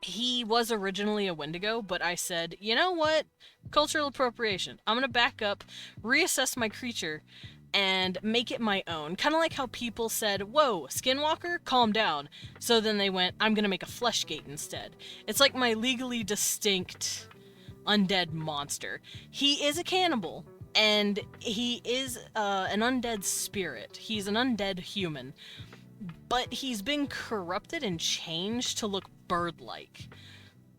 He was originally a Wendigo, but I said, you know what? Cultural appropriation. I'm gonna back up, reassess my creature, and make it my own. Kind of like how people said, whoa, Skinwalker, calm down. So then they went, I'm gonna make a Fleshgate instead. It's like my legally distinct undead monster. He is a cannibal, and he is an undead spirit. He's an undead human. But he's been corrupted and changed to look bird-like.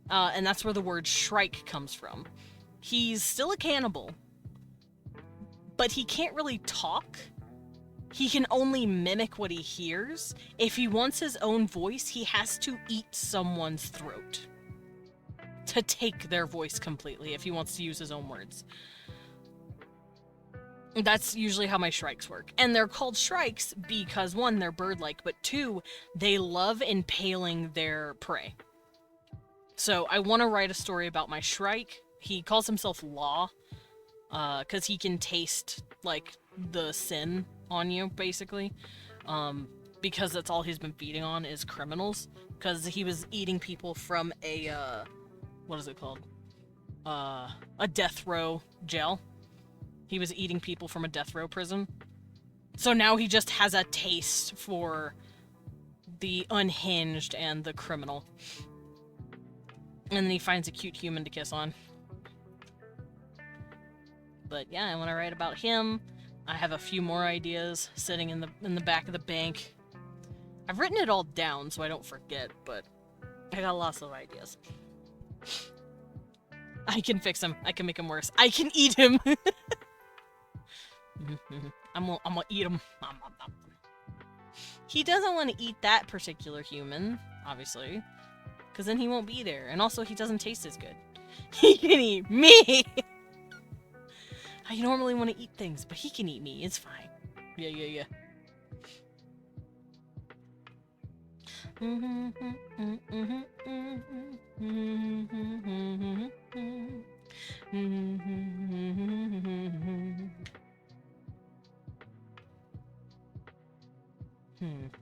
And that's where the word shrike comes from. He's still a cannibal, but he can't really talk. He can only mimic what he hears. If he wants his own voice, he has to eat someone's throat to take their voice completely if he wants to use his own words. That's usually how my shrikes work. And they're called shrikes because, 1, they're bird-like, but 2, they love impaling their prey. So I want to write a story about my shrike. He calls himself Law, because he can taste, like, the sin on you, basically. Because that's all he's been feeding on is criminals. Because he was eating people from a, what is it called? A death row jail. He was eating people from a death row prison. So now he just has a taste for the unhinged and the criminal. And then he finds a cute human to kiss on. But yeah, I want to write about him. I have a few more ideas sitting in the back of the bank. I've written it all down so I don't forget, but I got lots of ideas. I can fix him. I can make him worse. I can eat him. I'm gonna eat him. He doesn't want to eat that particular human, obviously, because then he won't be there. And also, he doesn't taste as good. He can eat me. I normally want to eat things, but he can eat me. It's fine. Yeah.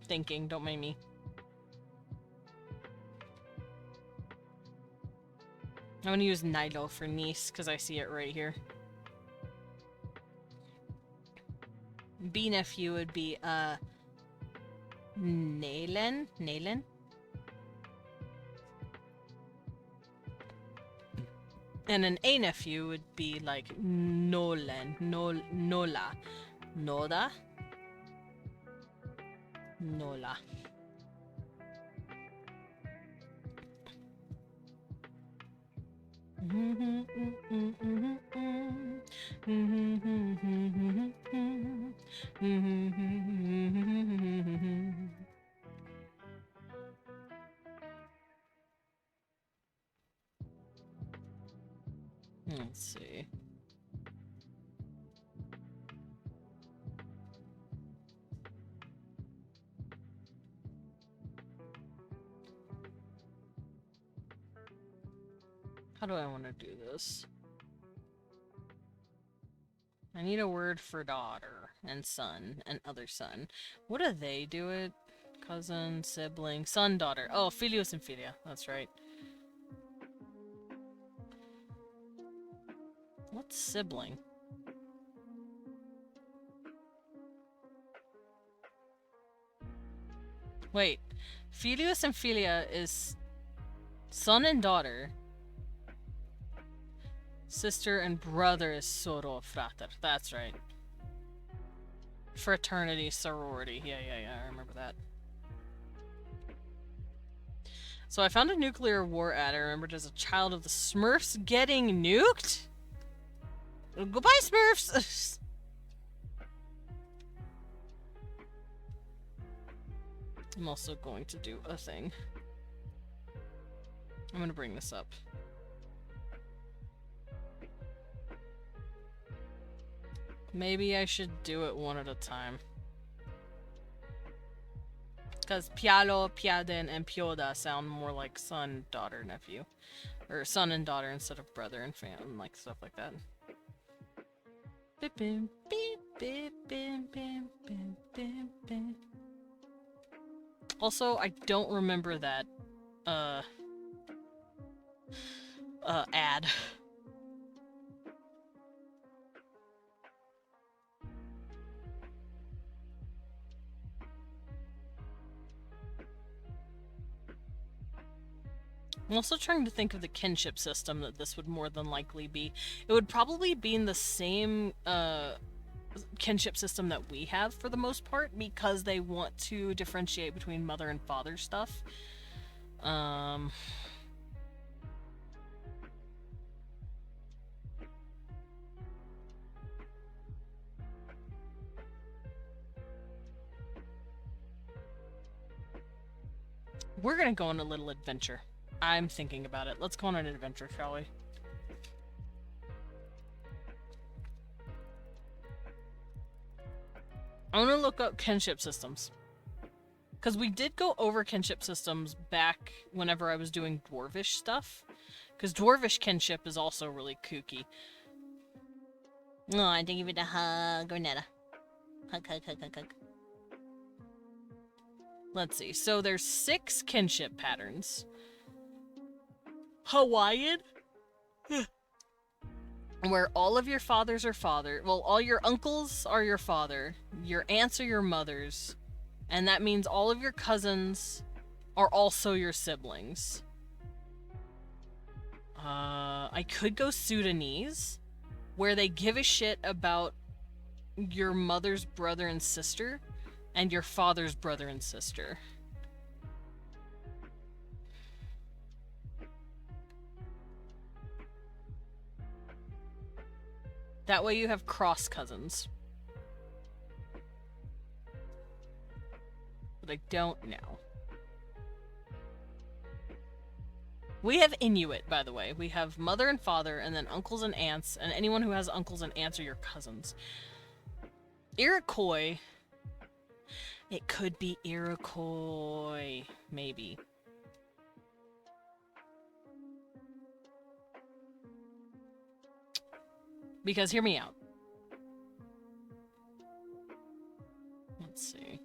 Thinking, don't mind me. I'm gonna use Nilo for niece, because I see it right here. B nephew would be, Nalen? And an A nephew would be like Nolan, Nola. Noda? Nola. Let's see. How do I want to do this? I need a word for daughter. and son and other son. What do they do it? Cousin, sibling, son, daughter. Oh, filius and filia. That's right. What's sibling? Wait. Filius and filia is son and daughter. Sister and brother is soro frater. That's right. Fraternity, sorority. Yeah, I remember that. So I found a nuclear war ad. I remembered as a child of the Smurfs getting nuked? Goodbye, Smurfs! I'm also going to do a thing. I'm gonna bring this up. Maybe I should do it one at a time. Because Pialo, Piaden, and Pioda sound more like son, daughter, nephew. Or son and daughter instead of brother and fam, like stuff like that. Beep, beep, beep, beep, beep, beep, beep, beep. Also, I don't remember that, ad. I'm also trying to think of the kinship system that this would more than likely be. It would probably be in the same kinship system that we have for the most part, because they want to differentiate between mother and father stuff. We're gonna go on a little adventure. I'm thinking about it. Let's go on an adventure, shall we? I want to look up kinship systems. Because we did go over kinship systems back whenever I was doing Dwarvish stuff. Because Dwarvish kinship is also really kooky. Oh, I think give it a hug, Ornetta. Hug. Let's see. So there's 6 kinship patterns. Hawaiian? Where all of your fathers are father. Well, all your uncles are your father. Your aunts are your mothers. And that means all of your cousins are also your siblings. I could go Sudanese, where they give a shit about your mother's brother and sister, and your father's brother and sister. That way you have cross cousins. But I don't know. We have Inuit, by the way. We have mother and father, and then uncles and aunts, and anyone who has uncles and aunts are your cousins. Iroquois. It could be Iroquois, maybe. Because, hear me out. Let's see.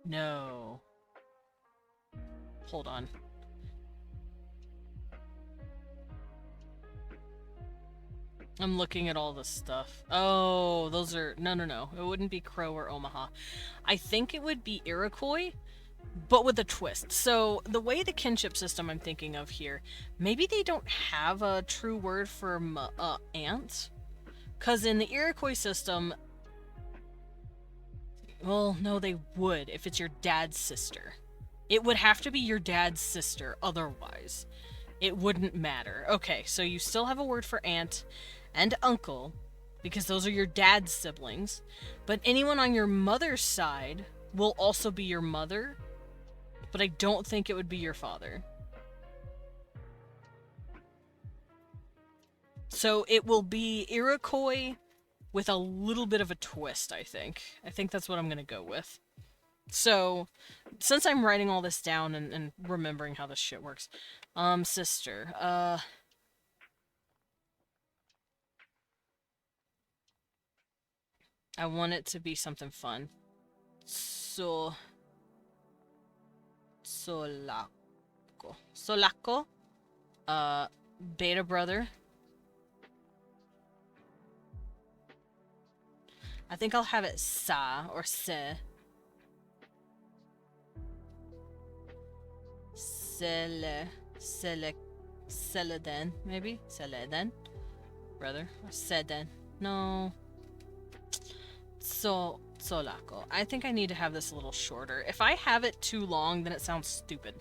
No. Hold on. I'm looking at all this stuff. Oh, those are... No. It wouldn't be Crow or Omaha. I think it would be Iroquois, but with a twist. So, the way the kinship system I'm thinking of here, maybe they don't have a true word for aunt. Because in the Iroquois system... Well, no, they would if it's your dad's sister. It would have to be your dad's sister, otherwise. It wouldn't matter. Okay, so you still have a word for aunt and uncle, because those are your dad's siblings. But anyone on your mother's side will also be your mother, but I don't think it would be your father. So it will be Iroquois with a little bit of a twist, I think. I think that's what I'm gonna go with. So, since I'm writing all this down and remembering how this shit works, sister, I want it to be something fun. So... Solaco. Solaco. Beta brother. I think I'll have it sa or se. Seleden, maybe? Seleden? Brother? Or Seden? No. Solaco. I think I need to have this a little shorter. If I have it too long, then it sounds stupid.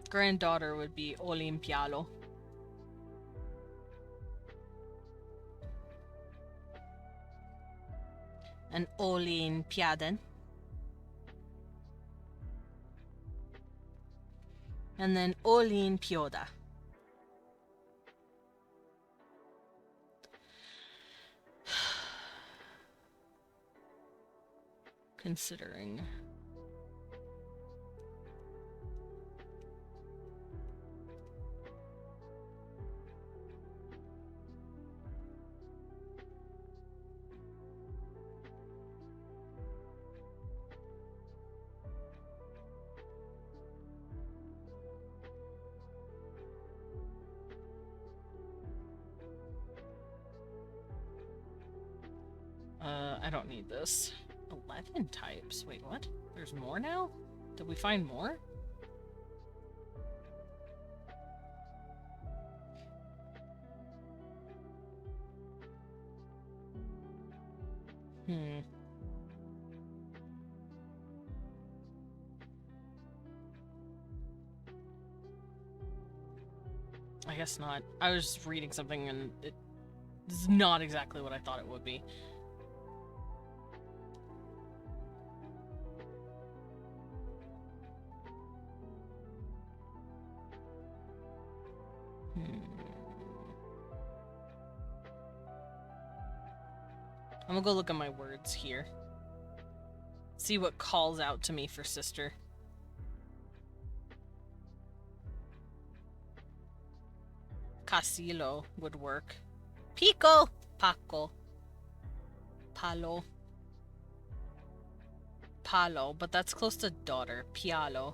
Granddaughter would be Olimpialo. And Olimpiaden. And then Olimpioda. Considering... I don't need this. 11 types. Wait, what? There's more now? Did we find more? I guess not. I was reading something and it's not exactly what I thought it would be. I'm gonna go look at my words here. See what calls out to me for sister. Casilo would work. Pico! Paco. Palo. Palo, but that's close to daughter. Pialo.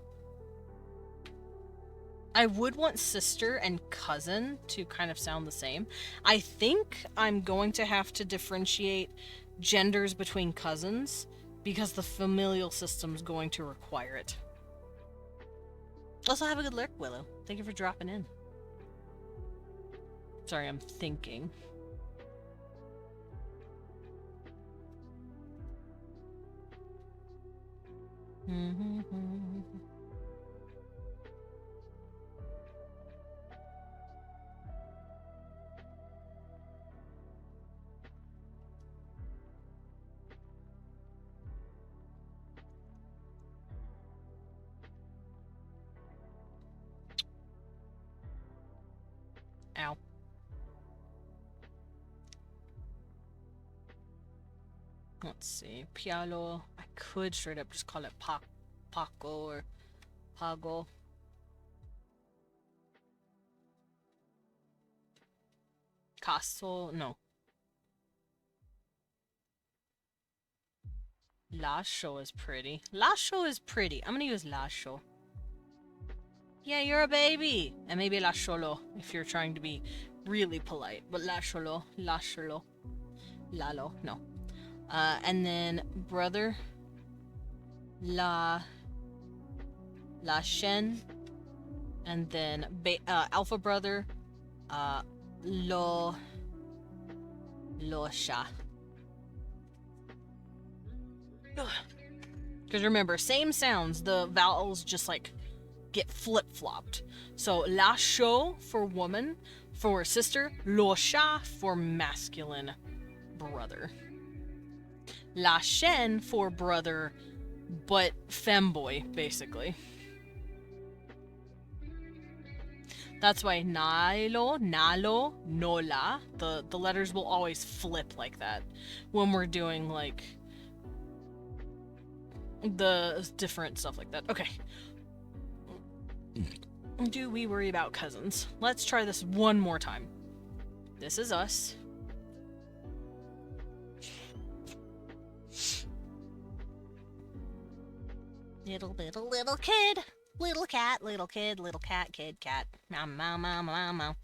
I would want sister and cousin to kind of sound the same. I think I'm going to have to differentiate genders between cousins because the familial system's going to require it. Also, have a good lurk, Willow. Thank you for dropping in. Sorry, I'm thinking. Ow. Let's see. Pialo. I could straight up just call it Paco or Pago. Caso. No. Lasho is pretty. Lasho is pretty. I'm gonna use Lasho. Yeah, you're a baby. And maybe Lasholo if you're trying to be really polite. But Lasholo. Lasholo. Lalo. No. And then brother. La Shen. And then alpha brother. Lo Sha. Because remember, same sounds, the vowels just like get flip-flopped. So la sho for woman, for sister, lo sha for masculine brother. La shen for brother, but femboy, basically. That's why Nalo, Nalo, Nola, the letters will always flip like that when we're doing like the different stuff like that. Okay. Do we worry about cousins? Let's try this one more time. This is us. Little kid. Little cat, little kid, little cat, kid, cat. Meow, meow, meow, meow, meow.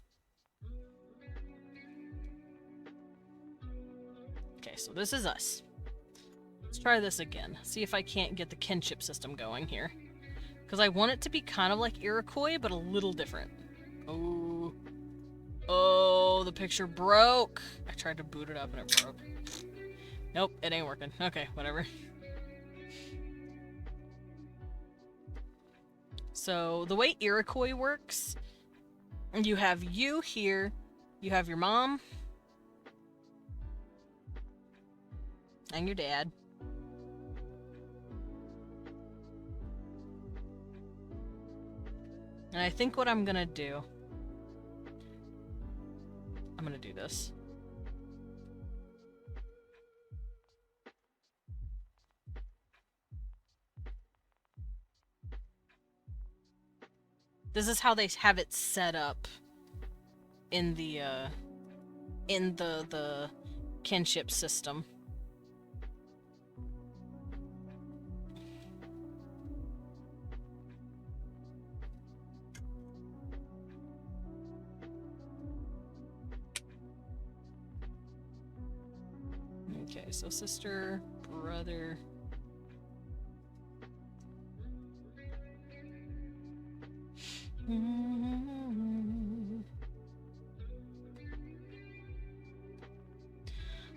Okay, so this is us. Let's try this again. See if I can't get the kinship system going here. Because I want it to be kind of like Iroquois, but a little different. Oh. Oh, the picture broke. I tried to boot it up and it broke. Nope, it ain't working. Okay, whatever. So, the way Iroquois works, you have you here, you have your mom, and your dad. And I think what I'm gonna do, I'm gonna do this. This is how they have it set up in the kinship system. Okay, so sister, brother.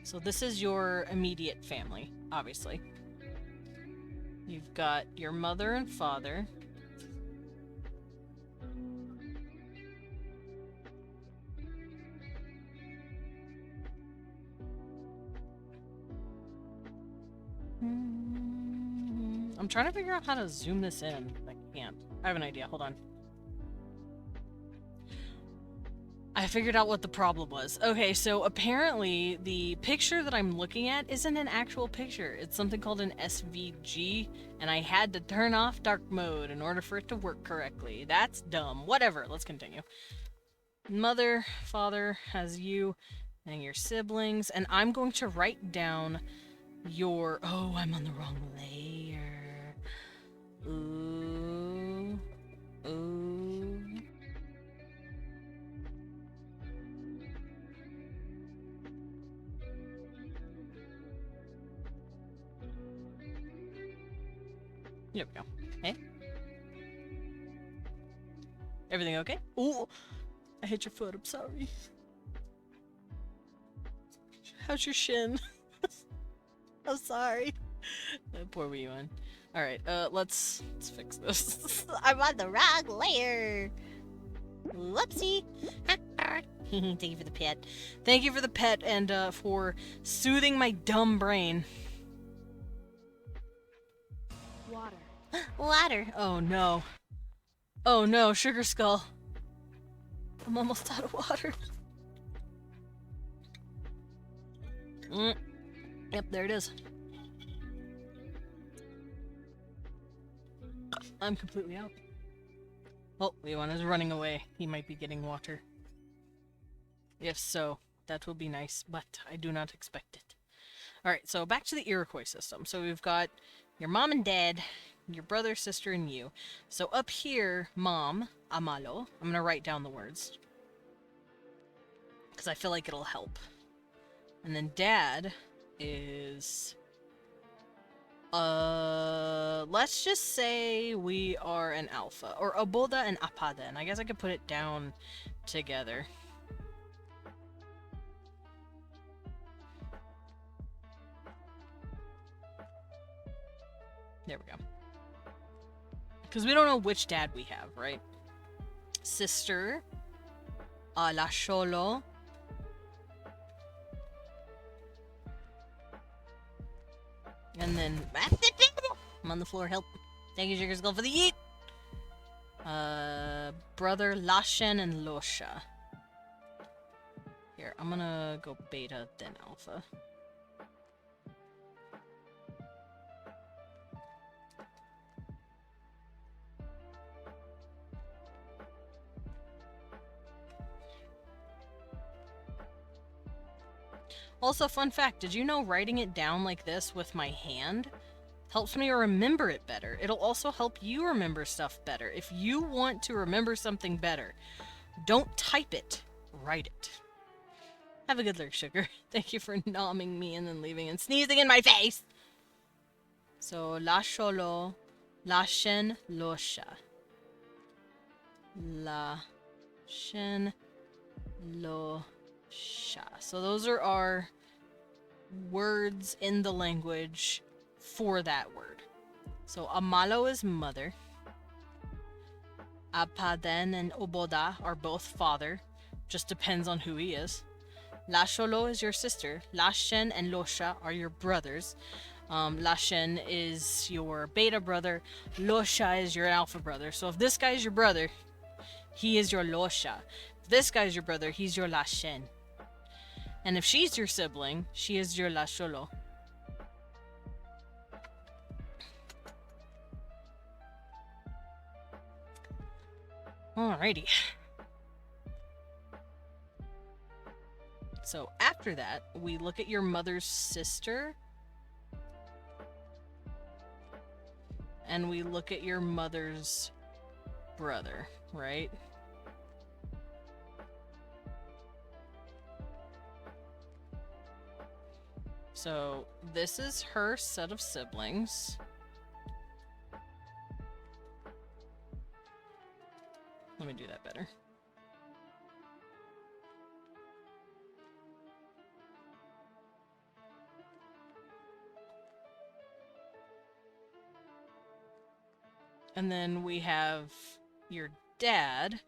So this is your immediate family, obviously. You've got your mother and father. I'm trying to figure out how to zoom this in. I can't. I have an idea. Hold on. I figured out what the problem was. Okay, so apparently the picture that I'm looking at isn't an actual picture. It's something called an SVG, and I had to turn off dark mode in order for it to work correctly. That's dumb. Whatever, let's continue. Mother, father has you and your siblings, and I'm going to write down your... Oh, I'm on the wrong layer. Ooh. Ooh. There we go. Okay. Everything okay? Ooh! I hit your foot, I'm sorry. How's your shin? I'm sorry. Poor wee one. Alright, let's fix this. I'm on the wrong layer! Whoopsie! Thank you for the pet. Thank you for the pet and for soothing my dumb brain. Water. Water! Oh no. Oh no, Sugar Skull. I'm almost out of water. Yep, there it is. I'm completely out. Oh, Leon is running away. He might be getting water. If so, that will be nice, but I do not expect it. Alright, so back to the Iroquois system. So we've got your mom and dad, your brother, sister, and you. So up here, mom, Amalo. I'm gonna write down the words, because I feel like it'll help. And then dad is... let's just say we are an alpha. Or Oboda and Apada, and I guess I could put it down together. There we go. Because we don't know which dad we have, right? Sister, La Cholo. And then... I'm on the floor, help. Thank you, Sugar Skull, for the yeet! Brother, Lashen, and Losha. Here, I'm gonna go beta, then alpha. Also, fun fact, did you know writing it down like this with my hand helps me remember it better? It'll also help you remember stuff better. If you want to remember something better, don't type it, write it. Have a good lurk, sugar. Thank you for nomming me and then leaving and sneezing in my face! So, la sholo, la shen, losha. La shen, losha. So those are our words in the language for that word. So amalo is mother. Apaden and oboda are both father. Just depends on who he is. Lasholo is your sister. Lashen and Losha are your brothers. Lashen is your beta brother. Losha is your alpha brother. So if this guy is your brother, he is your Losha. If this guy is your brother, he's your Lashen. And if she's your sibling, she is your Lasholo. Alrighty. So after that, we look at your mother's sister. And we look at your mother's brother, right? So this is her set of siblings. Let me do that better. And then we have your dad.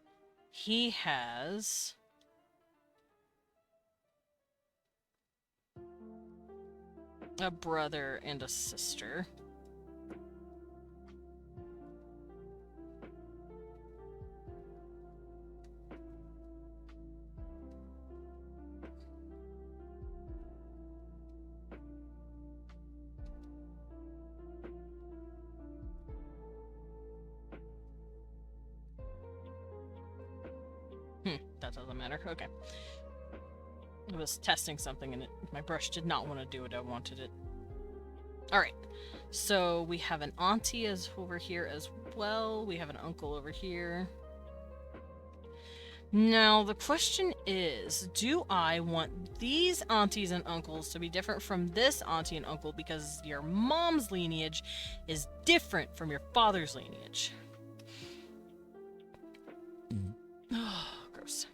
He has a brother and a sister. That doesn't matter. Okay. I was testing something and my brush did not want to do what I wanted it. Alright. So we have an auntie over here as well. We have an uncle over here. Now, the question is, do I want these aunties and uncles to be different from this auntie and uncle because your mom's lineage is different from your father's lineage? Oh, gross.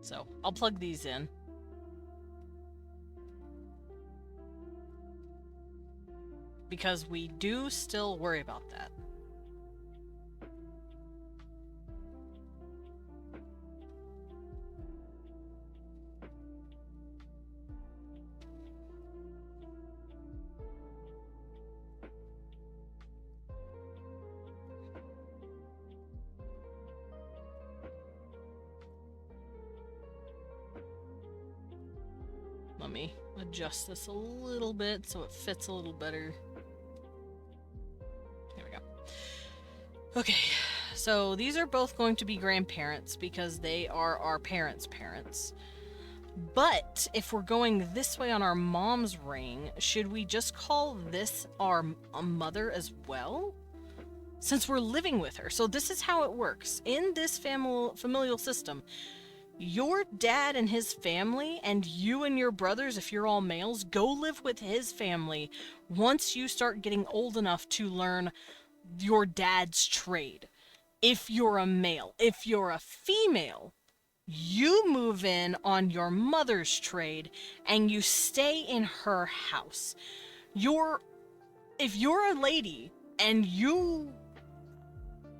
So, I'll plug these in. Because we do still worry about that. Let me adjust this a little bit so it fits a little better. There we go. Okay, so these are both going to be grandparents because they are our parents' parents. But if we're going this way on our mom's ring, should we just call this our mother as well? Since we're living with her. So this is how it works. In this familial system, your dad and his family, and you and your brothers, if you're all males, go live with his family once you start getting old enough to learn your dad's trade. If you're a male. If you're a female, You move in on your mother's trade and you stay in her house. If you're a lady and you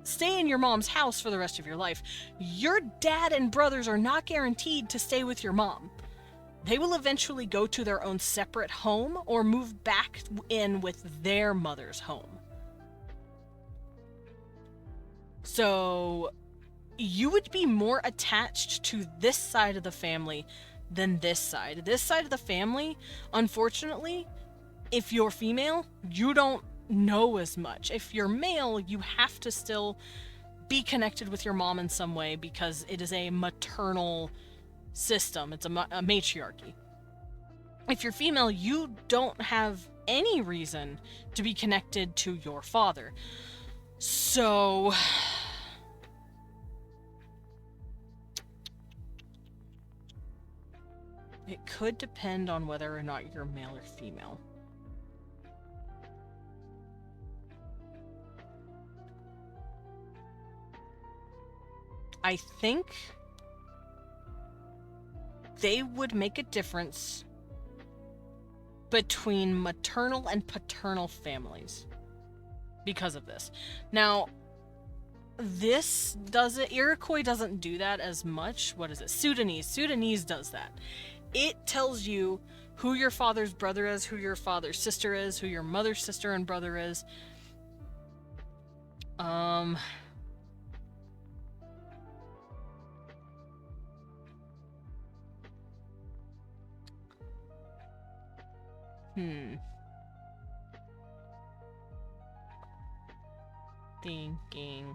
stay in your mom's house for the rest of your life, your dad and brothers are not guaranteed to stay with your mom. They will eventually go to their own separate home or move back in with their mother's home. So you would be more attached to this side of the family than this side. This side of the family, unfortunately, if you're female, you don't know as much. If you're male, you have to still be connected with your mom in some way because it is a maternal system. It's a matriarchy. If you're female, you don't have any reason to be connected to your father. So it could depend on whether or not you're male or female. I think they would make a difference between maternal and paternal families because of this. Now, Iroquois doesn't do that as much. What is it? Sudanese does that. It tells you who your father's brother is, who your father's sister is, who your mother's sister and brother is. Thinking.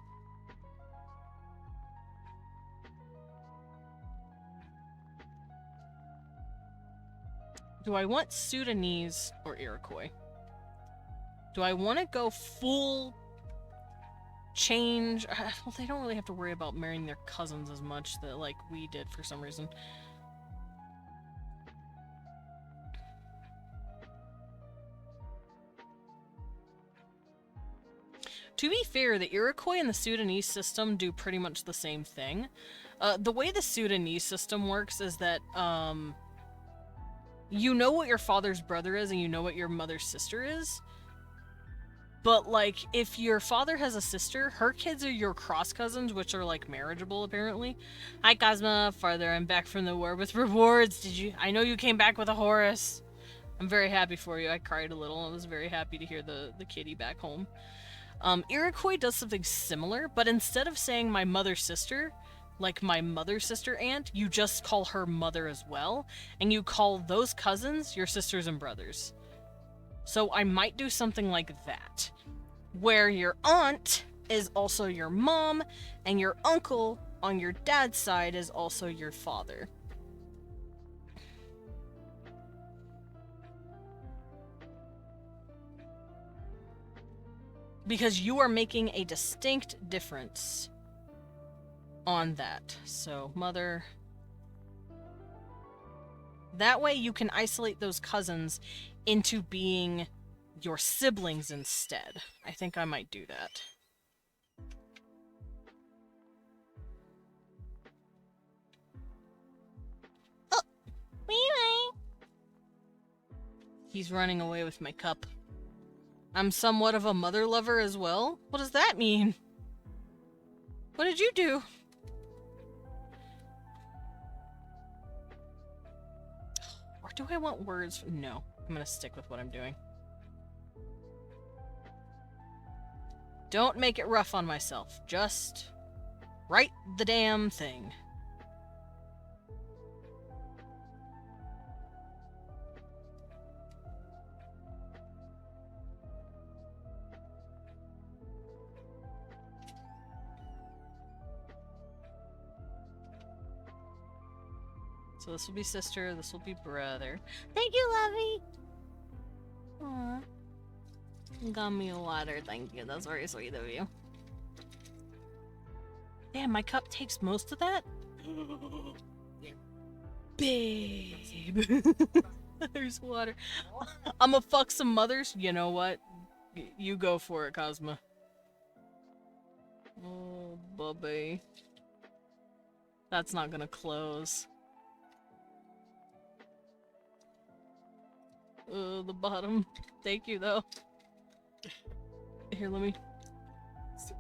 Do I want Sudanese or Iroquois? Do I want to go full change? Well, they don't really have to worry about marrying their cousins as much that like we did for some reason. To be fair, the Iroquois and the Sudanese system do pretty much the same thing. The way the Sudanese system works is that, you know what your father's brother is and you know what your mother's sister is. But, like, if your father has a sister, her kids are your cross cousins, which are, like, marriageable, apparently. Hi, Cosma. Farther, I'm back from the war with rewards. I know you came back with a Horus. I'm very happy for you. I cried a little. I was very happy to hear the kitty back home. Iroquois does something similar, but instead of saying my mother's sister, like my mother's sister aunt, you just call her mother as well, and you call those cousins your sisters and brothers. So I might do something like that, where your aunt is also your mom, and your uncle on your dad's side is also your father. Because you are making a distinct difference on that. So, mother. That way you can isolate those cousins into being your siblings instead. I think I might do that. Oh! Wee-wee! He's running away with my cup. I'm somewhat of a mother lover as well? What does that mean? What did you do? Or do I want words? No. I'm gonna stick with what I'm doing. Don't make it rough on myself. Just write the damn thing. So this will be sister, this will be brother. Thank you, Lovey! Aww. Got me a water, thank you. That's very sweet of you. Damn, my cup takes most of that? Babe! There's water. I'ma fuck some mothers? You know what? You go for it, Cosma. Oh, bubby. That's not gonna close. The bottom. Thank you, though. Here, let me... 'Cause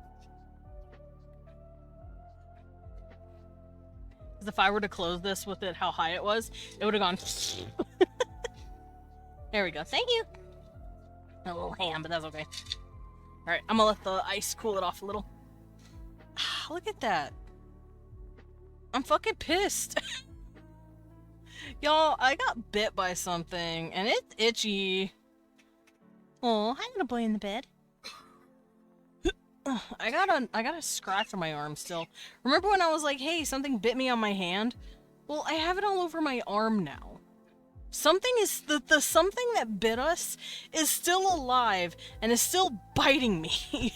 if I were to close this with it how high it was, it would have gone... There we go. Thank you! A little ham, but that's okay. Alright, I'm gonna let the ice cool it off a little. Look at that. I'm fucking pissed. Y'all, I got bit by something, and it's itchy. Oh, hi, little boy in the bed. I got a scratch on my arm still. Remember when I was like, hey, something bit me on my hand? Well, I have it all over my arm now. Something is... The something that bit us is still alive and is still biting me.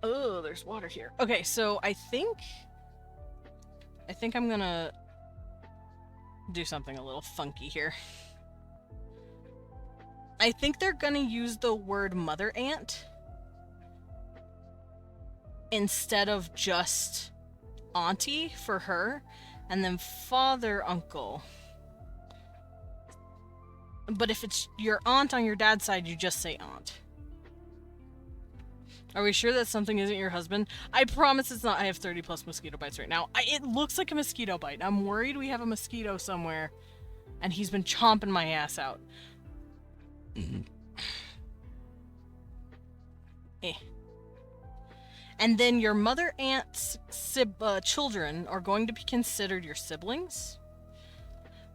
Oh, there's water here. Okay, so I think I'm gonna do something a little funky here. I think they're gonna use the word mother aunt instead of just auntie for her, and then father uncle. But if it's your aunt on your dad's side, you just say aunt. Are we sure that something isn't your husband? I promise it's not. I have 30 plus mosquito bites right now. It looks like a mosquito bite. I'm worried we have a mosquito somewhere, and he's been chomping my ass out. And then your mother aunt's children are going to be considered your siblings.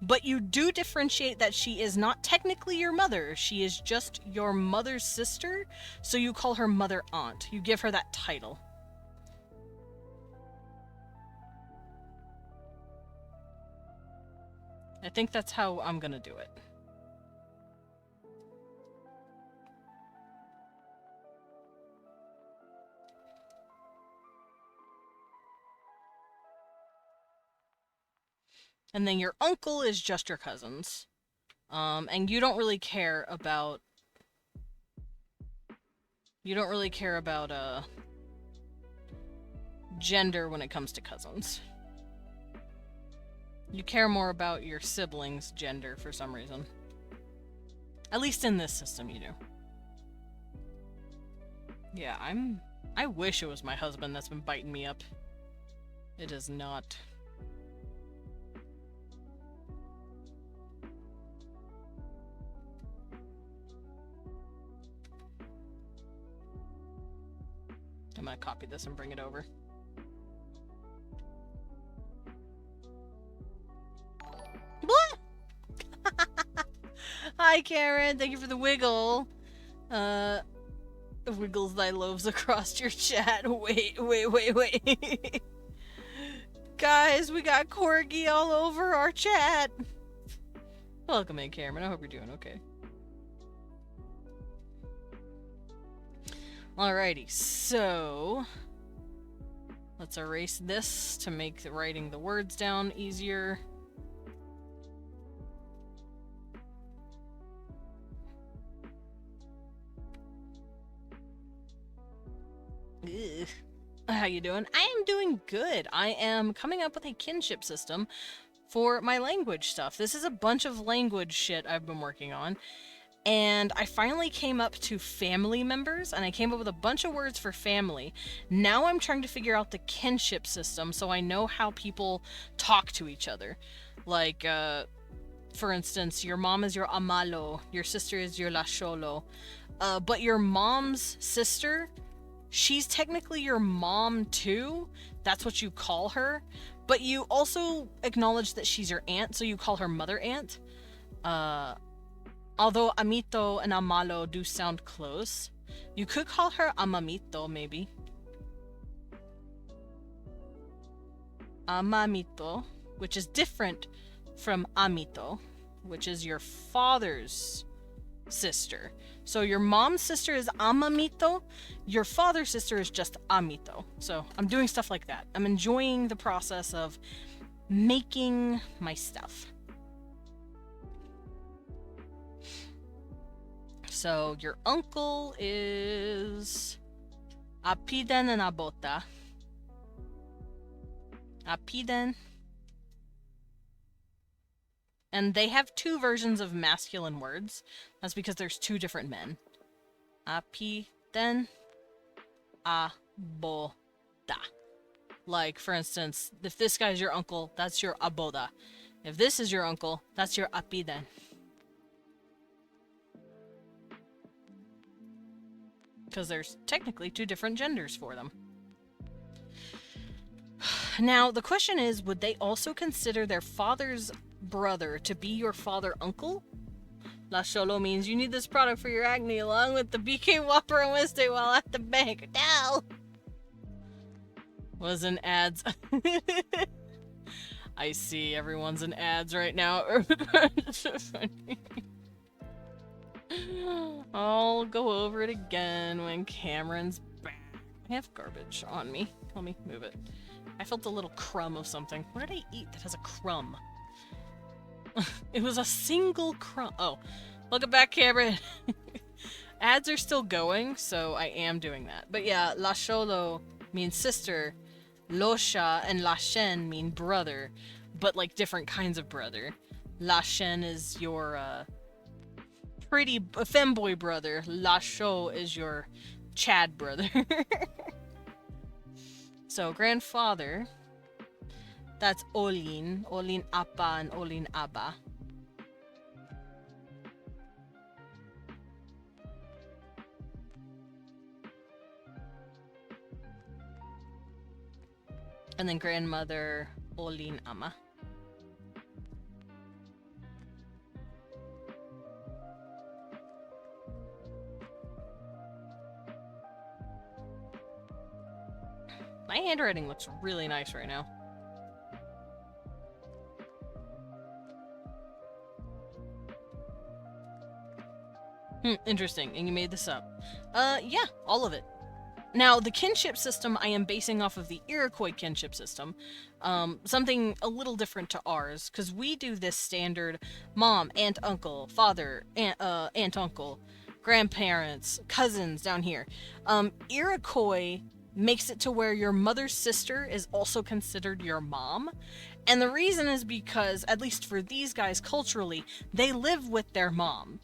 But you do differentiate that she is not technically your mother. She is just your mother's sister, so you call her mother aunt. You give her that title. I think that's how I'm gonna do it. And then your uncle is just your cousins. And you don't really care about... gender when it comes to cousins. You care more about your siblings' gender for some reason. At least in this system you do. Yeah, I wish it was my husband that's been biting me up. It is not. I'm gonna copy this and bring it over. What? Hi, Karen. Thank you for the wiggle. Wiggles thy loaves across your chat. Wait. Guys, we got corgi all over our chat. Welcome in, Cameron. I hope you're doing okay. Alrighty, so let's erase this to make writing the words down easier. Ugh. How you doing? I am doing good. I am coming up with a kinship system for my language stuff. This is a bunch of language shit I've been working on. And I finally came up to family members, and I came up with a bunch of words for family. Now I'm trying to figure out the kinship system so I know how people talk to each other. Like, for instance, your mom is your amalo, your sister is your lasholo. But your mom's sister, she's technically your mom too. That's what you call her. But you also acknowledge that she's your aunt, so you call her mother aunt. Although amito and amalo do sound close, you could call her amamito, maybe. Amamito, which is different from amito, which is your father's sister. So your mom's sister is amamito, your father's sister is just amito. So I'm doing stuff like that. I'm enjoying the process of making my stuff. So your uncle is Apiden and abota. Apiden. And they have two versions of masculine words. That's because there's two different men. Apiden, abota. Like, for instance, if this guy's your uncle, that's your aboda. If this is your uncle, that's your apiden. Because there's technically two different genders for them. Now, the question is, would they also consider their father's brother to be your father uncle? La Cholo means you need this product for your acne along with the BK Whopper and Wednesday while at the bank. No! Was in ads. I see everyone's in ads right now. I'll go over it again when Cameron's back. I have garbage on me. Let me move it. I felt a little crumb of something. What did I eat that has a crumb? It was a single crumb. Oh, look back, Cameron. Ads are still going, so I am doing that. But yeah, La Cholo means sister. Losha and La Shen mean brother, but like different kinds of brother. La Shen is your pretty femboy brother. La Sho is your Chad brother. So grandfather, that's Olin, Olin Appa and Olin Abba. And then grandmother, Olin Ama. My handwriting looks really nice right now. Interesting. And you made this up. Yeah, all of it. Now, the kinship system I am basing off of the Iroquois kinship system. Something a little different to ours, because we do this standard mom, aunt, uncle, father, aunt, uncle, grandparents, cousins down here. Iroquois makes it to where your mother's sister is also considered your mom. And the reason is because, at least for these guys culturally, they live with their mom.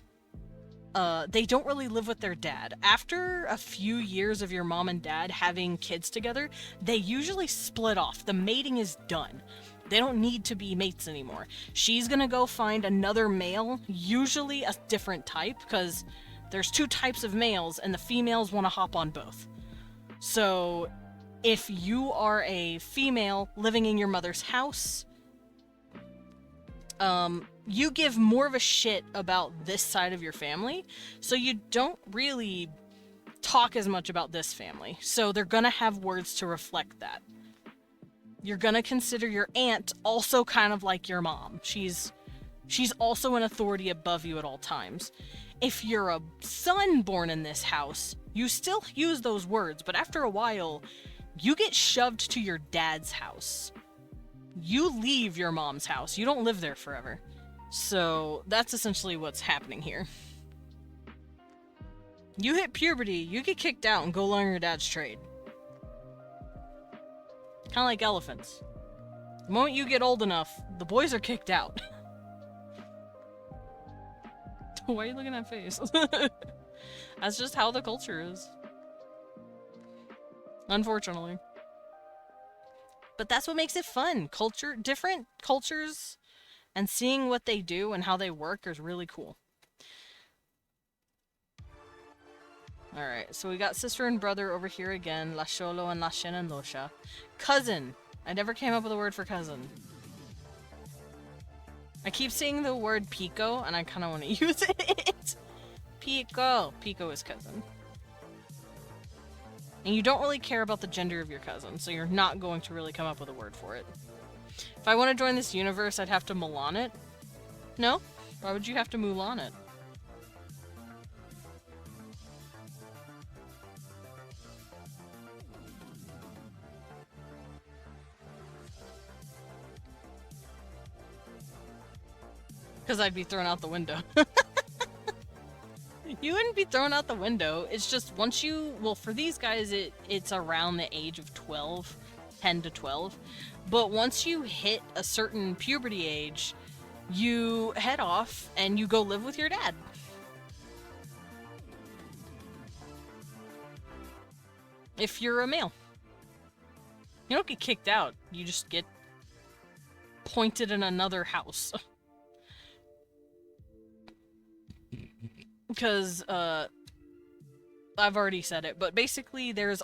They don't really live with their dad. After a few years of your mom and dad having kids together, they usually split off. The mating is done. They don't need to be mates anymore. She's gonna go find another male, usually a different type, because there's two types of males, and the females want to hop on both. So, if you are a female living in your mother's house, you give more of a shit about this side of your family, so you don't really talk as much about this family. So they're gonna have words to reflect that. You're gonna consider your aunt also kind of like your mom. She's also an authority above you at all times. If you're a son born in this house, you still use those words, but after a while, you get shoved to your dad's house. You leave your mom's house. You don't live there forever. So that's essentially what's happening here. You hit puberty, you get kicked out and go learn your dad's trade. Kind of like elephants. The moment you get old enough, the boys are kicked out. Why are you looking at that face? That's just how the culture is. Unfortunately. But that's what makes it fun. Different cultures, and seeing what they do and how they work is really cool. Alright, so we got sister and brother over here again. La Cholo and La Shen and Losha. Cousin. I never came up with a word for cousin. I keep seeing the word Pico, and I kind of want to use it. Pico. Pico is cousin. And you don't really care about the gender of your cousin, so you're not going to really come up with a word for it. If I want to join this universe, I'd have to Mulan it. No? Why would you have to Mulan it? Because I'd be thrown out the window. You wouldn't be thrown out the window. It's just once you, well, for these guys, it's around the age of 12, 10 to 12. But once you hit a certain puberty age, you head off and you go live with your dad. If you're a male. You don't get kicked out. You just get pointed in another house. Because, I've already said it, but basically there's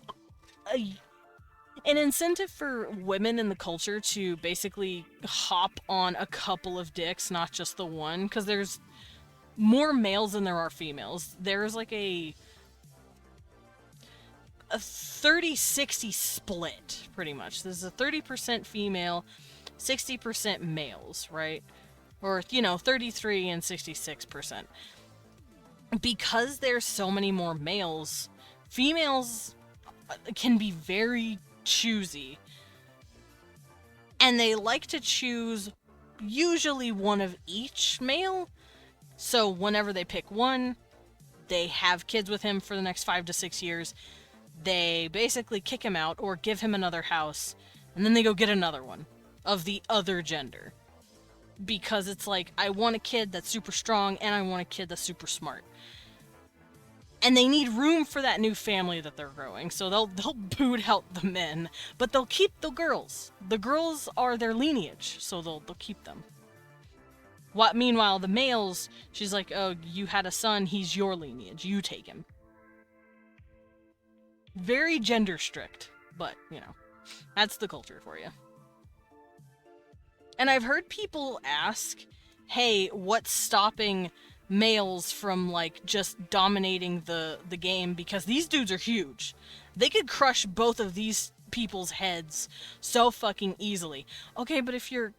an incentive for women in the culture to basically hop on a couple of dicks, not just the one, because there's more males than there are females. There's like a 30-60 split, pretty much. There's a 30% female, 60% males, right? Or, 33 and 66%. Because there's so many more males, females can be very choosy. And they like to choose usually one of each male. So whenever they pick one, they have kids with him for the next 5 to 6 years. They basically kick him out or give him another house, and then they go get another one of the other gender. Because it's like, I want a kid that's super strong, and I want a kid that's super smart. And they need room for that new family that they're growing, so they'll boot out the men, but they'll keep the girls. The girls are their lineage, so they'll keep them. Meanwhile, the males, she's like, oh, you had a son, he's your lineage, you take him. Very gender strict, but, that's the culture for you. And I've heard people ask, hey, what's stopping males from, like, just dominating the game? Because these dudes are huge. They could crush both of these people's heads so fucking easily. Okay, but if you're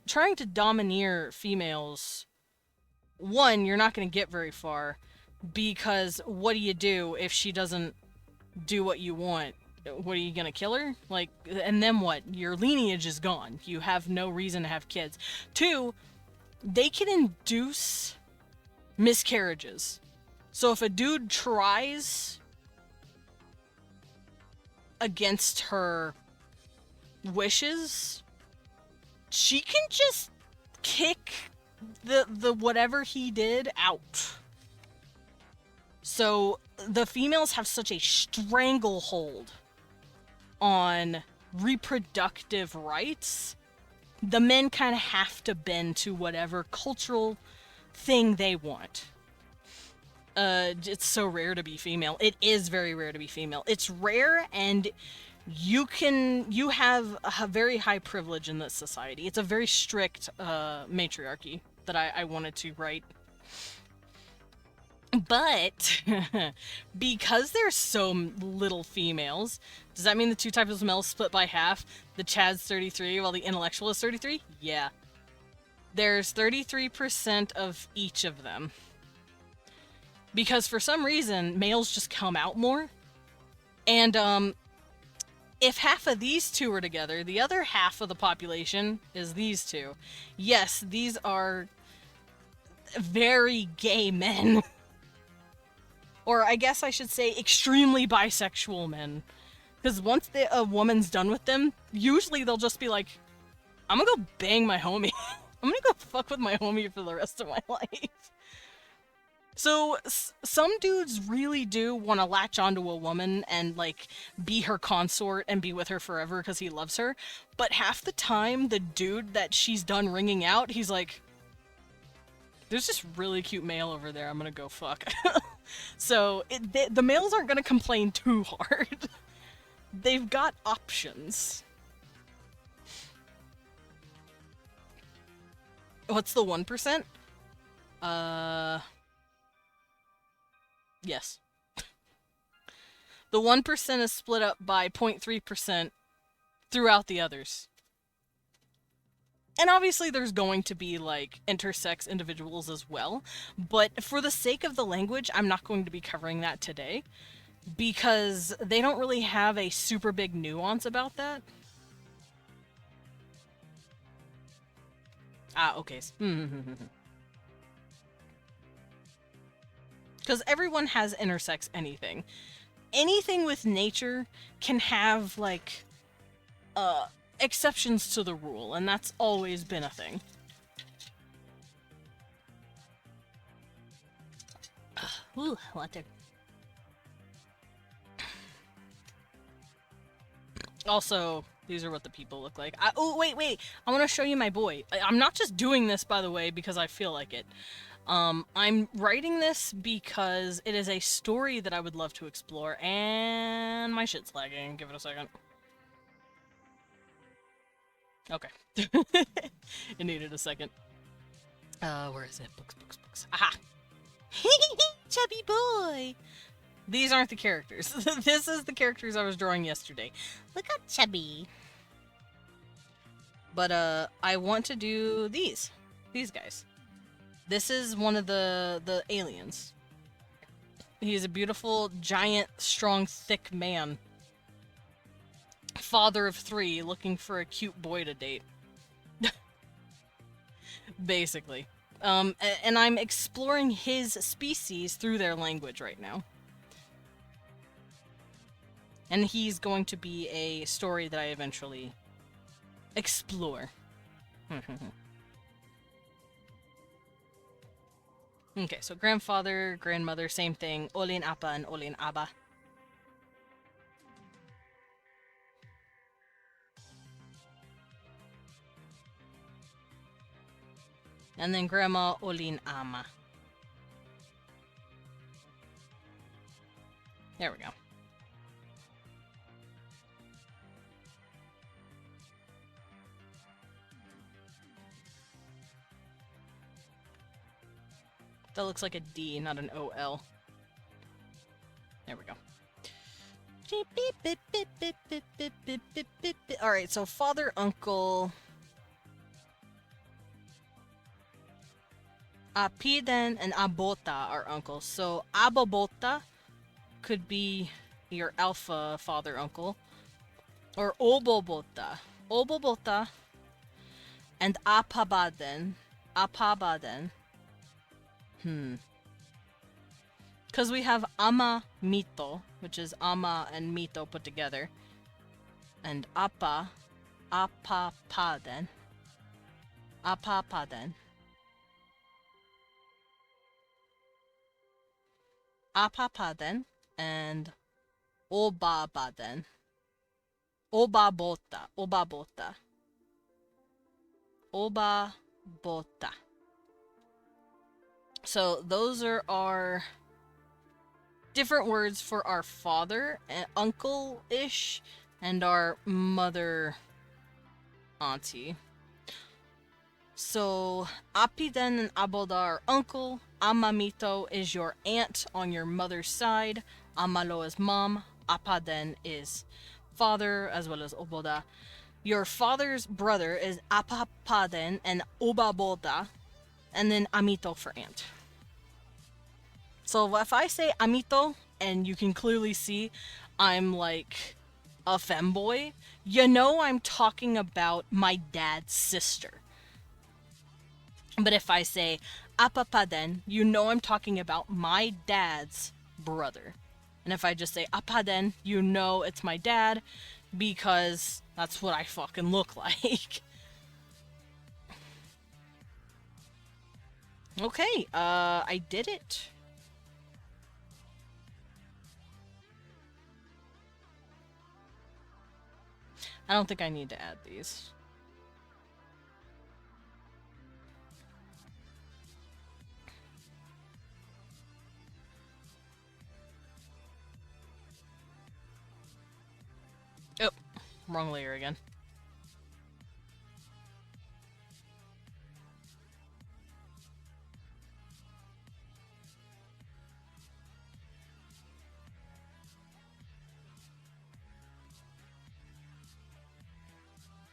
trying to domineer females, one, you're not going to get very far, because what do you do if she doesn't do what you want? What, are you gonna kill her? Like, and then what? Your lineage is gone. You have no reason to have kids. Two, they can induce miscarriages. So if a dude tries against her wishes, she can just kick the whatever he did out. So the females have such a stranglehold on reproductive rights. The men kind of have to bend to whatever cultural thing they want. It's so rare to be female. It is very rare to be female. It's rare, and you have a very high privilege in this society. It's a very strict matriarchy that I wanted to write. But because there's so little females, does that mean the two types of males split by half? The Chad's 33 while the intellectual is 33? Yeah. There's 33% of each of them. Because for some reason, males just come out more. And if half of these two are together, the other half of the population is these two. Yes, these are very gay men. Or I guess I should say extremely bisexual men. Because once a woman's done with them, usually they'll just be like, I'm gonna go bang my homie. I'm gonna go fuck with my homie for the rest of my life. So some dudes really do want to latch onto a woman and, like, be her consort and be with her forever because he loves her. But half the time, the dude that she's done wringing out, he's like, there's this really cute male over there, I'm gonna go fuck. So, the males aren't gonna complain too hard. They've got options. What's the 1%? Yes. The 1% is split up by 0.3% throughout the others. And obviously there's going to be, like, intersex individuals as well, but for the sake of the language, I'm not going to be covering that today, because they don't really have a super big nuance about that. Ah, okay. Because because everyone has intersex anything. Anything with nature can have, like, exceptions to the rule, and that's always been a thing. Ooh, water. Also, these are what the people look like. Oh, wait. I want to show you my boy. I'm not just doing this, by the way, because I feel like it. I'm writing this because it is a story that I would love to explore, and my shit's lagging. Give it a second. Okay. It needed a second. Where is it? Books. Aha! Chubby boy! These aren't the characters. This is the characters I was drawing yesterday. Look how chubby. But, I want to do these. These guys. This is one of the aliens. He's a beautiful, giant, strong, thick man. Father of 3, looking for a cute boy to date. Basically. And I'm exploring his species through their language right now. And he's going to be a story that I eventually explore. Okay, so grandfather, grandmother, same thing. Olin Apa and Olin Aba. And then grandma, Olin Ama. There we go. That looks like a D, not an O-L. There we go. Alright, so father, uncle... Apiden and Abota are uncles. So Abobota could be your alpha father uncle. Or Obobota. Obobota and Apabaden. Apabaden. Because we have Ama Mito, which is Ama and Mito put together. And Apapaden. Apapaden. Apapaden and Obabaden. Obabota. Obabota. Obabota. So those are our different words for our father and uncle-ish and our mother auntie. So Apiden and Aboda are uncle, Amamito is your aunt on your mother's side, Amalo is mom, Apaden is father as well as Oboda. Your father's brother is Apapaden and Obaboda, and then Amito for aunt. So if I say Amito, and you can clearly see I'm like a femboy, you know I'm talking about my dad's sister. But if I say Apapaden, you know I'm talking about my dad's brother. And if I just say Apaden, you know it's my dad, because that's what I fucking look like. Okay, I did it. I don't think I need to add these. Oh, wrong layer again.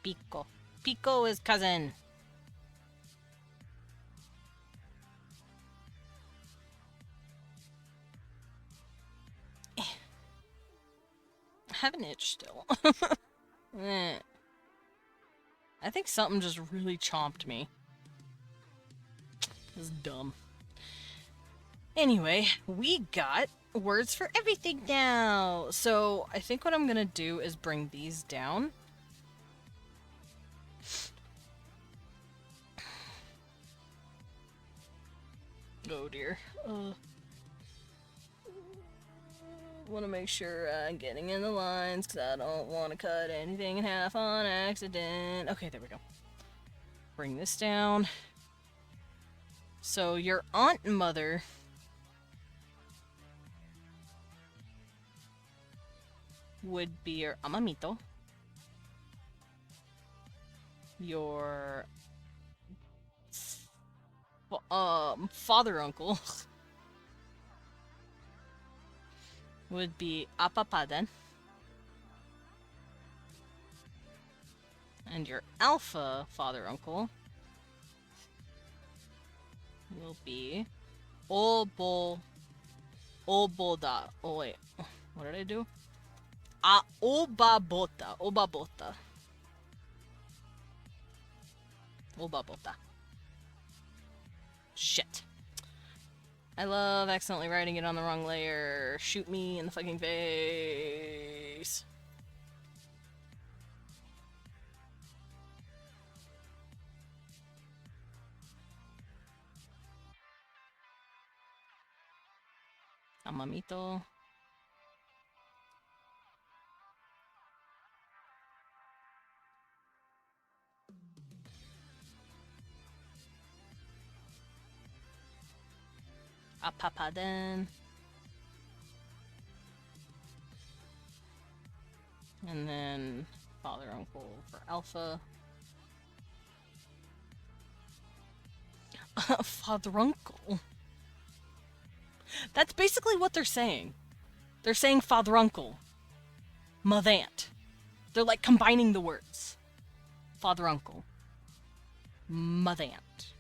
Pico. Pico is cousin. I have an itch still. I think something just really chomped me. This is dumb. Anyway, we got words for everything now. So I think what I'm gonna do is bring these down. Oh dear. Want to make sure I'm getting in the lines because I don't want to cut anything in half on accident. Okay, there we go. Bring this down. So your aunt and mother would be your amamito. Your father uncle would be apapadan. And your alpha father uncle will be oboda. Oh wait, what did I do? Obabota. Shit. I love accidentally writing it on the wrong layer. Shoot me in the fucking face. Amamito. Apapaden. And then father uncle for alpha. Father uncle. That's basically what they're saying. They're saying father uncle. Mother-aunt. They're like combining the words. Father uncle. Mother-aunt.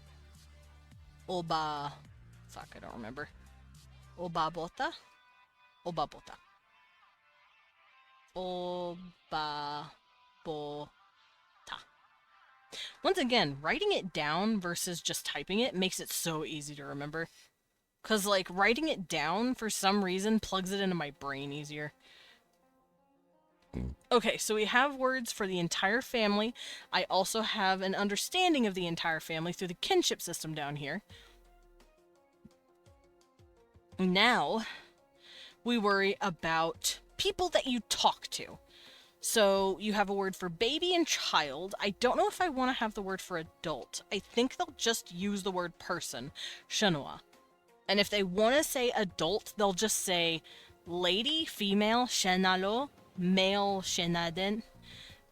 Oba. Fuck, I don't remember. Obabota? Obabota. Obabota. Once again, writing it down versus just typing it makes it so easy to remember. Because, like, writing it down, for some reason, plugs it into my brain easier. Okay, so we have words for the entire family. I also have an understanding of the entire family through the kinship system down here. Now, we worry about people that you talk to. So, you have a word for baby and child. I don't know if I want to have the word for adult. I think they'll just use the word person, shanua. And if they want to say adult, they'll just say lady, female, shenalo, male, shenaden,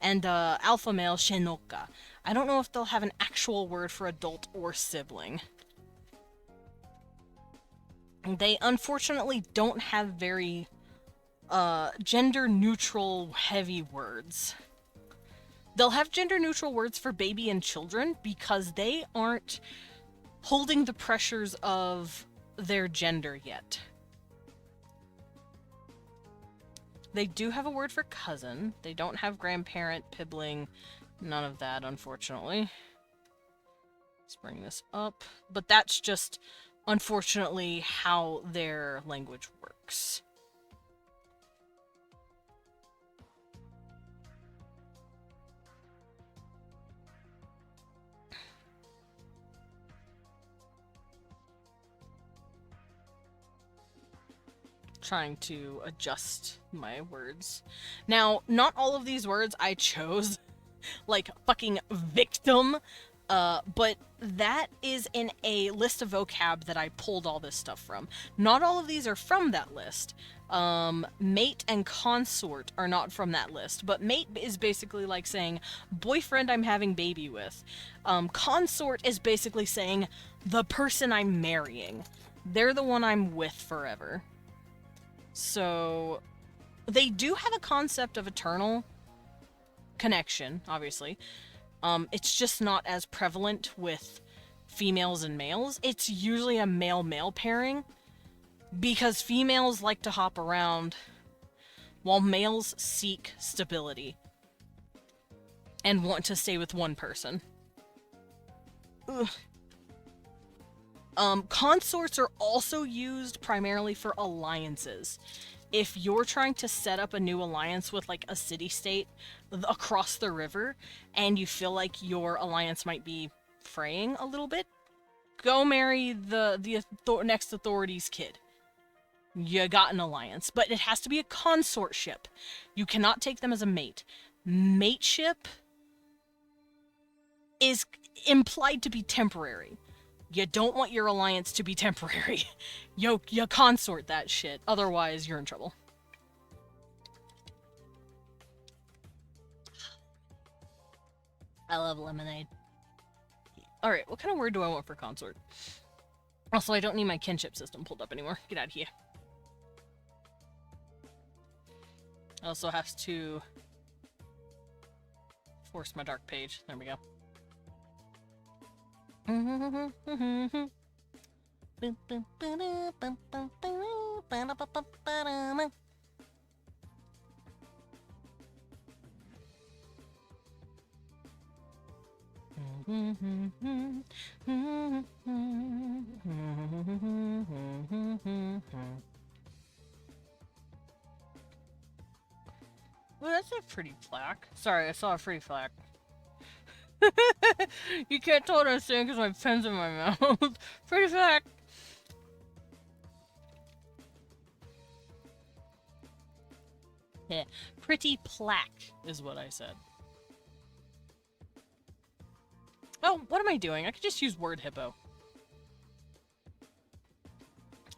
and alpha male, shenoka. I don't know if they'll have an actual word for adult or sibling. They unfortunately don't have very gender-neutral heavy words. They'll have gender-neutral words for baby and children because they aren't holding the pressures of their gender yet. They do have a word for cousin. They don't have grandparent, pibling, none of that, unfortunately. Let's bring this up. But that's just, unfortunately, how their language works. Trying to adjust my words. Now, not all of these words I chose, like fucking victim, but that is in a list of vocab that I pulled all this stuff from. Not all of these are from that list. Mate and consort are not from that list, but mate is basically like saying boyfriend I'm having baby with. Consort is basically saying the person I'm marrying. They're the one I'm with forever. So, they do have a concept of eternal connection, obviously. It's just not as prevalent with females and males. It's usually a male-male pairing, because females like to hop around, while males seek stability and want to stay with one person. Ugh. Consorts are also used primarily for alliances. If you're trying to set up a new alliance with like a city-state across the river, and you feel like your alliance might be fraying a little bit, go marry the next authority's kid. You got an alliance, but it has to be a consortship. You cannot take them as a mate. Mateship is implied to be temporary. You don't want your alliance to be temporary. You consort that shit, otherwise you're in trouble. I love lemonade. Alright, what kind of word do I want for consort? Also, I don't need my kinship system pulled up anymore. Get out of here. I also have to force my dark page. There we go. Well, that's a pretty plaque. Sorry, I saw a pretty plaque. You can't tell what I'm saying because my pen's in my mouth. Pretty plaque. Yeah, pretty plaque is what I said. Oh, what am I doing? I could just use word hippo.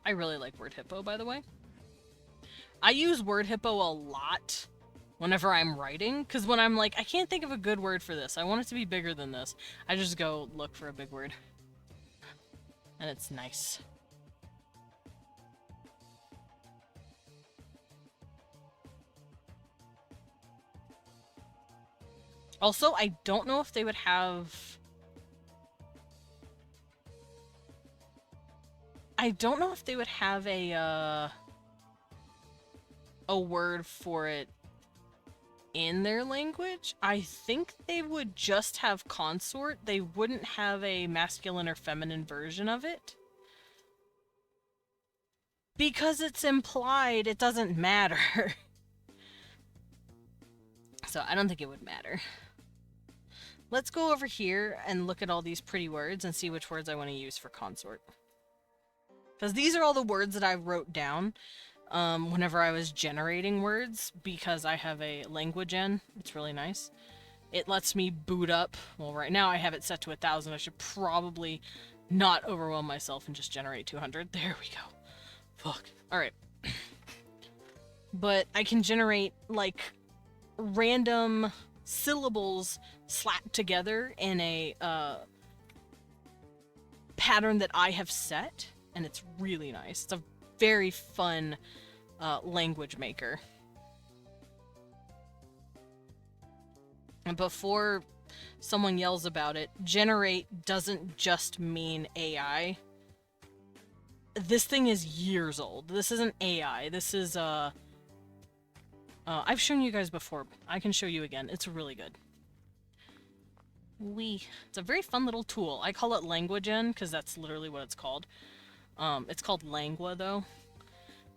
I really like word hippo, by the way. I use word hippo a lot whenever I'm writing, because when I'm like, I can't think of a good word for this, I want it to be bigger than this, I just go look for a big word. And it's nice. Also, I don't know if they would have... I don't know if they would have a word for it in their language. I think they would just have consort. They wouldn't have a masculine or feminine version of it. Because it's implied, it doesn't matter. So I don't think it would matter. Let's go over here and look at all these pretty words and see which words I want to use for consort. Because these are all the words that I wrote down whenever I was generating words, because I have a language gen. It's really nice. It lets me boot up. Well, right now I have it set to 1,000. I should probably not overwhelm myself and just generate 200. There we go. Fuck. Alright. But I can generate, like, random syllables slapped together in a pattern that I have set. And it's really nice. It's a very fun language maker. And before someone yells about it, generate doesn't just mean AI. This thing is years old. This isn't AI. This is, I've shown you guys before. I can show you again. It's really good. It's a very fun little tool. I call it LanguageN because that's literally what it's called. It's called Langua, though.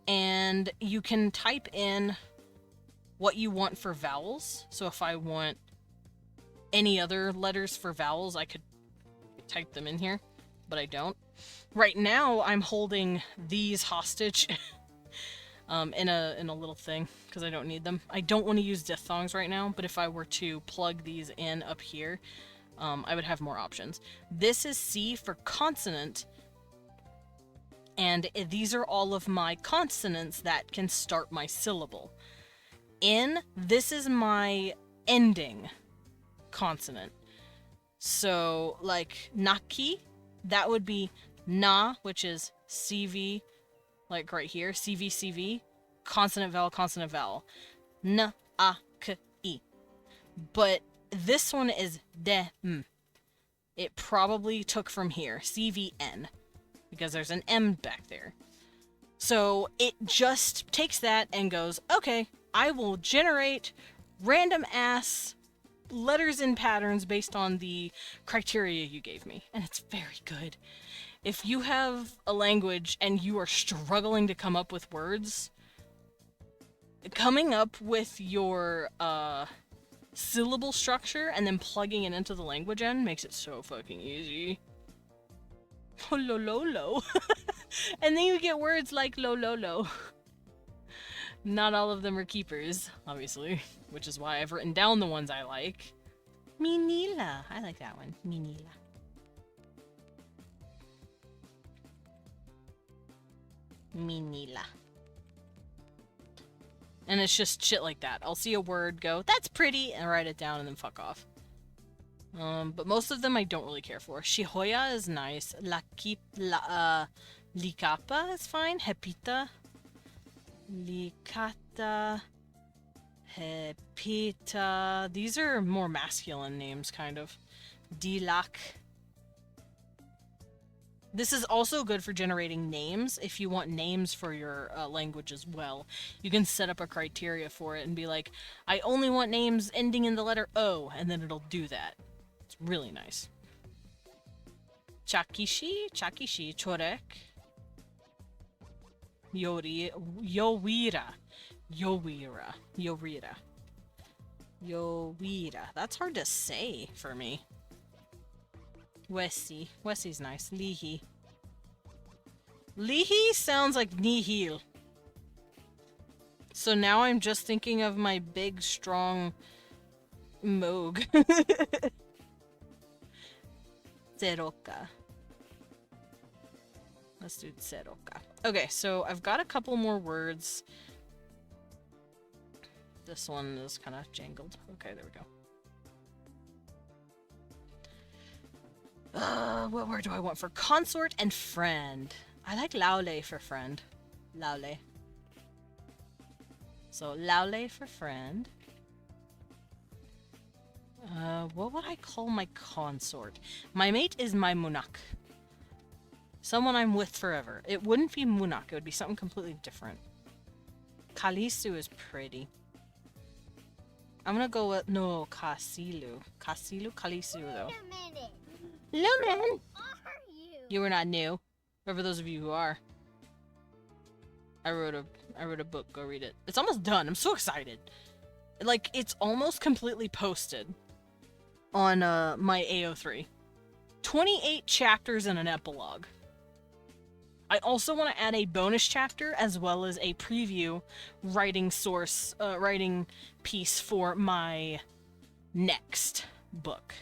And you can type in what you want for vowels. So if I want any other letters for vowels, I could type them in here, but I don't. Right now, I'm holding these hostage in a little thing, because I don't need them. I don't want to use diphthongs right now, but if I were to plug these in up here, I would have more options. This is C for consonant, and these are all of my consonants that can start my syllable. N, this is my ending consonant. So, like, naki, that would be na, which is CV, like right here, CV, CV, consonant, vowel, n, a, k, e. But this one is de, m. It probably took from here, CVN. Because there's an M back there. So it just takes that and goes, okay, I will generate random ass letters and patterns based on the criteria you gave me. And it's very good. If you have a language and you are struggling to come up with words, coming up with your syllable structure and then plugging it into the language end makes it so fucking easy. Lo lo lo. And then you get words like lo lo lo. Not all of them are keepers, obviously, which is why I've written down the ones I like. Minila. I like that one. Minila. Minila. And it's just shit like that. I'll see a word, go, that's pretty, and write it down and then fuck off. But most of them I don't really care for. Shihoya is nice. Likapa is fine. Hepita. Likata. Hepita. These are more masculine names, kind of. Dilak. This is also good for generating names if you want names for your language as well. You can set up a criteria for it and be like, I only want names ending in the letter O, and then it'll do that. It's really nice. Chakishi, Chorek. Yowira. That's hard to say for me. Wesi's nice. Lihi. Lihi sounds like nihil. So now I'm just thinking of my big, strong Moog. Tseroka. Let's do Tseroka. Okay, so I've got a couple more words. This one is kind of jangled. Okay, there we go. What word do I want for consort and friend? I like laule for friend. Laule. So, laule for friend. What would I call my consort? My mate is my munak. Someone I'm with forever. It wouldn't be munak, it would be something completely different. Kalisu is pretty. I'm gonna go with, no, Kasilu. Kalisu though. Wait a minute. Lumen! Who are you? You were not new. Or for those of you who are. I wrote a book, go read it. It's almost done, I'm so excited. Like, it's almost completely posted on my AO3. 28 chapters and an epilogue. I also want to add a bonus chapter as well as a preview writing piece for my next book.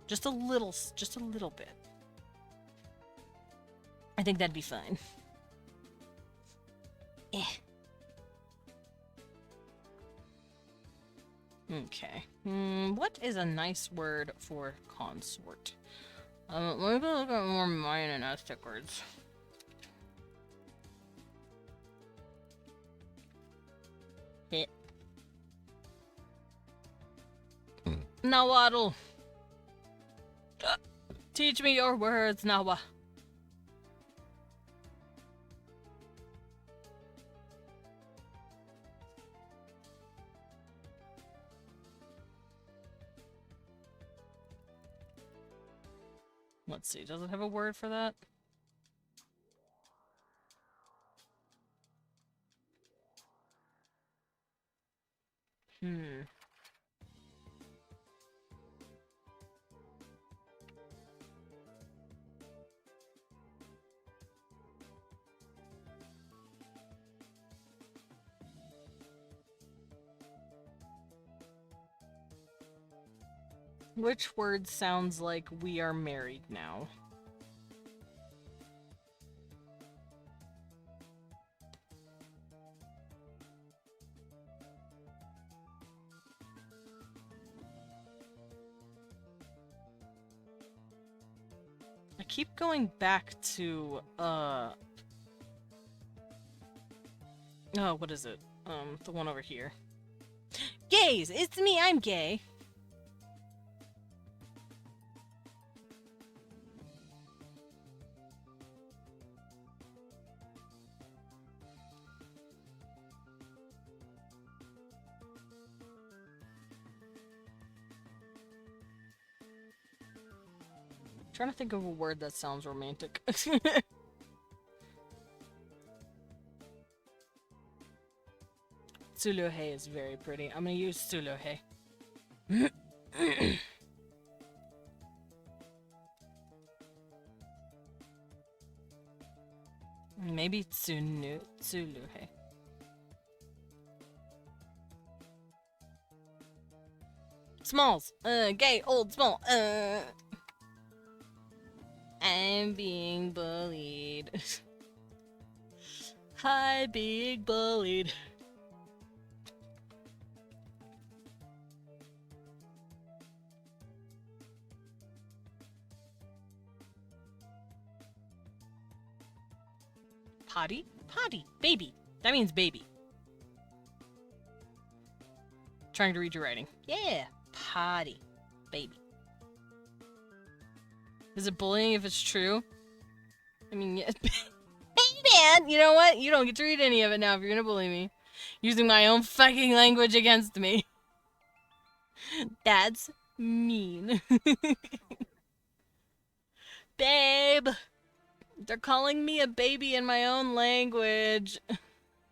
Just a little bit. I think that'd be fine. Okay. What is a nice word for consort? Let me look at more Mayan and Aztec words. Nahuatl. Teach me your words, Nawa. Let's see, does it have a word for that? Which word sounds like we are married now? I keep going back to, oh, what is it? The one over here. Gays! It's me, I'm gay! Trying to think of a word that sounds romantic. Tsuluhe is very pretty. I'm gonna use Tsuluhe. Maybe Tsuluhe. Smalls. Gay, old, small. I'm being bullied. Hi, being bullied. Potty? Potty. Baby. That means baby. Trying to read your writing. Yeah. Potty. Baby. Is it bullying if it's true? I mean, yeah. Hey man! You know what? You don't get to read any of it now if you're gonna bully me. Using my own fucking language against me. That's mean. Babe! They're calling me a baby in my own language.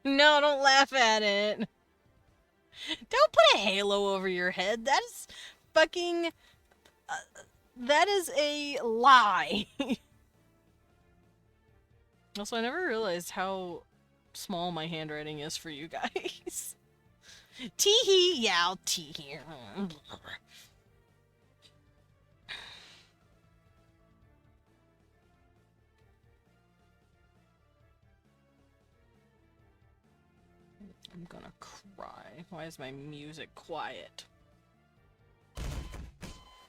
No, don't laugh at it. Don't put a halo over your head. That is fucking... that is a lie. Also, I never realized how small my handwriting is for you guys. Tee-hee. Yeah, I'll tee-hee. I'm gonna cry. Why is my music quiet?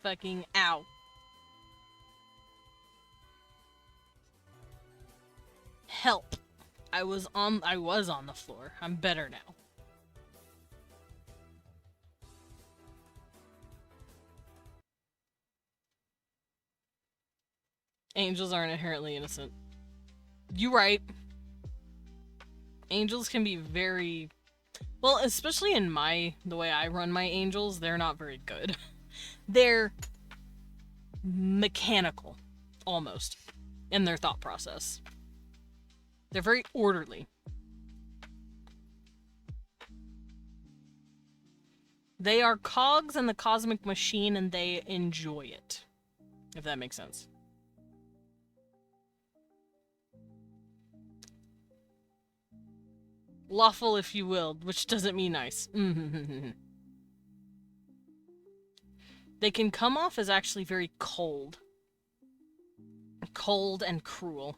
Fucking ow. Help. I was on the floor. I'm better now. Angels aren't inherently innocent. You right. Angels can be very... well, especially in the way I run my angels, they're not very good. They're mechanical, almost, in their thought process. They're very orderly. They are cogs in the cosmic machine and they enjoy it. If that makes sense. Lawful, if you will, which doesn't mean nice. They can come off as actually very cold. Cold and cruel.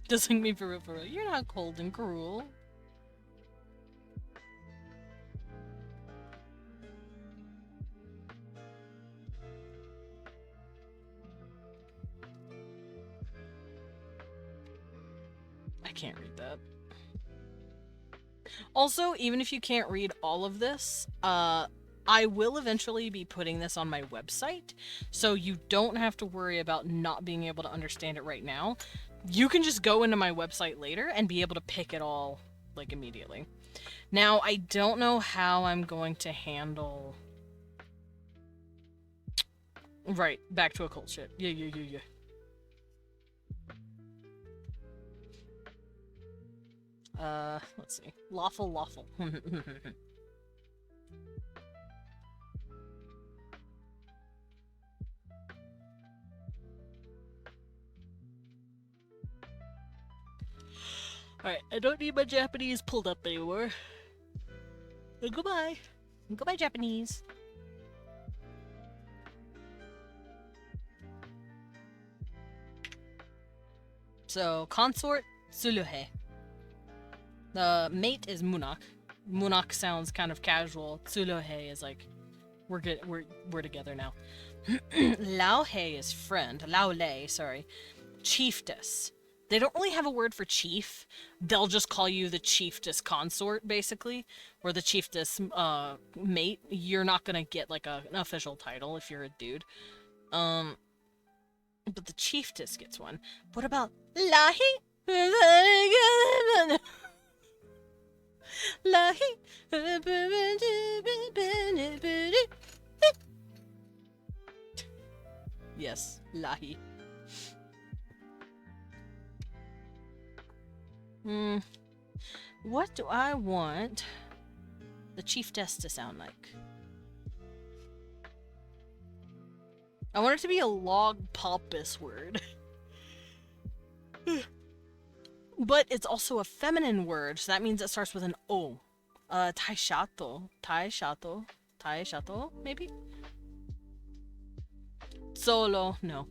Doesn't mean for real, for real. You're not cold and cruel. I can't read that. Also, even if you can't read all of this, I will eventually be putting this on my website, so you don't have to worry about not being able to understand it right now. You can just go into my website later and be able to pick it all, like, immediately. Now, I don't know how I'm going to handle... Right, back to occult shit. Yeah. Let's see. Lawful. Alright, I don't need my Japanese pulled up anymore. Goodbye. Goodbye, Japanese. So, consort, Tsuluhe. The mate is Munak. Munak sounds kind of casual. Tsuluhe is like, we're good. We're together now. Laohe is friend. Laole, sorry. Chiefess. They don't really have a word for chief. They'll just call you the chiefess consort, basically, or the chiefess mate. You're not gonna get like an official title if you're a dude. But the chiefess gets one. What about Lahi? Yes, lahi. What do I want the chiefess to sound like? I want it to be a log pompous word. But it's also a feminine word, so that means it starts with an O. Taishato. Taishato. Taishato, maybe? Solo, no.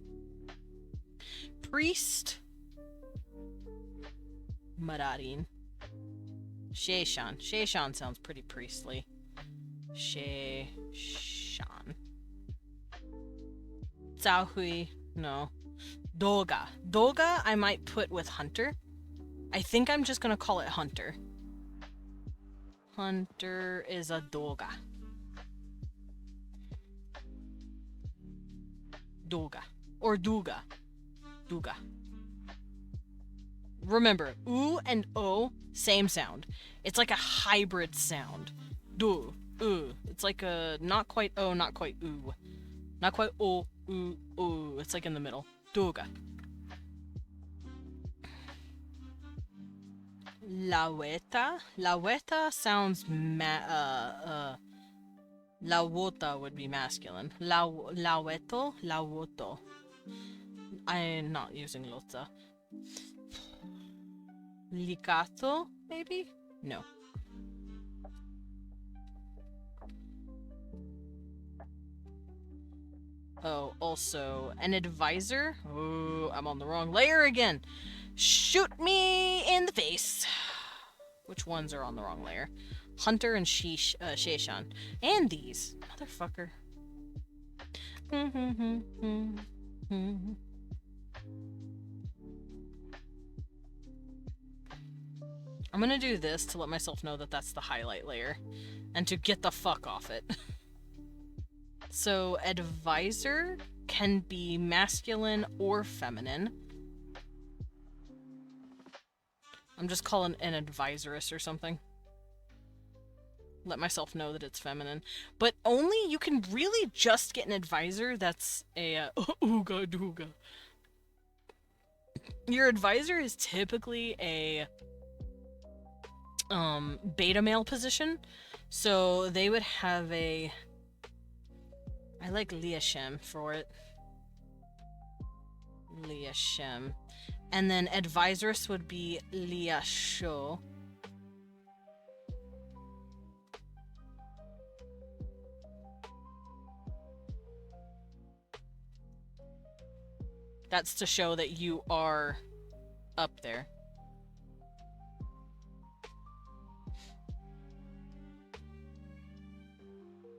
Priest. Mararin. Sheishan. Sheishan sounds pretty priestly. Sheishan. Zhaohui, no. Doga. Doga I might put with hunter. I think I'm just gonna call it hunter. Hunter is a doga. Doga. Or duga. Duga. Remember, oo and o, same sound. It's like a hybrid sound. Du, it's like a not quite o, not quite oo. Not quite o, oo. It's like in the middle. Duga. Laweta. Laweta sounds lawota would be masculine. Laweto. Lawoto. I'm not using lota. Licato, maybe? No. Oh, also, an advisor? Oh, I'm on the wrong layer again. Shoot me in the face. Which ones are on the wrong layer? Hunter and Sheishan. And these. Motherfucker. I'm gonna do this to let myself know that that's the highlight layer. And to get the fuck off it. So, advisor can be masculine or feminine. I'm just calling an advisoress or something. Let myself know that it's feminine. But only you can really just get an advisor that's a ooga dooga. Your advisor is typically a beta male position. So they would have a... I like Liashem for it. Liashem. And then advisoress would be Liasho. That's to show that you are up there.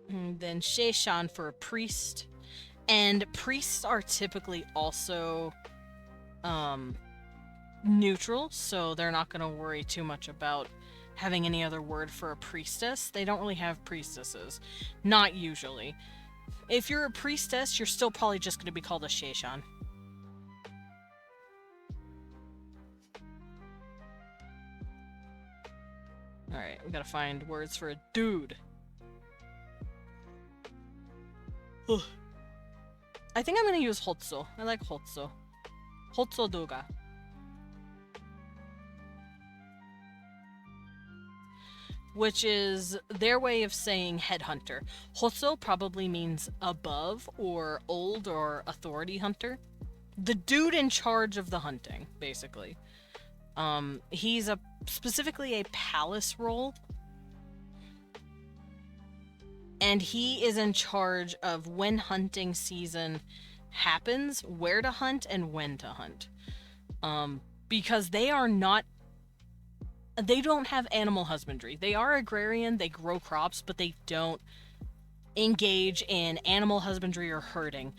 And then Sheishan for a priest. And priests are typically also neutral, so they're not going to worry too much about having any other word for a priestess. They don't really have priestesses. Not usually. If you're a priestess, you're still probably just going to be called a Sheishan. Alright, we gotta find words for a dude. Ugh. I think I'm gonna use Hotso. I like Hotso. Hotso Doga. Which is their way of saying headhunter. Hotso probably means above or old or authority hunter. The dude in charge of the hunting, basically. He's specifically a palace role. And he is in charge of when hunting season happens, where to hunt, and when to hunt. Because they don't have animal husbandry. They are agrarian, they grow crops, but they don't engage in animal husbandry or herding.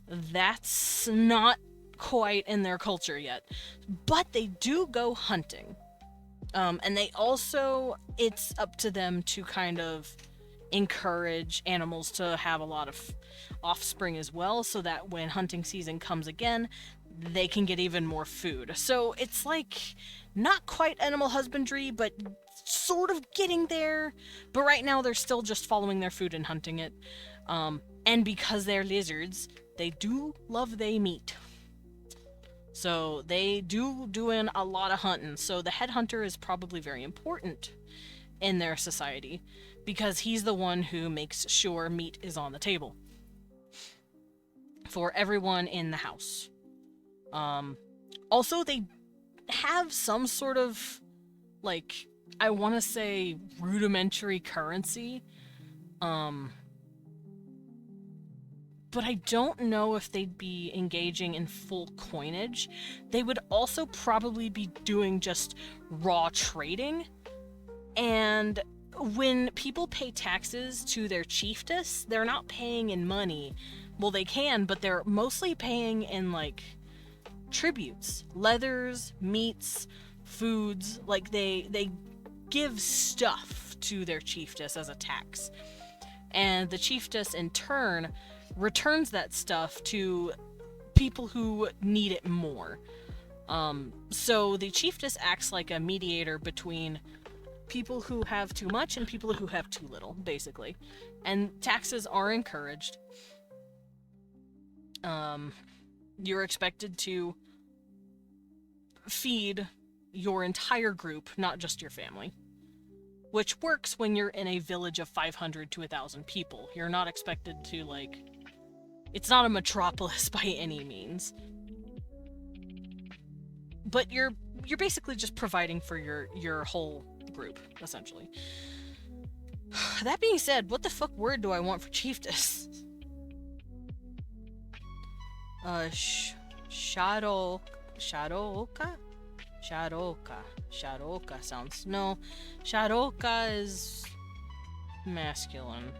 That's not quite in their culture yet. But they do go hunting. And they also, it's up to them to kind of encourage animals to have a lot of offspring as well, so that when hunting season comes again, they can get even more food. So it's like not quite animal husbandry, but sort of getting there. But right now they're still just following their food and hunting it. And because they're lizards, they do love they meat. So they do doing a lot of hunting. So the head hunter is probably very important in their society because he's the one who makes sure meat is on the table for everyone in the house. Also, they have some sort of, like, I want to say rudimentary currency. But I don't know if they'd be engaging in full coinage. They would also probably be doing just raw trading. And when people pay taxes to their chiefess, they're not paying in money. Well, they can, but they're mostly paying in, like, tributes. Leathers, meats, foods. Like, they give stuff to their chiefess as a tax. And the chiefess, in turn, returns that stuff to people who need it more. So the chiefess acts like a mediator between people who have too much and people who have too little, basically. And taxes are encouraged. You're expected to feed your entire group, not just your family. Which works when you're in a village of 500 to 1,000 people. You're not expected to, like... It's not a metropolis by any means. But you're basically just providing for your whole group, essentially. That being said, what the fuck word do I want for chiefess? Shadoka? Shadoka sounds... No. Shadoka is... masculine.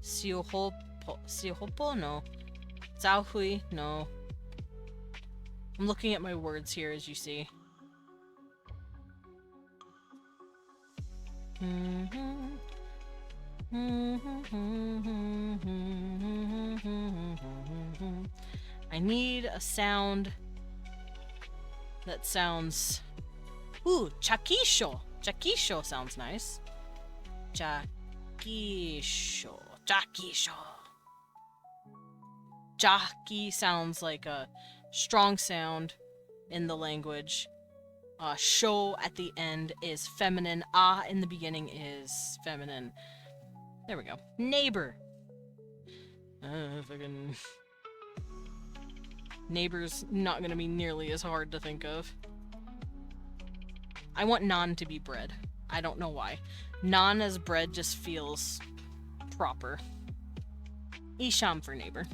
Siohopo? No. Zaohui? No. I'm looking at my words here, as you see. I need a sound that sounds... Ooh, chakisho! Chakisho sounds nice. Chakisho. Chakisho. Jaki sounds like a strong sound in the language. Sho at the end is feminine. Ah in the beginning is feminine. There we go. Neighbor. Fucking... Neighbor's not gonna be nearly as hard to think of. I want nan to be bread. I don't know why. Nan as bread just feels proper. Isham for neighbor.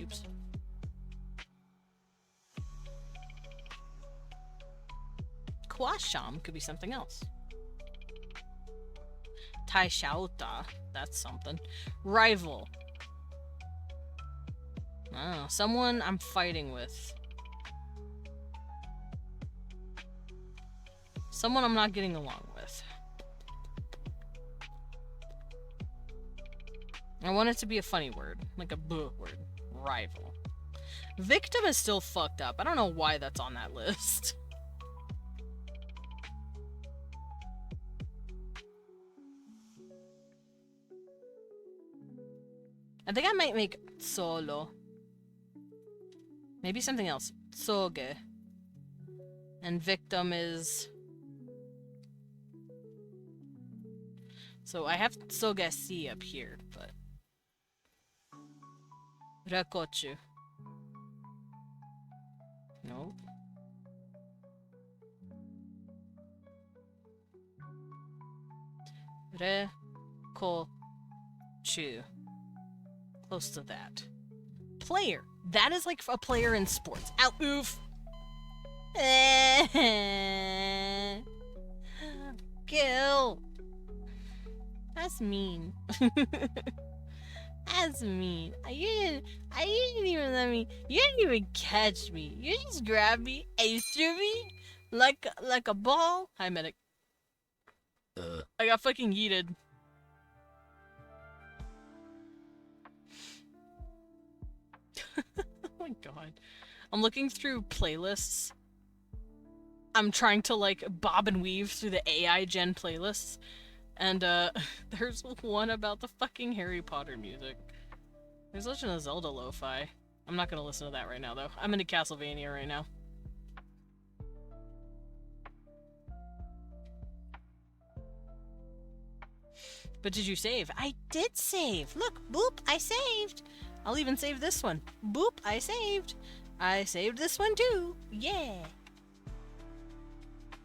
Oops. Kwasham could be something else. Tai Shaota, that's something. Rival. Oh, someone I'm fighting with. Someone I'm not getting along with. I want it to be a funny word. Like a buh word. Rival. Victim is still fucked up. I don't know why that's on that list. I think I might make solo. Maybe something else. Soge. And victim is... So I have Sogasi up here, but... Rakochu. No. Rekochu. Close to that. Player. That is like a player in sports. Ow, oof. Kill. That's mean. That's mean. You didn't even let me. You didn't even catch me. You just grabbed me and you threw me like a ball. Hi, medic. I got fucking yeeted. my god. I'm looking through playlists. I'm trying to like bob and weave through the AI gen playlists. And there's one about the fucking Harry Potter music. There's Legend of Zelda lo-fi. I'm not gonna listen to that right now though. I'm into Castlevania right now. But did you save? I did save! Look, boop, I saved! I'll even save this one. Boop, I saved! I saved this one too! Yeah!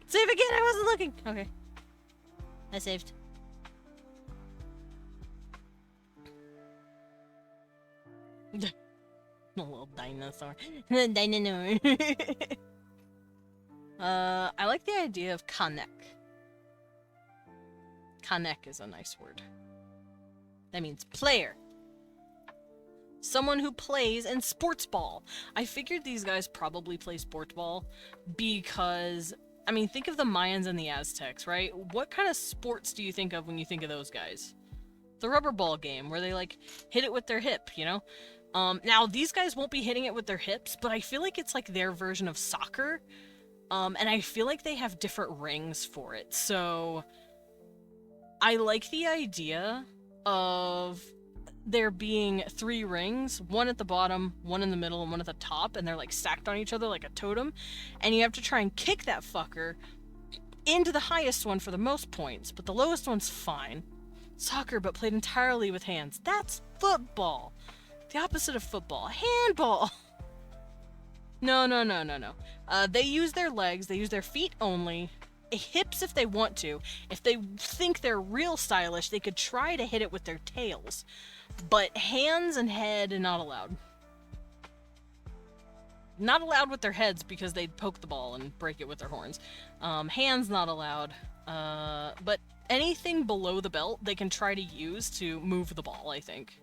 Save again, I wasn't looking! Okay. I saved. The little dinosaur. Dinosaur. I like the idea of Kanek. Kanek is a nice word. That means player. Someone who plays in sports ball. I figured these guys probably play sports ball because, I mean, think of the Mayans and the Aztecs, right? What kind of sports do you think of when you think of those guys? The rubber ball game where they like hit it with their hip, you know? Now these guys won't be hitting it with their hips, but I feel like it's like their version of soccer. And I feel like they have different rings for it. So I like the idea of there being 3 rings, one at the bottom, one in the middle, and one at the top, and they're like stacked on each other like a totem, and you have to try and kick that fucker into the highest one for the most points, but the lowest one's fine. Soccer, but played entirely with hands. That's football. The opposite of football. Handball. No. They use their legs, they use their feet only. Hips if they want to. If they think they're real stylish, they could try to hit it with their tails. But hands and head are not allowed. Not allowed with their heads because they'd poke the ball and break it with their horns. Hands not allowed. But anything below the belt they can try to use to move the ball, I think.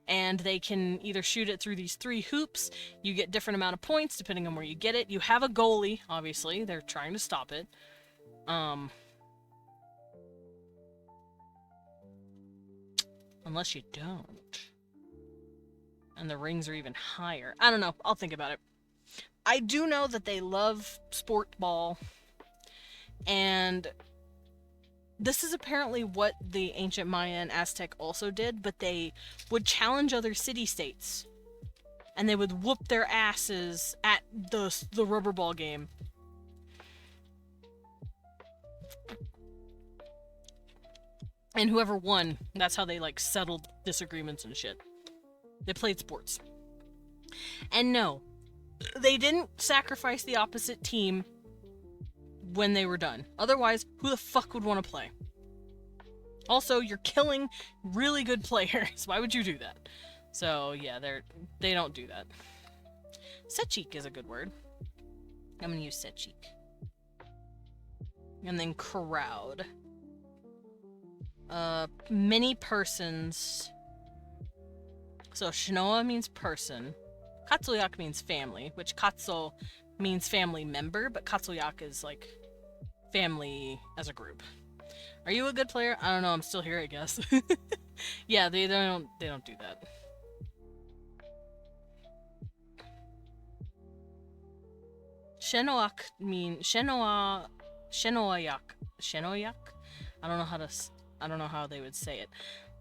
And they can either shoot it through these 3 hoops. You get different amount of points depending on where you get it. You have a goalie, obviously. They're trying to stop it. Unless you don't. And the rings are even higher. I don't know. I'll think about it. I do know that they love sport ball. And this is apparently what the ancient Maya and Aztec also did, but they would challenge other city-states. And they would whoop their asses at the rubber ball game. And whoever won, that's how they, like, settled disagreements and shit. They played sports. And no, they didn't sacrifice the opposite team when they were done. Otherwise, who the fuck would want to play? Also, you're killing really good players. Why would you do that? So, yeah, they don't do that. Sechik is a good word. I'm gonna use Sechik. And then crowd. Many persons. So Shinoa means person. Katsuyak means family, which Katsu means family member, but Katsuyak is like family as a group. Are you a good player? I don't know, I'm still here, I guess. Yeah, they don't do that. Shenoak means Shenoayak. Shenoyak? I don't know how they would say it.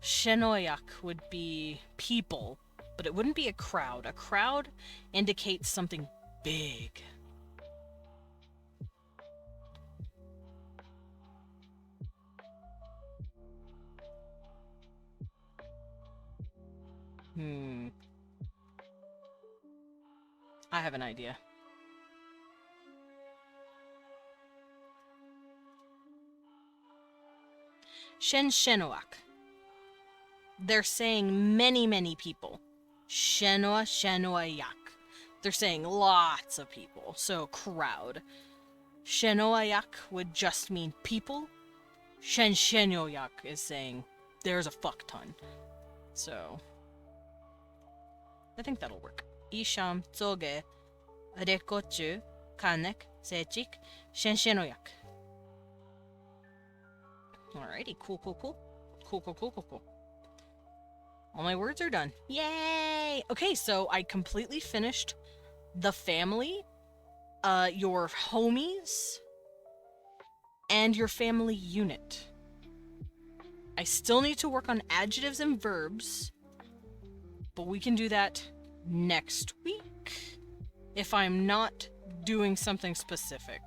Shenoyak would be people, but it wouldn't be a crowd. A crowd indicates something big. I have an idea. Shenoak. They're saying many people. Shenoayak. They're saying lots of people, so crowd. Shenoayak would just mean people. Shenoyak is saying there's a fuck ton. So I think that'll work. Isham, Tsoge, Rekochu, Kanek, Sechik, Shenoyak. Alrighty, cool. All my words are done. Yay! Okay, so I completely finished the family, your homies, and your family unit. I still need to work on adjectives and verbs, but we can do that next week if I'm not doing something specific.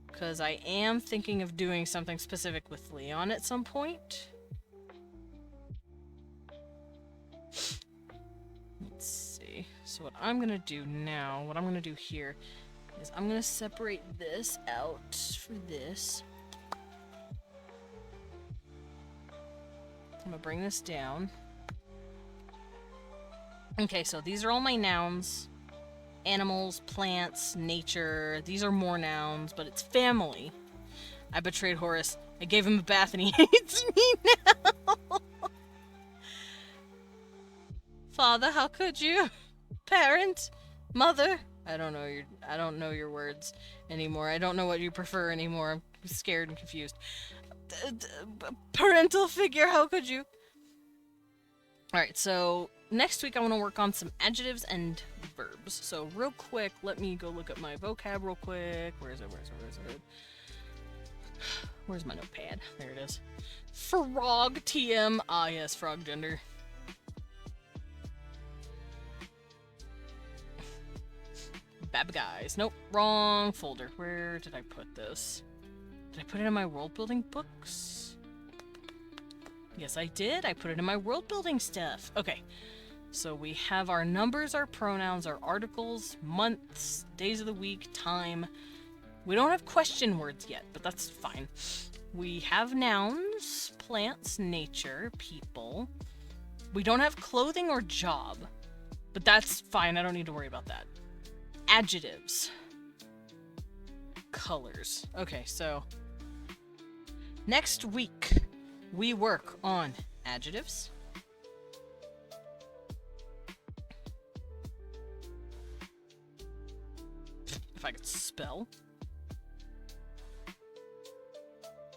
Because I am thinking of doing something specific with Leon at some point. Let's see. So what I'm going to do now, what I'm going to do here, is I'm going to separate this out for this. I'm going to bring this down. Okay, so these are all my nouns. Animals, plants, nature. These are more nouns, but it's family. I betrayed Horace. I gave him a bath and he hates me now. Father, how could you? Parent, mother. I don't know your words anymore. I don't know what you prefer anymore. I'm scared and confused. Parental figure, how could you? Alright, so next week I want to work on some adjectives and verbs. So real quick, let me go look at my vocab real quick. Where is it? Where's my notepad? There it is. Frog TM. Ah yes, frog gender. Bad guys. Nope, wrong folder. Where did I put this? Did I put it in my world building books? Yes, I did. I put it in my world building stuff. Okay. So we have our numbers, our pronouns, our articles, months, days of the week, time. We don't have question words yet, but that's fine. We have nouns, plants, nature, people. We don't have clothing or job, but that's fine. I don't need to worry about that. Adjectives. Colors. Okay, so next week we work on adjectives. If I could spell.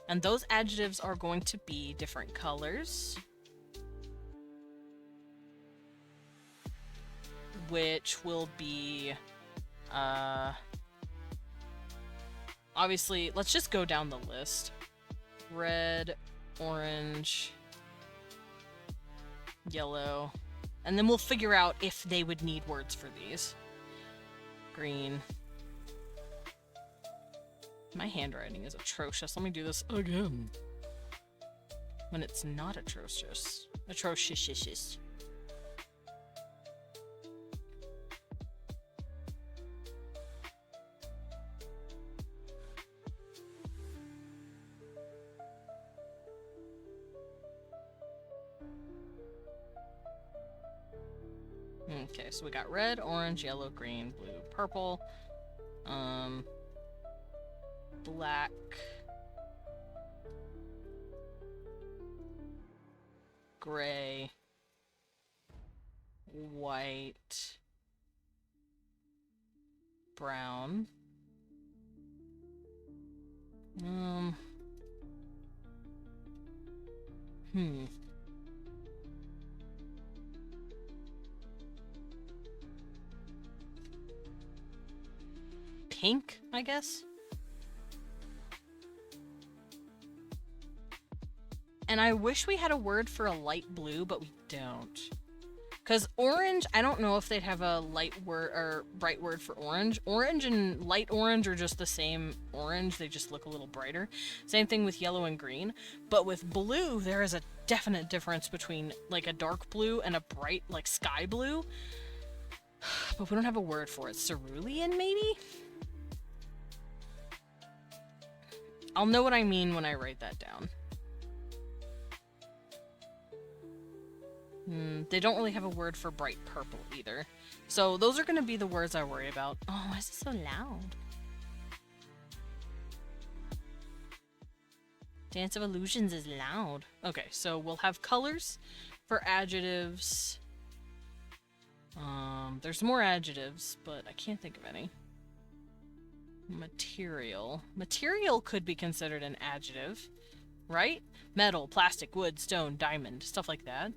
And those adjectives are going to be different colors, which will be, obviously, let's just go down the list. Red, orange, yellow, and then we'll figure out if they would need words for these. Green. My handwriting is atrocious. Let me do this again. When it's not atrocious. Atrocious. Okay, so we got red, orange, yellow, green, blue, purple. Black. Gray. White. Brown. Pink, I guess? And I wish we had a word for a light blue, but we don't. Because orange, I don't know if they'd have a light word or bright word for orange. Orange and light orange are just the same orange. They just look a little brighter. Same thing with yellow and green. But with blue, there is a definite difference between like a dark blue and a bright like sky blue. But we don't have a word for it. Cerulean, maybe? I'll know what I mean when I write that down. They don't really have a word for bright purple either. So those are going to be the words I worry about. Oh, why is it so loud? Dance of Illusions is loud. Okay, so we'll have colors for adjectives. There's more adjectives, but I can't think of any. Material. Material could be considered an adjective. right? Metal, plastic, wood, stone, diamond, stuff like that.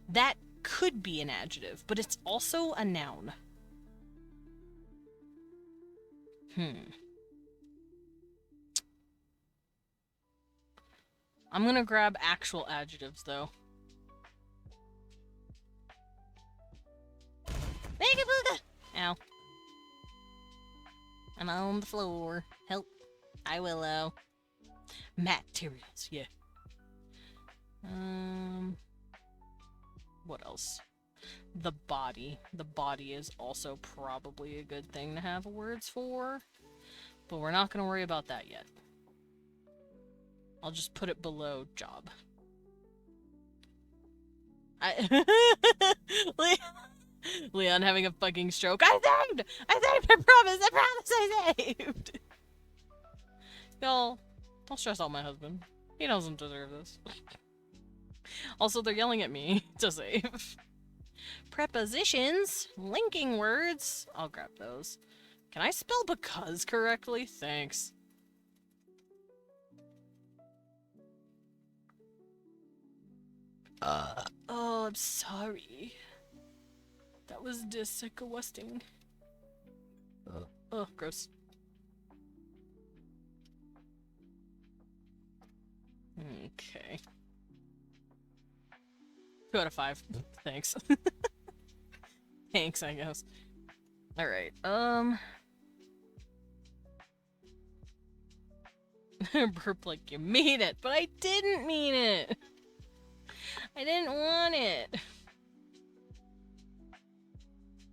That could be an adjective, but it's also a noun. I'm gonna grab actual adjectives, though. Ow. I'm on the floor. Help. Hi, Willow. Materials, yeah. What else? The body. The body is also probably a good thing to have words for, but we're not gonna worry about that yet. I'll just put it below job. Leon having a fucking stroke. I saved! I promise I saved! Y'all, don't stress out my husband. He doesn't deserve this. Also, they're yelling at me to save. Prepositions, linking words. I'll grab those. Can I spell because correctly? Thanks. Oh, I'm sorry. That was disgusting. Oh, gross. Okay. 2 out of 5. Thanks. Thanks, I guess. Alright, burp like you mean it, but I didn't mean it! I didn't want it!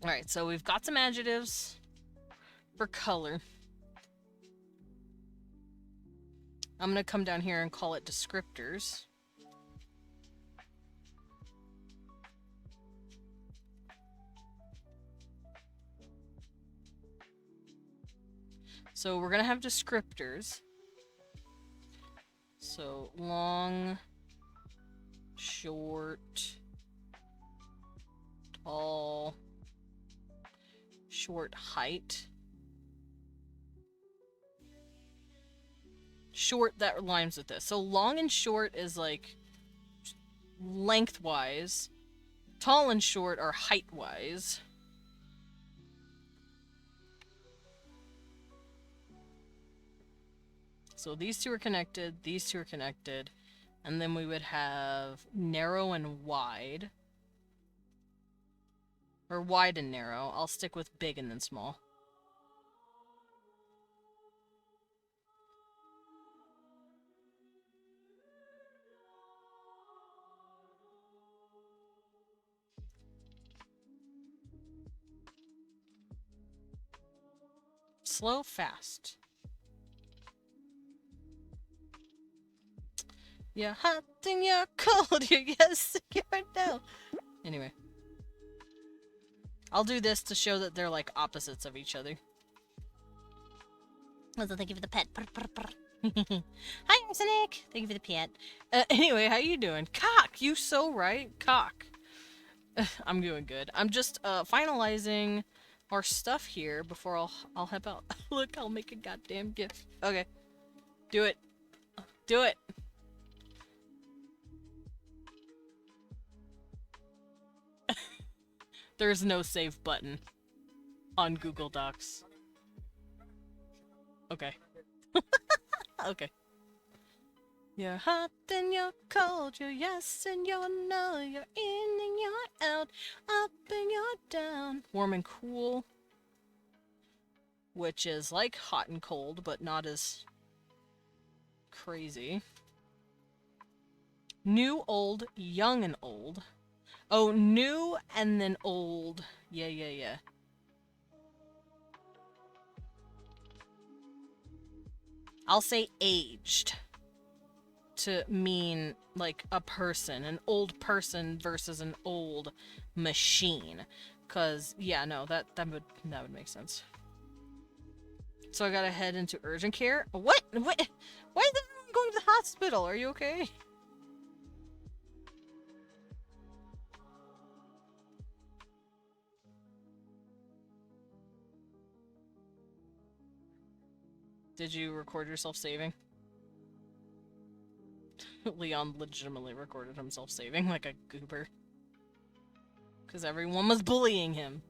Alright, so we've got some adjectives for color. I'm gonna come down here and call it descriptors. So we're gonna have descriptors. So long, short, tall, short height. Short, that rhymes with this. So long and short is like lengthwise. Tall and short are height-wise. So these two are connected, these two are connected, and then we would have narrow and wide. Or wide and narrow. I'll stick with big and then small. Slow, fast. You're hot and you're cold, you're yes and you're no. Anyway. I'll do this to show that they're like opposites of each other. Also, thank you for the pet. Hi, Arsenic! Thank you for the pet. Anyway, how you doing? Cock! You so right. Cock. I'm doing good. I'm just finalizing our stuff here before I'll help out. Look, I'll make a goddamn gift. Okay. Do it. Do it. There's no save button on Google Docs. Okay. Okay. You're hot and you're cold, you're yes and you're no, you're in and you're out, up and you're down. Warm and cool, which is like hot and cold, but not as crazy. New, old, young and old. Oh, new and then old. Yeah. I'll say aged to mean like a person, an old person versus an old machine. Cause yeah, no, that would make sense. So I gotta head into urgent care. What? Why is everyone going to the hospital? Are you okay? Did you record yourself saving? Leon legitimately recorded himself saving like a goober. Because everyone was bullying him.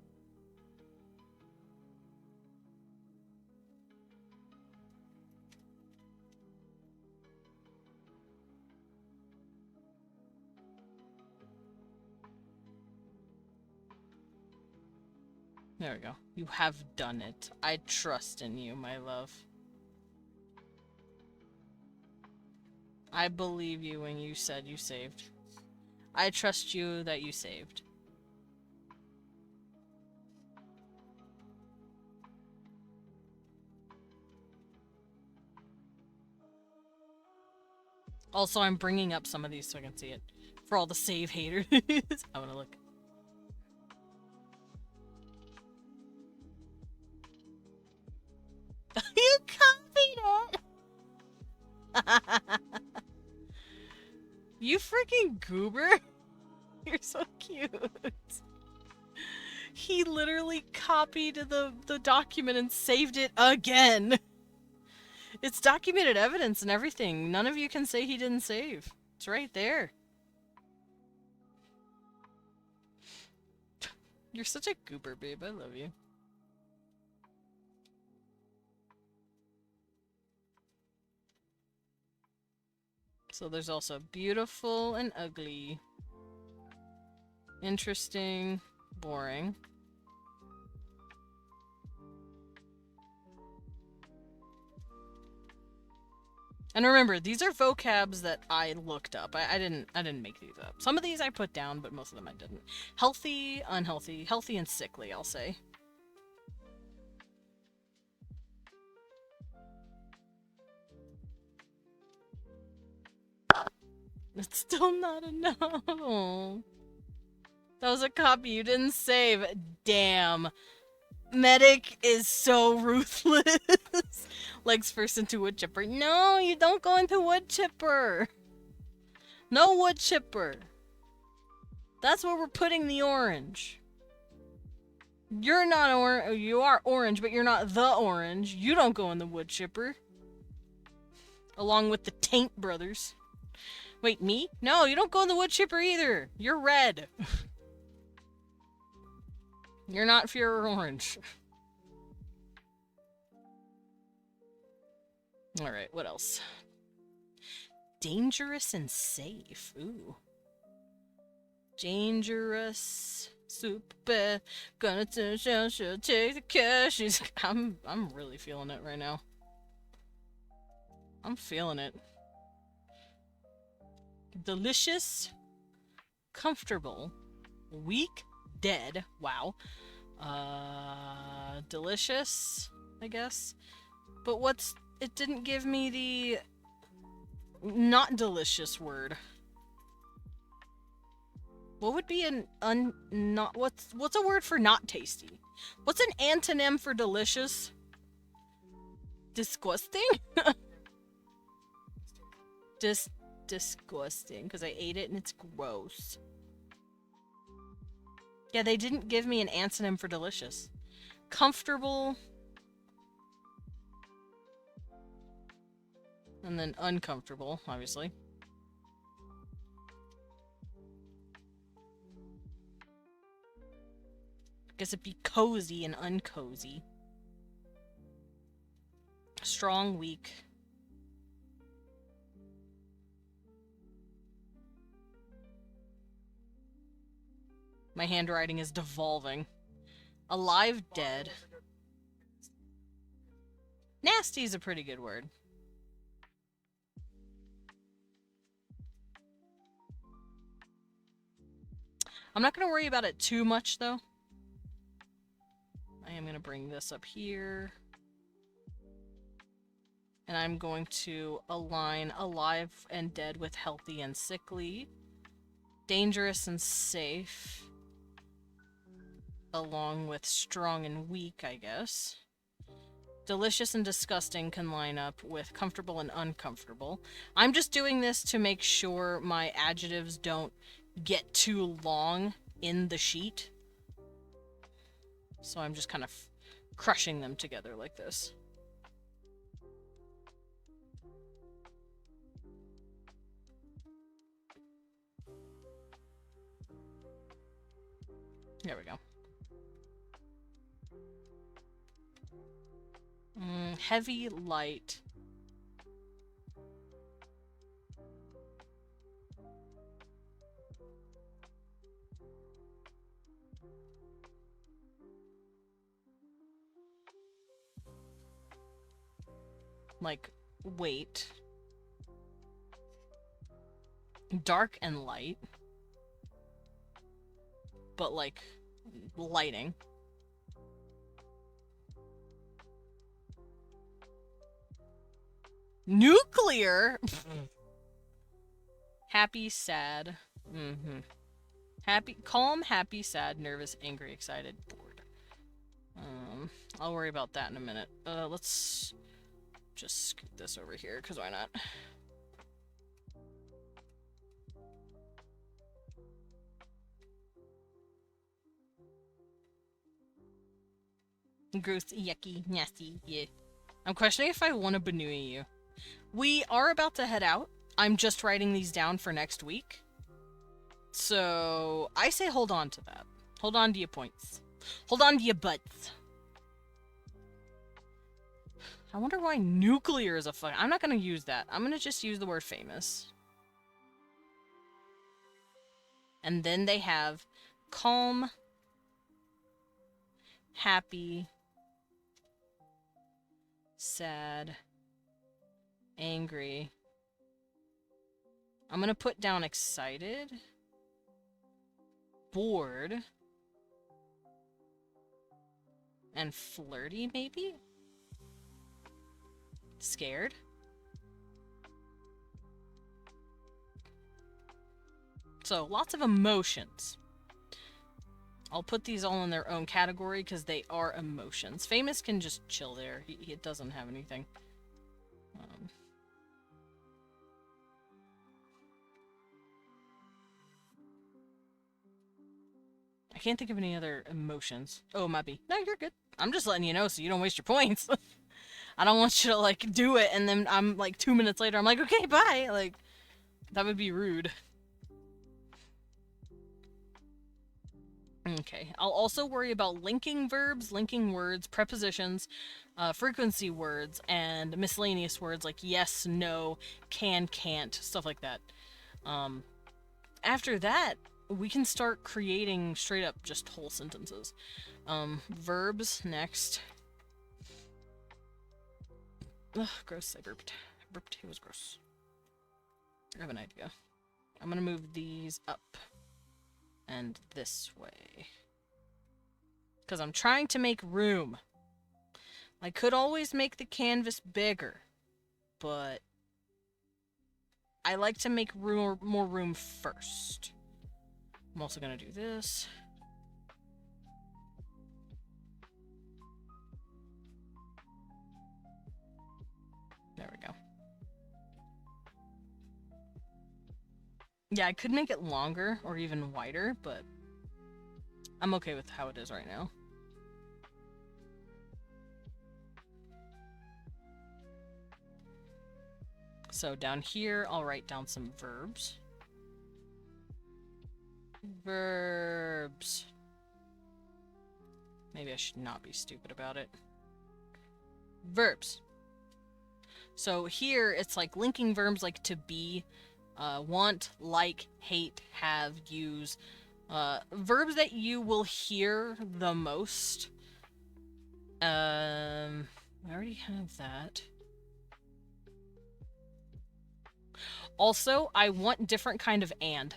There we go. You have done it. I trust in you, my love. I believe you when you said you saved. I trust you that you saved. Also, I'm bringing up some of these so I can see it. For all the save haters. I want to look. You copied it! You freaking goober! You're so cute. He literally copied the document and saved it again. It's documented evidence and everything. None of you can say he didn't save. It's right there. You're such a goober, babe. I love you. So there's also beautiful and ugly. Interesting. Boring. And remember, these are vocabs that I looked up. I didn't make these up. Some of these I put down, but most of them I didn't. Healthy, unhealthy, healthy and sickly, I'll say. It's still not enough. That was a copy you didn't save. Damn. Medic is so ruthless. Legs first into wood chipper. No, you don't go into wood chipper. No wood chipper. That's where we're putting the orange. You're not orange. You are orange, but you're not the orange. You don't go in the wood chipper. Along with the Taint brothers. Wait, me? No, you don't go in the wood chipper either. You're red. You're not pure orange. Alright, what else? Dangerous and safe. Ooh. Dangerous. Super. Gonna take the cash. I'm really feeling it right now. I'm feeling it. Delicious. Comfortable. Weak. Dead. Wow. Delicious, I guess. But what's... It didn't give me the... not delicious word. What would be an not... What's a word for not tasty? What's an antonym for delicious? Disgusting? Disgusting, because I ate it and it's gross. Yeah, they didn't give me an antonym for delicious. Comfortable. And then uncomfortable, obviously. I guess it'd be cozy and uncozy. Strong, weak. My handwriting is devolving. Alive, dead. Nasty is a pretty good word. I'm not going to worry about it too much, though. I am going to bring this up here. And I'm going to align alive and dead with healthy and sickly. Dangerous and safe. Along with strong and weak, I guess. Delicious and disgusting can line up with comfortable and uncomfortable. I'm just doing this to make sure my adjectives don't get too long in the sheet. So I'm just kind of crushing them together like this. There we go. Heavy, light. Like, weight. Dark and light. But, like, lighting. Nuclear? Happy, sad. Happy, calm, happy, sad, nervous, angry, excited, bored. I'll worry about that in a minute. Let's just scoot this over here, because why not? Gross, yucky, nasty, yeah. I'm questioning if I want to Banui you. We are about to head out. I'm just writing these down for next week. So, I say hold on to that. Hold on to your points. Hold on to your butts. I wonder why nuclear is a fuck. I'm not gonna use that. I'm gonna just use the word famous. And then they have calm, happy, sad, angry. I'm gonna put down excited, bored, and flirty, maybe? Scared? So, lots of emotions. I'll put these all in their own category because they are emotions. Famous can just chill there. He doesn't have anything. I can't think of any other emotions. Oh, might be. No, you're good. I'm just letting you know so you don't waste your points. I don't want you to, like, do it and then I'm, like, 2 minutes later, I'm like, okay, bye! Like, that would be rude. Okay, I'll also worry about linking verbs, linking words, prepositions, frequency words, and miscellaneous words like yes, no, can, can't, stuff like that. After that, we can start creating straight up just whole sentences. Verbs next. Ugh, gross, I burped. It was gross. I have an idea. I'm gonna move these up. And this way. Because I'm trying to make room. I could always make the canvas bigger. But I like to make more room first. I'm also going to do this. There we go. Yeah, I could make it longer or even wider, but I'm okay with how it is right now. So down here, I'll write down some verbs. Verbs. Maybe I should not be stupid about it. Verbs. So here, it's like linking verbs like to be, want, like, hate, have, use. Verbs that you will hear the most. I already have that. Also, I want different kind of and.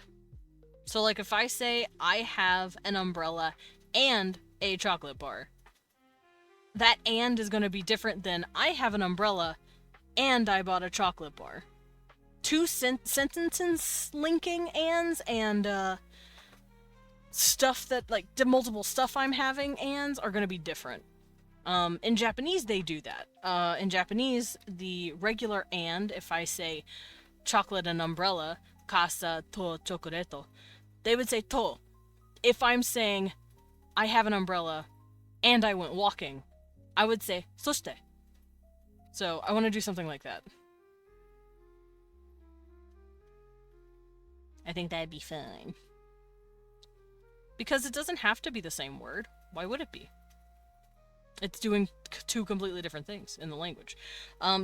So, like, if I say I have an umbrella and a chocolate bar, that and is going to be different than I have an umbrella and I bought a chocolate bar. Two sentences linking ands and, stuff that, like, the multiple stuff I'm having ands are going to be different. In Japanese, they do that. In Japanese, the regular and, if I say chocolate and umbrella, casa to chocoreto, they would say to. If I'm saying I have an umbrella and I went walking, I would say soshite. So I want to do something like that. I think that'd be fine. Because it doesn't have to be the same word. Why would it be? It's doing two completely different things in the language.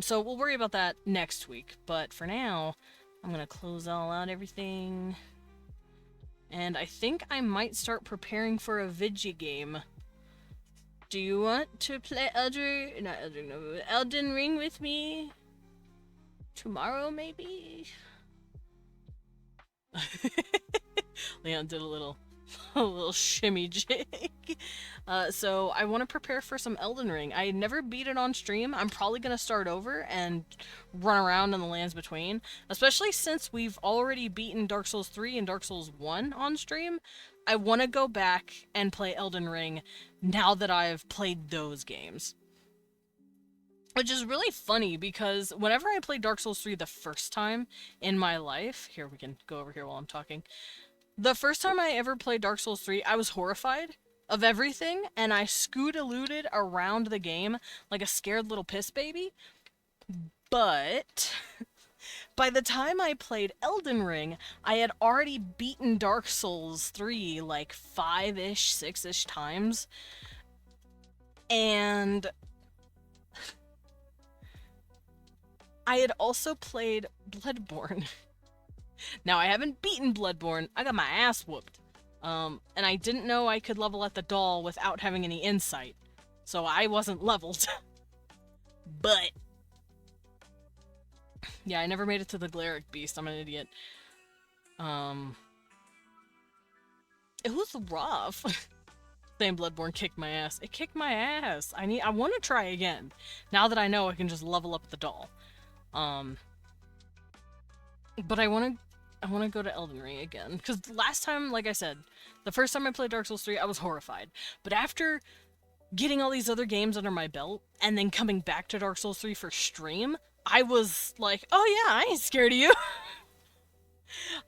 So we'll worry about that next week. But for now, I'm going to close all out everything. And I think I might start preparing for a video game. Do you want to play Elden Ring with me? Tomorrow, maybe? Leon did a little shimmy jig. So I want to prepare for some Elden Ring. I never beat it on stream. I'm probably going to start over and run around in the lands between. Especially since we've already beaten Dark Souls 3 and Dark Souls 1 on stream. I want to go back and play Elden Ring now that I've played those games. Which is really funny because whenever I played Dark Souls 3 the first time in my life... Here, we can go over here while I'm talking. The first time I ever played Dark Souls 3, I was horrified of everything, and I scoot-eluded around the game like a scared little piss baby. But by the time I played Elden Ring, I had already beaten Dark Souls 3 like 5-ish, 6-ish times. And I had also played Bloodborne. Now, I haven't beaten Bloodborne. I got my ass whooped. And I didn't know I could level at the doll without having any insight. So I wasn't leveled. But yeah, I never made it to the Glaric Beast. I'm an idiot. It was rough. Saying Bloodborne kicked my ass. It kicked my ass. I want to try again. Now that I know I can just level up the doll. But I want to go to Elden Ring again. Because last time, like I said, the first time I played Dark Souls 3, I was horrified. But after getting all these other games under my belt, and then coming back to Dark Souls 3 for stream, I was like, oh yeah, I ain't scared of you.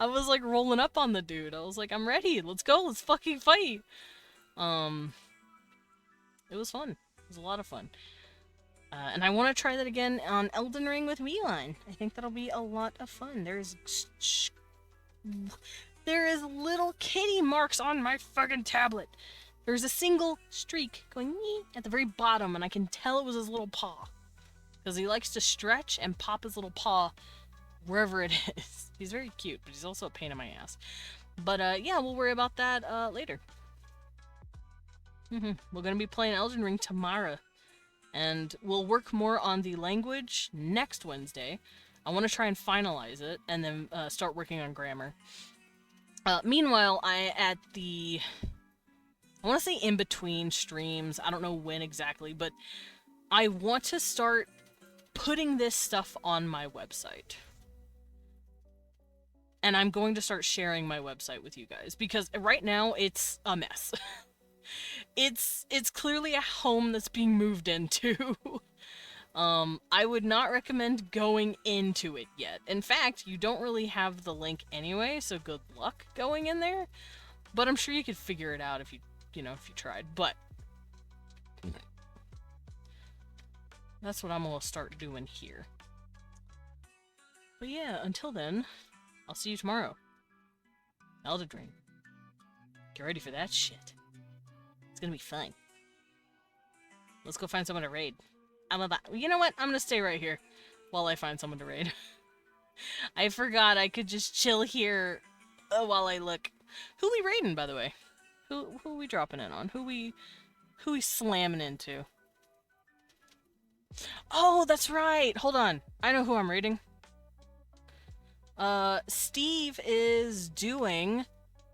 I was like rolling up on the dude. I was like, I'm ready. Let's go. Let's fucking fight. It was fun. It was a lot of fun. And I want to try that again on Elden Ring with Wheeline. I think that'll be a lot of fun. There is little kitty marks on my fucking tablet. There's a single streak going at the very bottom, and I can tell it was his little paw. Because he likes to stretch and pop his little paw wherever it is. He's very cute, but he's also a pain in my ass. But yeah, we'll worry about that later. We're going to be playing Elden Ring tomorrow. And we'll work more on the language next Wednesday. I want to try and finalize it, and then start working on grammar. Meanwhile, I want to say in between streams, I don't know when exactly, but I want to start putting this stuff on my website. And I'm going to start sharing my website with you guys, because right now it's a mess. It's clearly a home that's being moved into. I would not recommend going into it yet. In fact, you don't really have the link anyway, so good luck going in there. But I'm sure you could figure it out if you tried. But that's what I'm gonna start doing here. But yeah, until then, I'll see you tomorrow. Elden Ring. Get ready for that shit. It's gonna be fun. Let's go find someone to raid. You know what? I'm gonna stay right here while I find someone to raid. I forgot I could just chill here while I look. Who we raiding, by the way? Who we dropping in on? Who we slamming into? Oh, that's right. Hold on. I know who I'm raiding. Steve is doing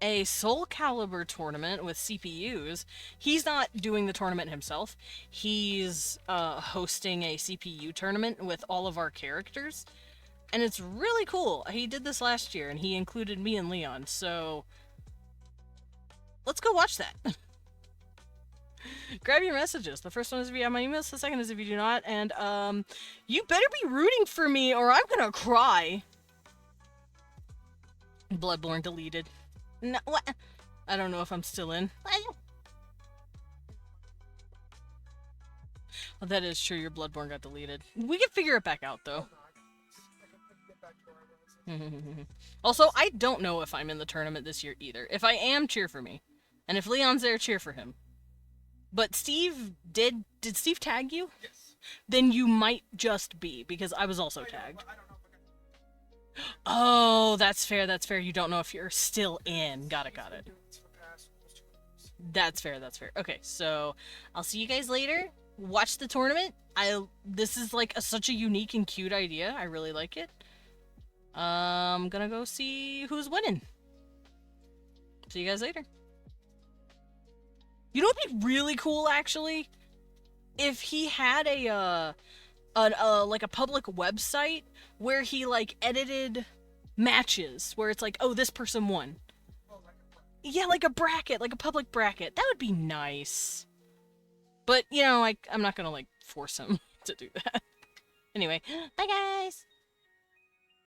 a Soul Calibur tournament with CPUs. He's not doing the tournament himself. He's hosting a CPU tournament with all of our characters. And it's really cool. He did this last year, and he included me and Leon, so let's go watch that. Grab your messages. The first one is if you have my emails, the second is if you do not, and you better be rooting for me or I'm gonna cry. Bloodborne deleted. No, what? I don't know if I'm still in. Well, that is true, your Bloodborne got deleted. We can figure it back out, though. Also, I don't know if I'm in the tournament this year either. If I am, cheer for me. And if Leon's there, cheer for him. But Steve, did Steve tag you? Yes. Then you might just be, because I was also I know, tagged. but I don't know if I got Oh, that's fair, that's fair. You don't know if you're still in. Got it, got it. doing this for the past almost 2 weeks. That's fair, that's fair. Okay, so I'll see you guys later. Watch the tournament. This is like such a unique and cute idea. I really like it. I'm gonna go see who's winning. See you guys later. You know what'd be really cool, actually? If he had like a public website where he like edited matches, where it's like, oh, this person won. Oh, like a Yeah, like a bracket, like a public bracket. That would be nice. But, you know, I'm not gonna like force him to do that. Anyway, bye guys!